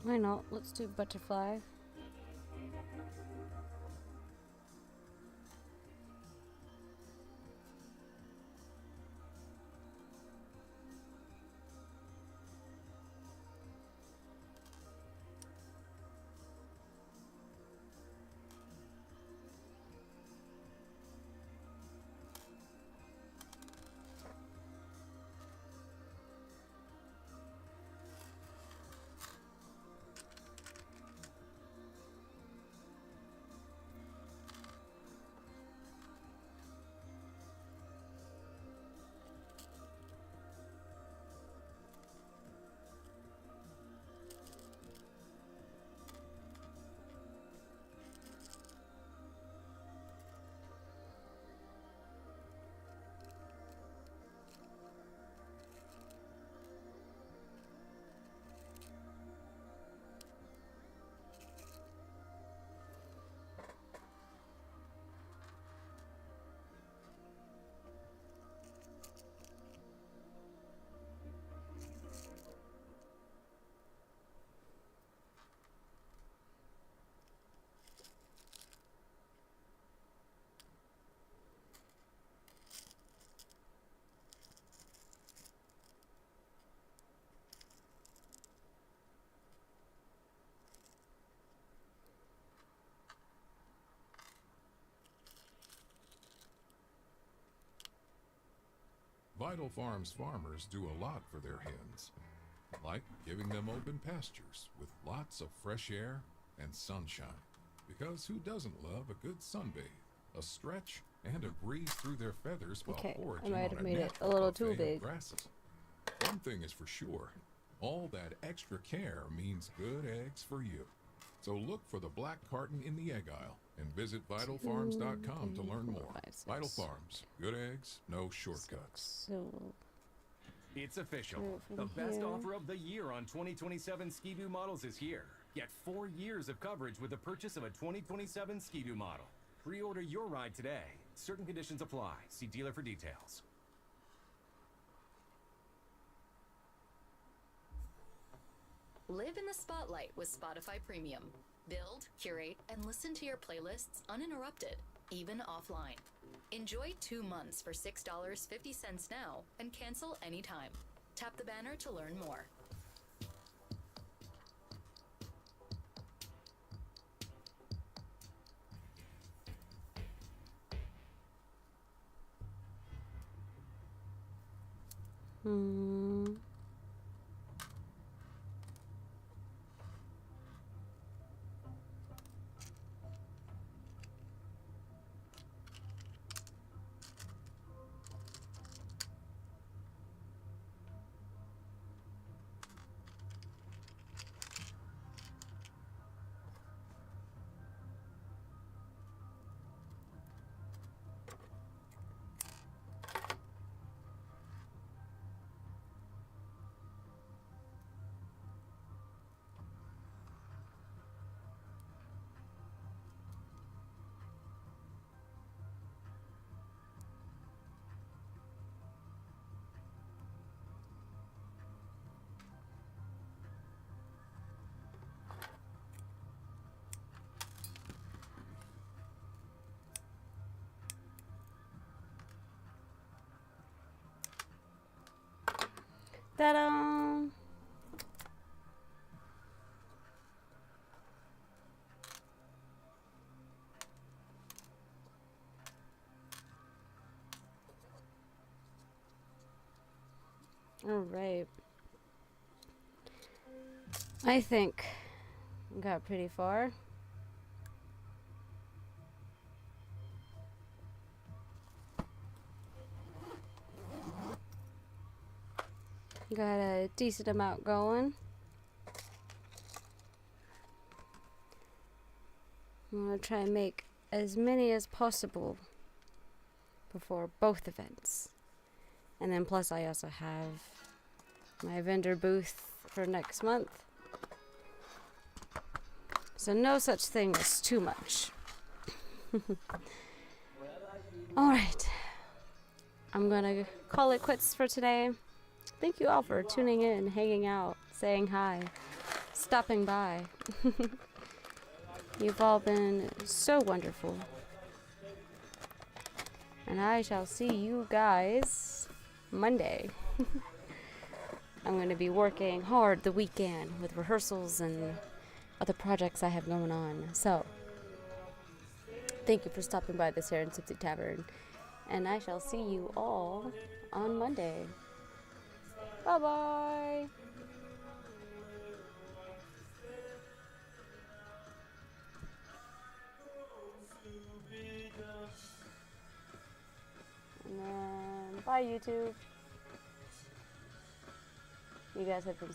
Speaker 2: why not? Let's do butterfly.
Speaker 6: Vital Farms farmers do a lot for their hens, like giving them open pastures with lots of fresh air and sunshine. Because who doesn't love a good sunbathe, a stretch, and a breeze through their feathers while
Speaker 2: Okay, I
Speaker 6: foraging
Speaker 2: might
Speaker 6: on
Speaker 2: have
Speaker 6: a
Speaker 2: made it a
Speaker 6: natural
Speaker 2: little too
Speaker 6: buffet of
Speaker 2: big.
Speaker 6: grasses? One thing is for sure, all that extra care means good eggs for you. So look for the black carton in the egg aisle and visit vitalfarms.com to learn more. Vital Farms, good eggs, no shortcuts.
Speaker 2: So
Speaker 3: It's official.
Speaker 2: from
Speaker 3: The best
Speaker 2: here.
Speaker 3: offer of the year on 2027 Ski-Doo models is here. Get 4 years of coverage with the purchase of a 2027 Ski-Doo model. Pre-order your ride today. Certain conditions apply. See dealer for details.
Speaker 5: Live in the spotlight with Spotify Premium. Build, curate, and listen to your playlists uninterrupted, even offline. Enjoy 2 months for $6.50 now and cancel anytime. Tap the banner to learn more.
Speaker 2: Ta-da! All right. I think we got pretty far. Got a decent amount going. I'm gonna try and make as many as possible before both events. And then plus I also have my vendor booth for next month. So no such thing as too much. Alright. I'm gonna call it quits for today. Thank you all for tuning in, hanging out, saying hi, stopping by. You've all been so wonderful. And I shall see you guys Monday. I'm going to be working hard the weekend with rehearsals and other projects I have going on. So, thank you for stopping by the Serentipsy Tavern. And I shall see you all on Monday. Bye-bye. And then, bye YouTube. You guys have been